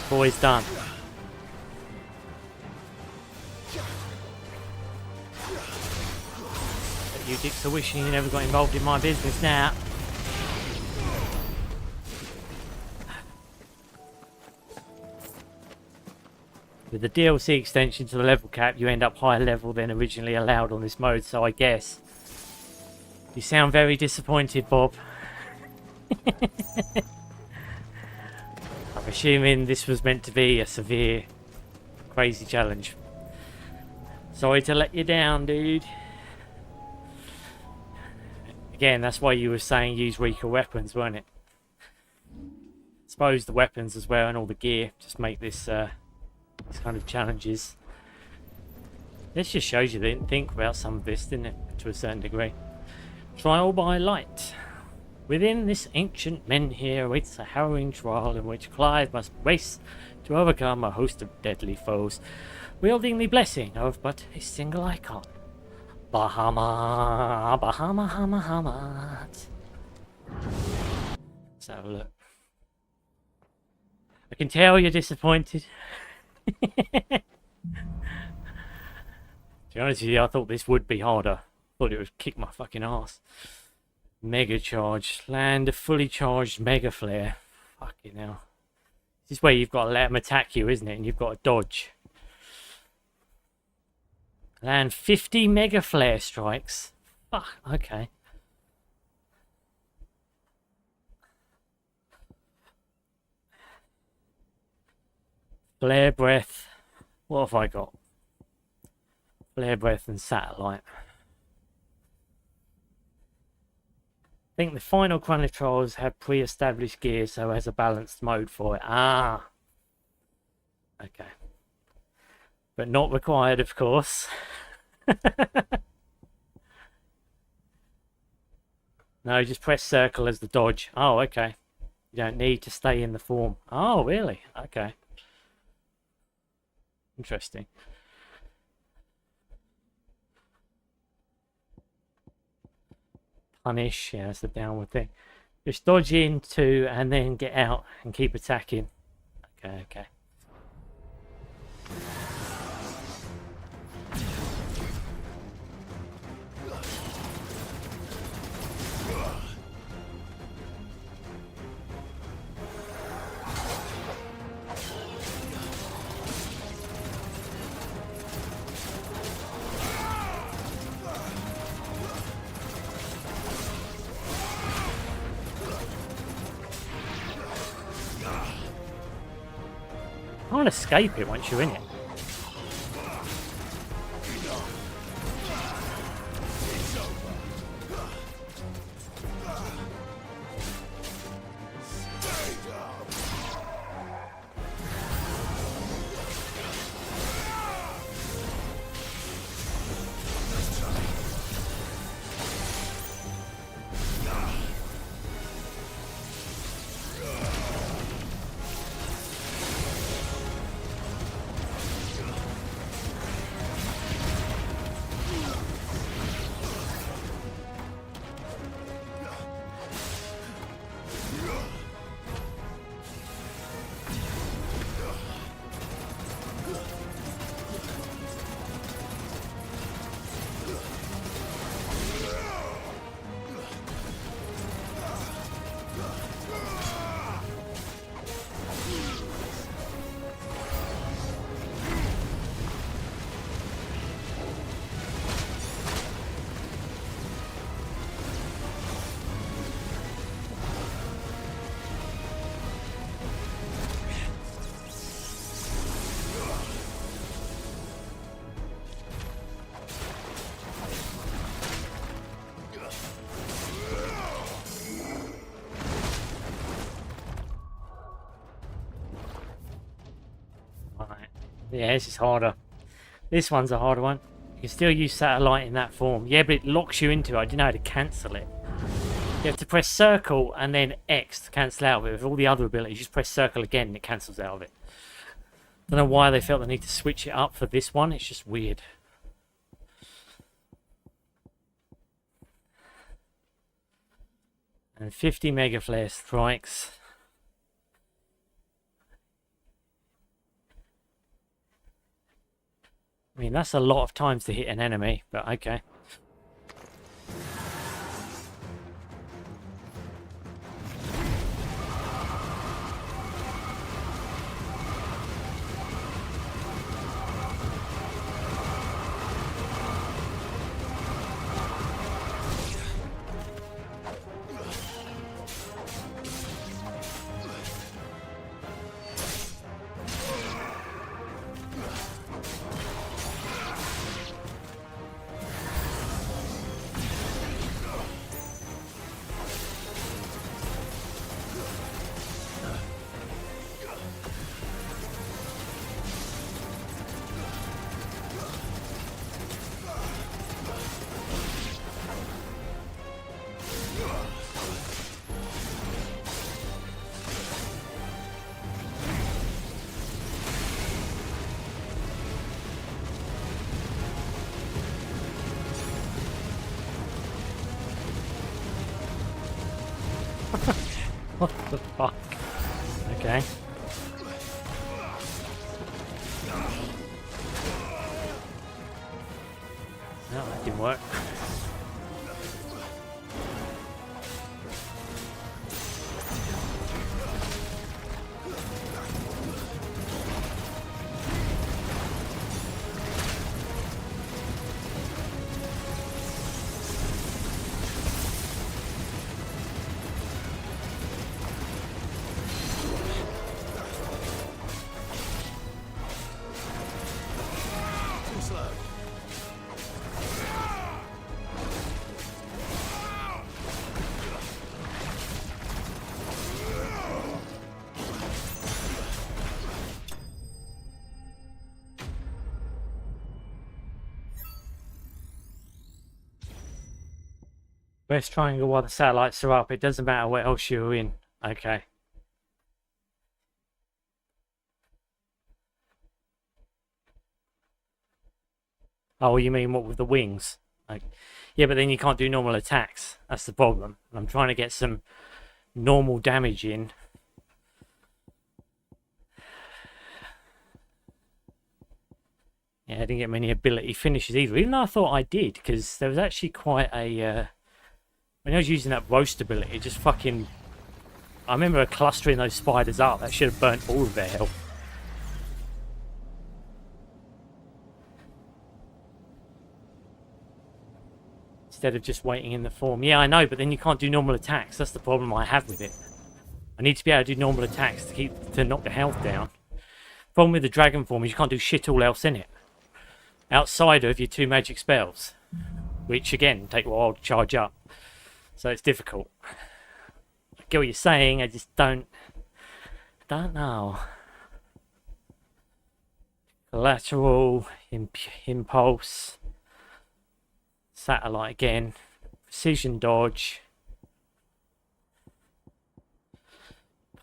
[SPEAKER 1] Boy's done. But you dicks are wishing you never got involved in my business now. With the DLC extension to the level cap, you end up higher level than originally allowed on this mode, so I guess. You sound very disappointed, Bob. I'm assuming this was meant to be a severe, crazy challenge. Sorry to let you down, dude. Again, that's why you were saying use weaker weapons, weren't it? I suppose the weapons as well and all the gear just make this these kind of challenges. This just shows you they didn't think about some of this, didn't it? To a certain degree. Trial by light. Within this ancient men here awaits a harrowing trial in which Clive must race to overcome a host of deadly foes, wielding the blessing of but a single icon. Bahama, Bahama, Hama, Hama. Let's have a look. I can tell you're disappointed. To be honest with you, I thought this would be harder. I thought it would kick my fucking ass. Mega charge. Land a fully charged mega flare. Fucking hell. This is where you've got to let them attack you, isn't it? And you've got to dodge. Land 50 mega flare strikes. Fuck, okay. Flare breath. What have I got? Flare breath and satellite. I think the final Chrono Trials have pre-established gear, so has a balanced mode for it. Ah. Okay. But not required, of course. No, just press circle as the dodge. Oh, okay. You don't need to stay in the form. Oh, really? Okay. Interesting. Punish, yeah, that's the downward thing. Just dodge into and then get out and keep attacking. Okay, okay. I can't escape it once you're in it. Yeah, this is harder. This one's a harder one. You can still use satellite in that form. Yeah, but it locks you into it. I didn't know how to cancel it. You have to press circle and then X to cancel out of it. With all the other abilities, just press circle again and it cancels out of it. Don't know why they felt the need to switch it up for this one. It's just weird. And 50 mega flare strikes. I mean, that's a lot of times to hit an enemy, but okay. What the fuck? Okay. No, that didn't work. Press triangle while the satellites are up. It doesn't matter what else you're in. Okay. Oh, you mean what with the wings? Like, yeah, but then you can't do normal attacks. That's the problem. I'm trying to get some normal damage in. Yeah, I didn't get many ability finishes either, even though I thought I did, because there was actually quite a... when I was using that roast ability, it just fucking... I remember clustering those spiders up. That should have burnt all of their health. Instead of just waiting in the form. Yeah, I know, but then you can't do normal attacks. That's the problem I have with it. I need to be able to do normal attacks to knock the health down. Problem with the dragon form is you can't do shit all else in it. Outside of your 2 magic spells. Which, again, take a while to charge up. So it's difficult. I get what you're saying, I just don't know. Collateral, impulse, satellite again, precision dodge,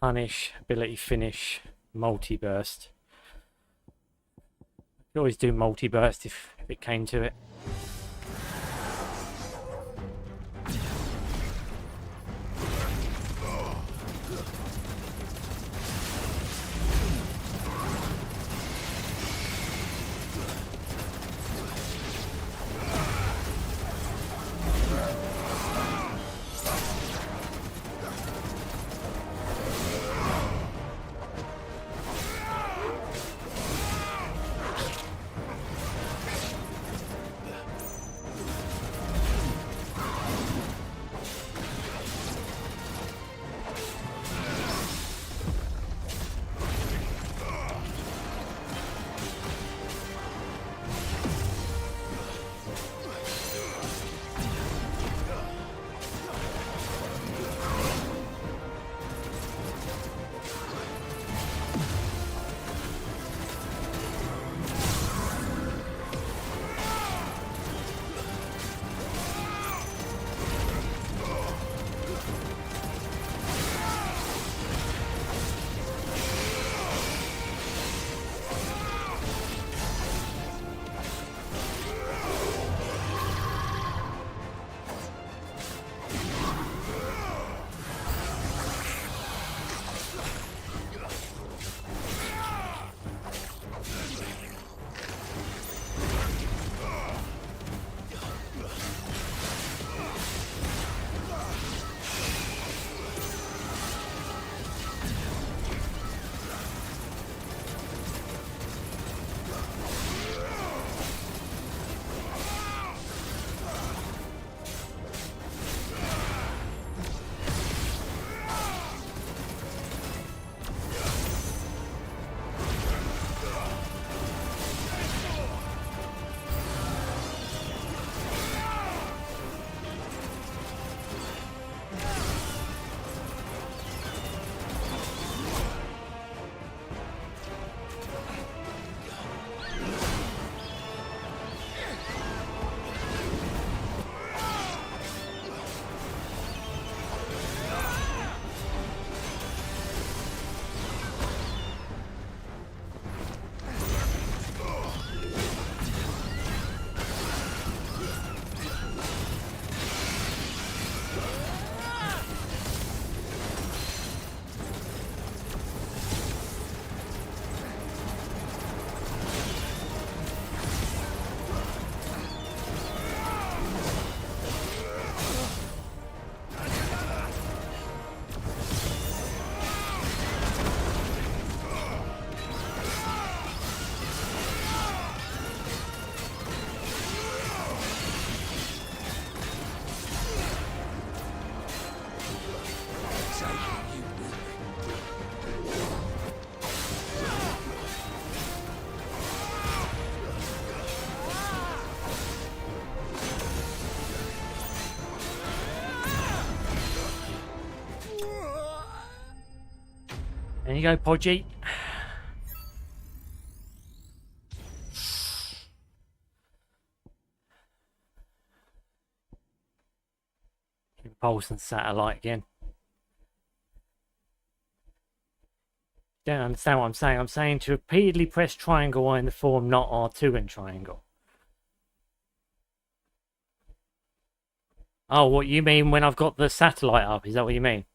[SPEAKER 1] punish, ability finish, multi-burst. You could always do multi-burst if it came to it. There you go, Podgy. Impulse and satellite again. Don't understand what I'm saying. I'm saying to repeatedly press triangle in the form not R2 and triangle. Oh, what you mean when I've got the satellite up? Is that what you mean?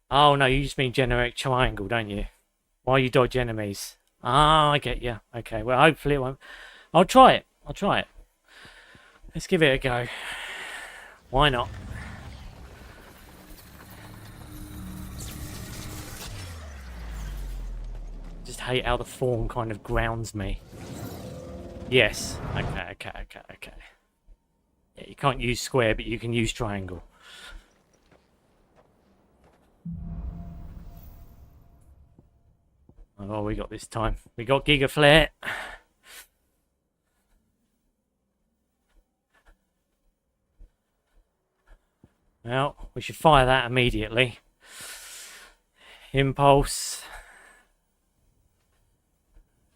[SPEAKER 1] Oh, no, you just mean generic triangle, don't you? While you dodge enemies. Ah, I get you. Okay, well, hopefully it won't. I'll try it. I'll try it. Let's give it a go. Why not? Just hate how the form kind of grounds me. Yes. Okay. Yeah, you can't use square, but you can use triangle. Oh, we got this time. We got Giga Flare. Well, we should fire that immediately. Impulse.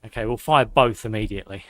[SPEAKER 1] Okay, we'll fire both immediately.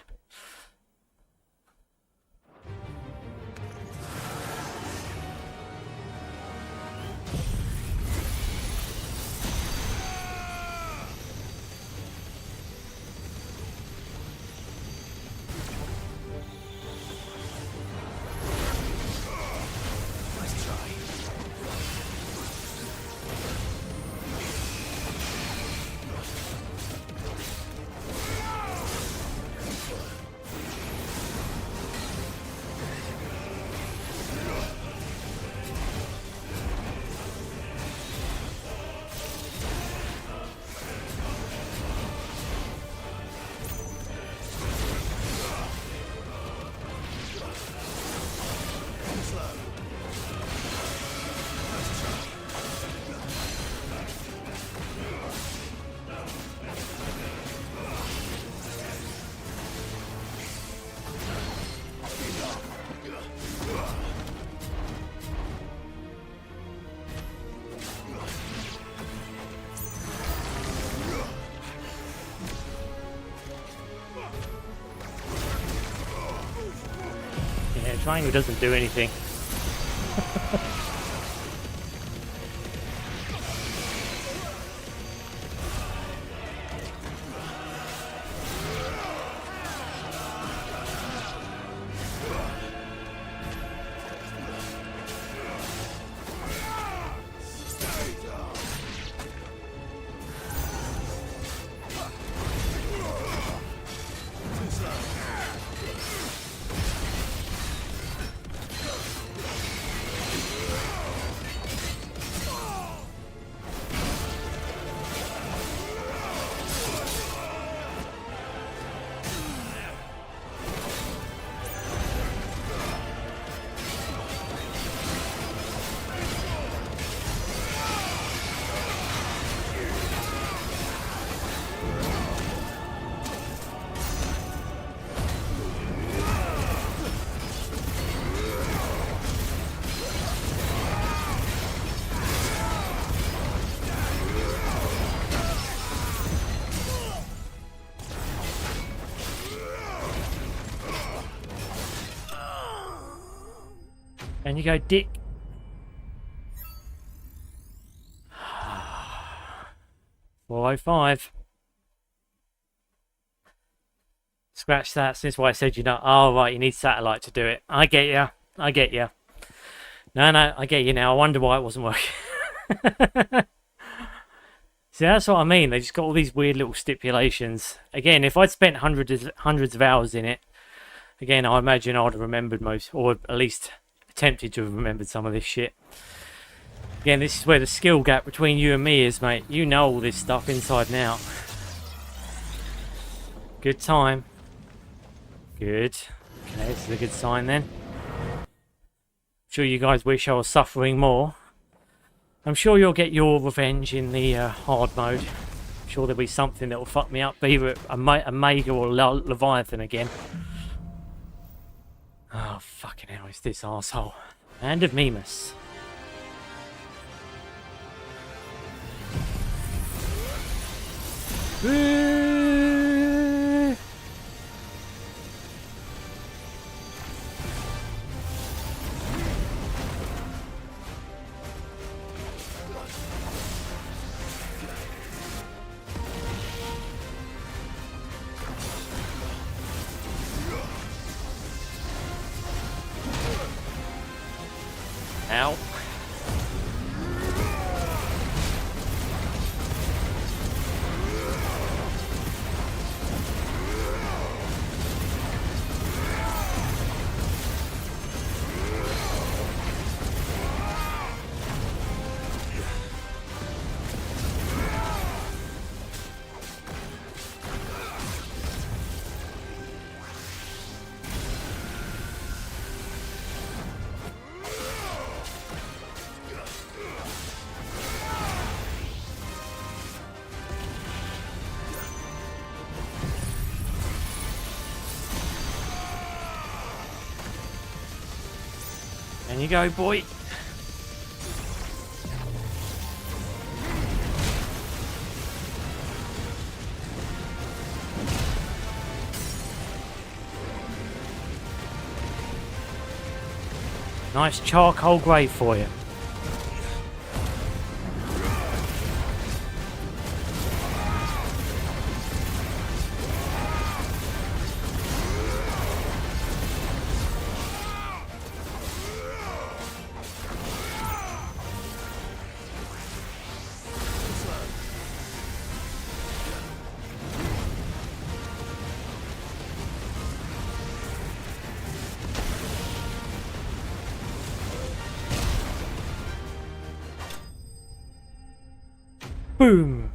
[SPEAKER 1] Triangle doesn't do anything. And you go, dick. $405. Scratch that. Since why I said you know. Oh, right, you need satellite to do it. I get you. I get you. No, I get you now. I wonder why it wasn't working. See, that's what I mean. They just got all these weird little stipulations. Again, if I'd spent hundreds of hours in it, again, I imagine I'd have remembered most, or at least attempted to have remembered some of this shit. Again, this is where the skill gap between you and me is, mate. You know all this stuff inside and out. Good time. Good. Okay, this is a good sign then. I'm sure you guys wish I was suffering more. I'm sure you'll get your revenge in the hard mode. I'm sure there'll be something that will fuck me up, either a Mega or Leviathan again. Oh, fucking hell, it's this arsehole. Hand of Mimas. Ow. There you go, boy. Nice charcoal grave for you. Boom!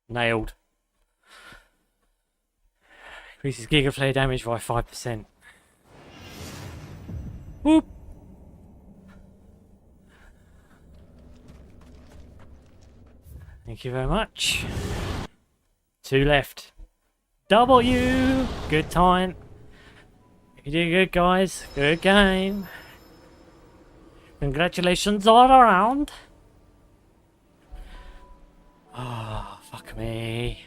[SPEAKER 1] Nailed. Increases Giga Flare damage by 5%. Whoop! Thank you very much. 2 left. W! Good time. You did good, guys. Good game. Congratulations all around. Oh, fuck me.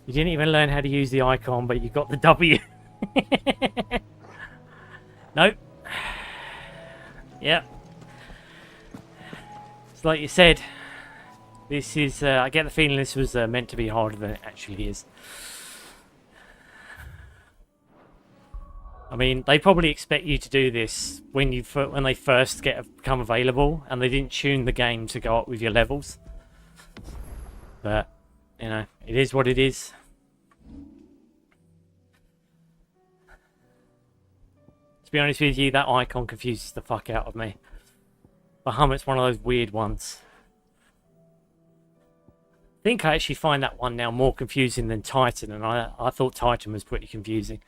[SPEAKER 1] You didn't even learn how to use the icon, but you got the W. Nope. Yep. It's like you said. This is, I get the feeling this was meant to be harder than it actually is. I mean, they probably expect you to do this when they first become available, and they didn't tune the game to go up with your levels. But, you know, it is what it is. To be honest with you, that icon confuses the fuck out of me. Bahamut's one of those weird ones. I think I actually find that one now more confusing than Titan, and I thought Titan was pretty confusing.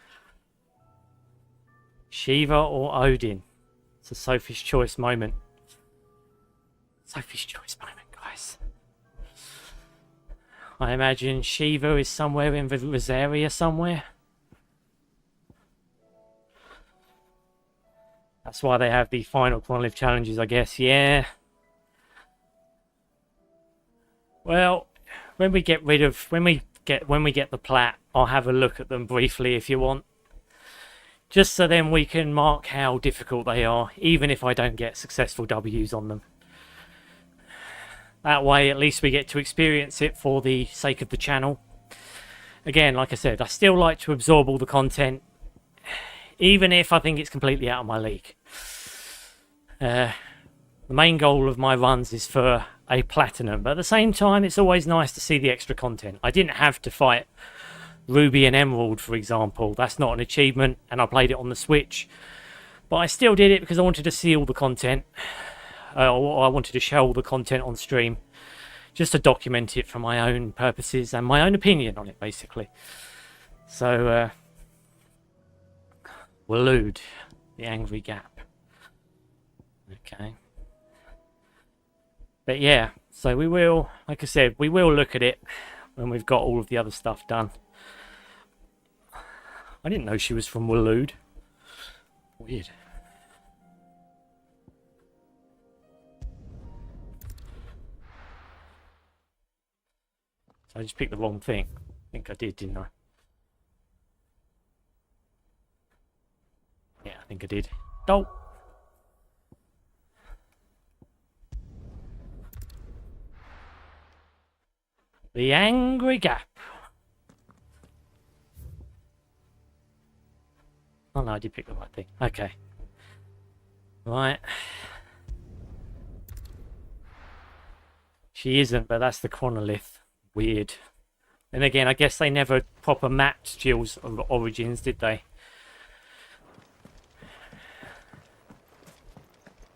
[SPEAKER 1] Shiva or Odin? It's a Sophie's choice moment. Sophie's choice moment, guys. I imagine Shiva is somewhere in the Rosaria somewhere. That's why they have the final Chronolith challenges, I guess. Yeah. Well, when we get the plat, I'll have a look at them briefly if you want. Just so then we can mark how difficult they are, even if I don't get successful W's on them. That way, at least we get to experience it for the sake of the channel. Again, like I said, I still like to absorb all the content, even if I think it's completely out of my league. The main goal of my runs is for a platinum, but at the same time, it's always nice to see the extra content. I didn't have to fight Ruby and Emerald, for example. That's not an achievement, and I played it on the Switch. But I still did it because I wanted to see all the content. I wanted to show all the content on stream. Just to document it for my own purposes and my own opinion on it, basically. So, Waloed, the Angry Gap. Okay. But yeah, so we will, like I said, we will look at it when we've got all of the other stuff done. I didn't know she was from Waloed. Weird. I just picked the wrong thing. I think I did, didn't I? Yeah, I think I did. Oh! The Angry Gap. Oh no, I did pick the right thing. Okay. Right. She isn't, but that's the Chronolith. Weird. And again, I guess they never proper mapped Jill's origins, did they?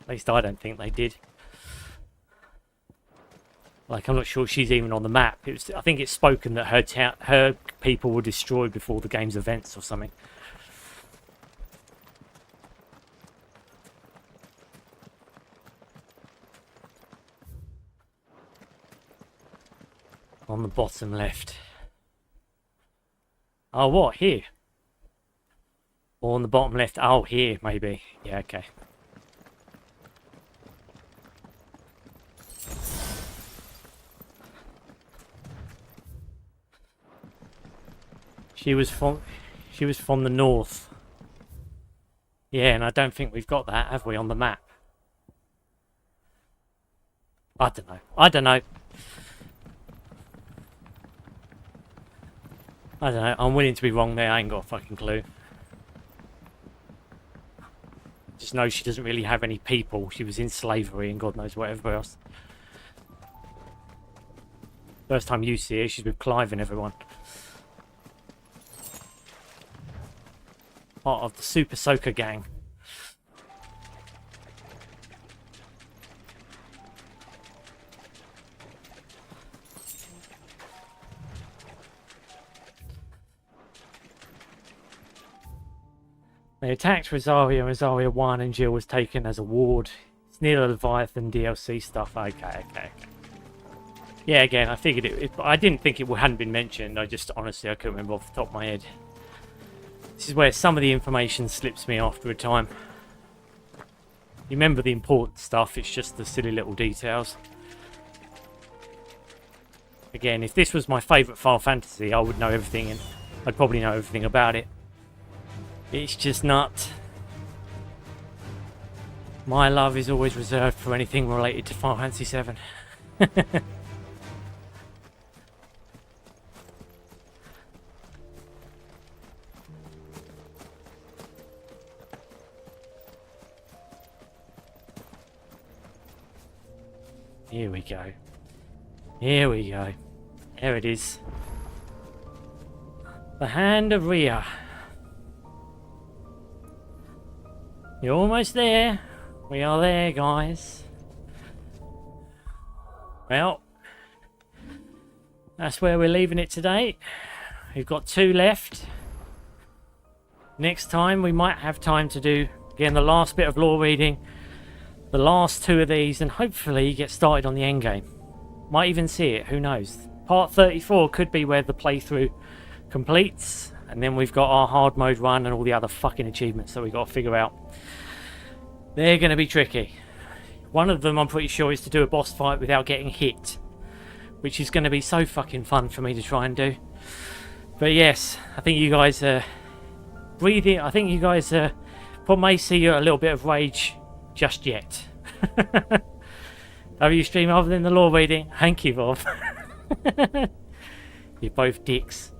[SPEAKER 1] At least I don't think they did. Like, I'm not sure she's even on the map. I think it's spoken that her people were destroyed before the game's events or something. On the bottom left. Oh, what? Here? Or on the bottom left? Oh, here, maybe. Yeah, okay. She was from the north. Yeah, and I don't think we've got that, have we, on the map? I don't know. I don't know. I don't know. I'm willing to be wrong there. I ain't got a fucking clue. Just know she doesn't really have any people. She was in slavery and God knows whatever else. First time you see her, she's with Clive and everyone. Part of the Super Soaker gang. They attacked Rosaria, Rosaria won, and Jill was taken as a ward. It's near the Leviathan DLC stuff. Okay. Yeah, again, I figured it. I didn't think it hadn't been mentioned. I just honestly I couldn't remember off the top of my head. This is where some of the information slips me after a time. You remember the important stuff. It's just the silly little details. Again, if this was my favourite Final Fantasy, I would know everything, and I'd probably know everything about it. It's just not. My love is always reserved for anything related to Final Fantasy VII. Here we go. Here we go. There it is. The Hand of Rhea. You're almost there. We are there, guys. Well, that's where we're leaving it today. We've got 2 left. Next time we might have time to do, again, the last bit of lore reading. The last 2 of these, and hopefully get started on the endgame. Might even see it, who knows. Part 34 could be where the playthrough completes. And then we've got our hard mode run and all the other fucking achievements that we've got to figure out. They're going to be tricky. One of them I'm pretty sure is to do a boss fight without getting hit. Which is going to be so fucking fun for me to try and do. But yes, I think you guys are breathing. I think you guys probably may see a little bit of rage just yet. W stream other than the lore reading. Thank you, Bob. You're both dicks.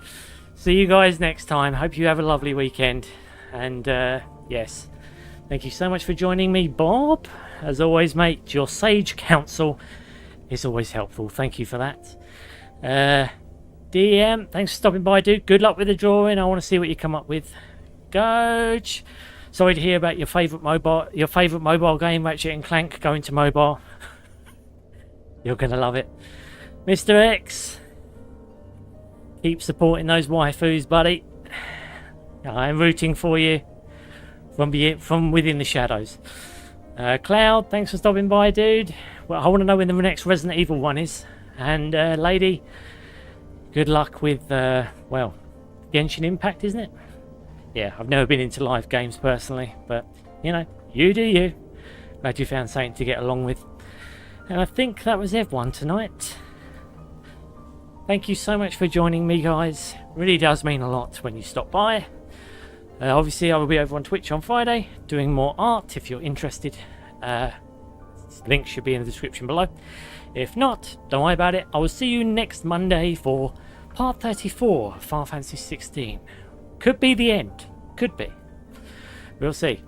[SPEAKER 1] See you guys next time. Hope you have a lovely weekend. And yes, thank you so much for joining me, Bob. As always, mate, your sage counsel is always helpful. Thank you for that. DM, thanks for stopping by, dude. Good luck with the drawing. I want to see what you come up with. Coach, sorry to hear about your favourite mobile game, Ratchet and Clank, going to mobile. You're gonna love it, Mr. X. Keep supporting those waifus, buddy. I'm rooting for you from within the shadows. Cloud, thanks for stopping by, dude. Well, I want to know when the next Resident Evil one is. And lady, good luck with well, Genshin Impact, isn't it? Yeah, I've never been into live games personally, but you know, you do you. Glad you found something to get along with. And I think that was everyone tonight. Thank you so much for joining me, guys. It really does mean a lot when you stop by. Obviously, I will be over on Twitch on Friday doing more art if you're interested. Link should be in the description below. If not, don't worry about it. I will see you next Monday for part 34 of Final Fantasy 16. Could be the end. Could be. We'll see.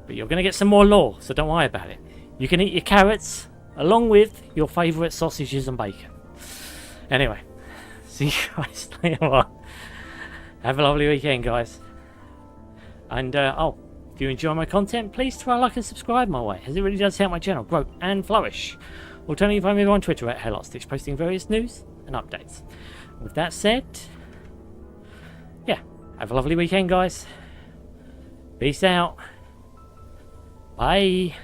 [SPEAKER 1] But you're going to get some more lore, so don't worry about it. You can eat your carrots along with your favourite sausages and bacon. Anyway, see you guys later on. Have a lovely weekend, guys. And, if you enjoy my content, please try like and subscribe my way, as it really does help my channel grow and flourish. Alternatively, find me on Twitter at @HellotStitch, posting various news and updates. With that said, yeah, have a lovely weekend, guys. Peace out. Bye.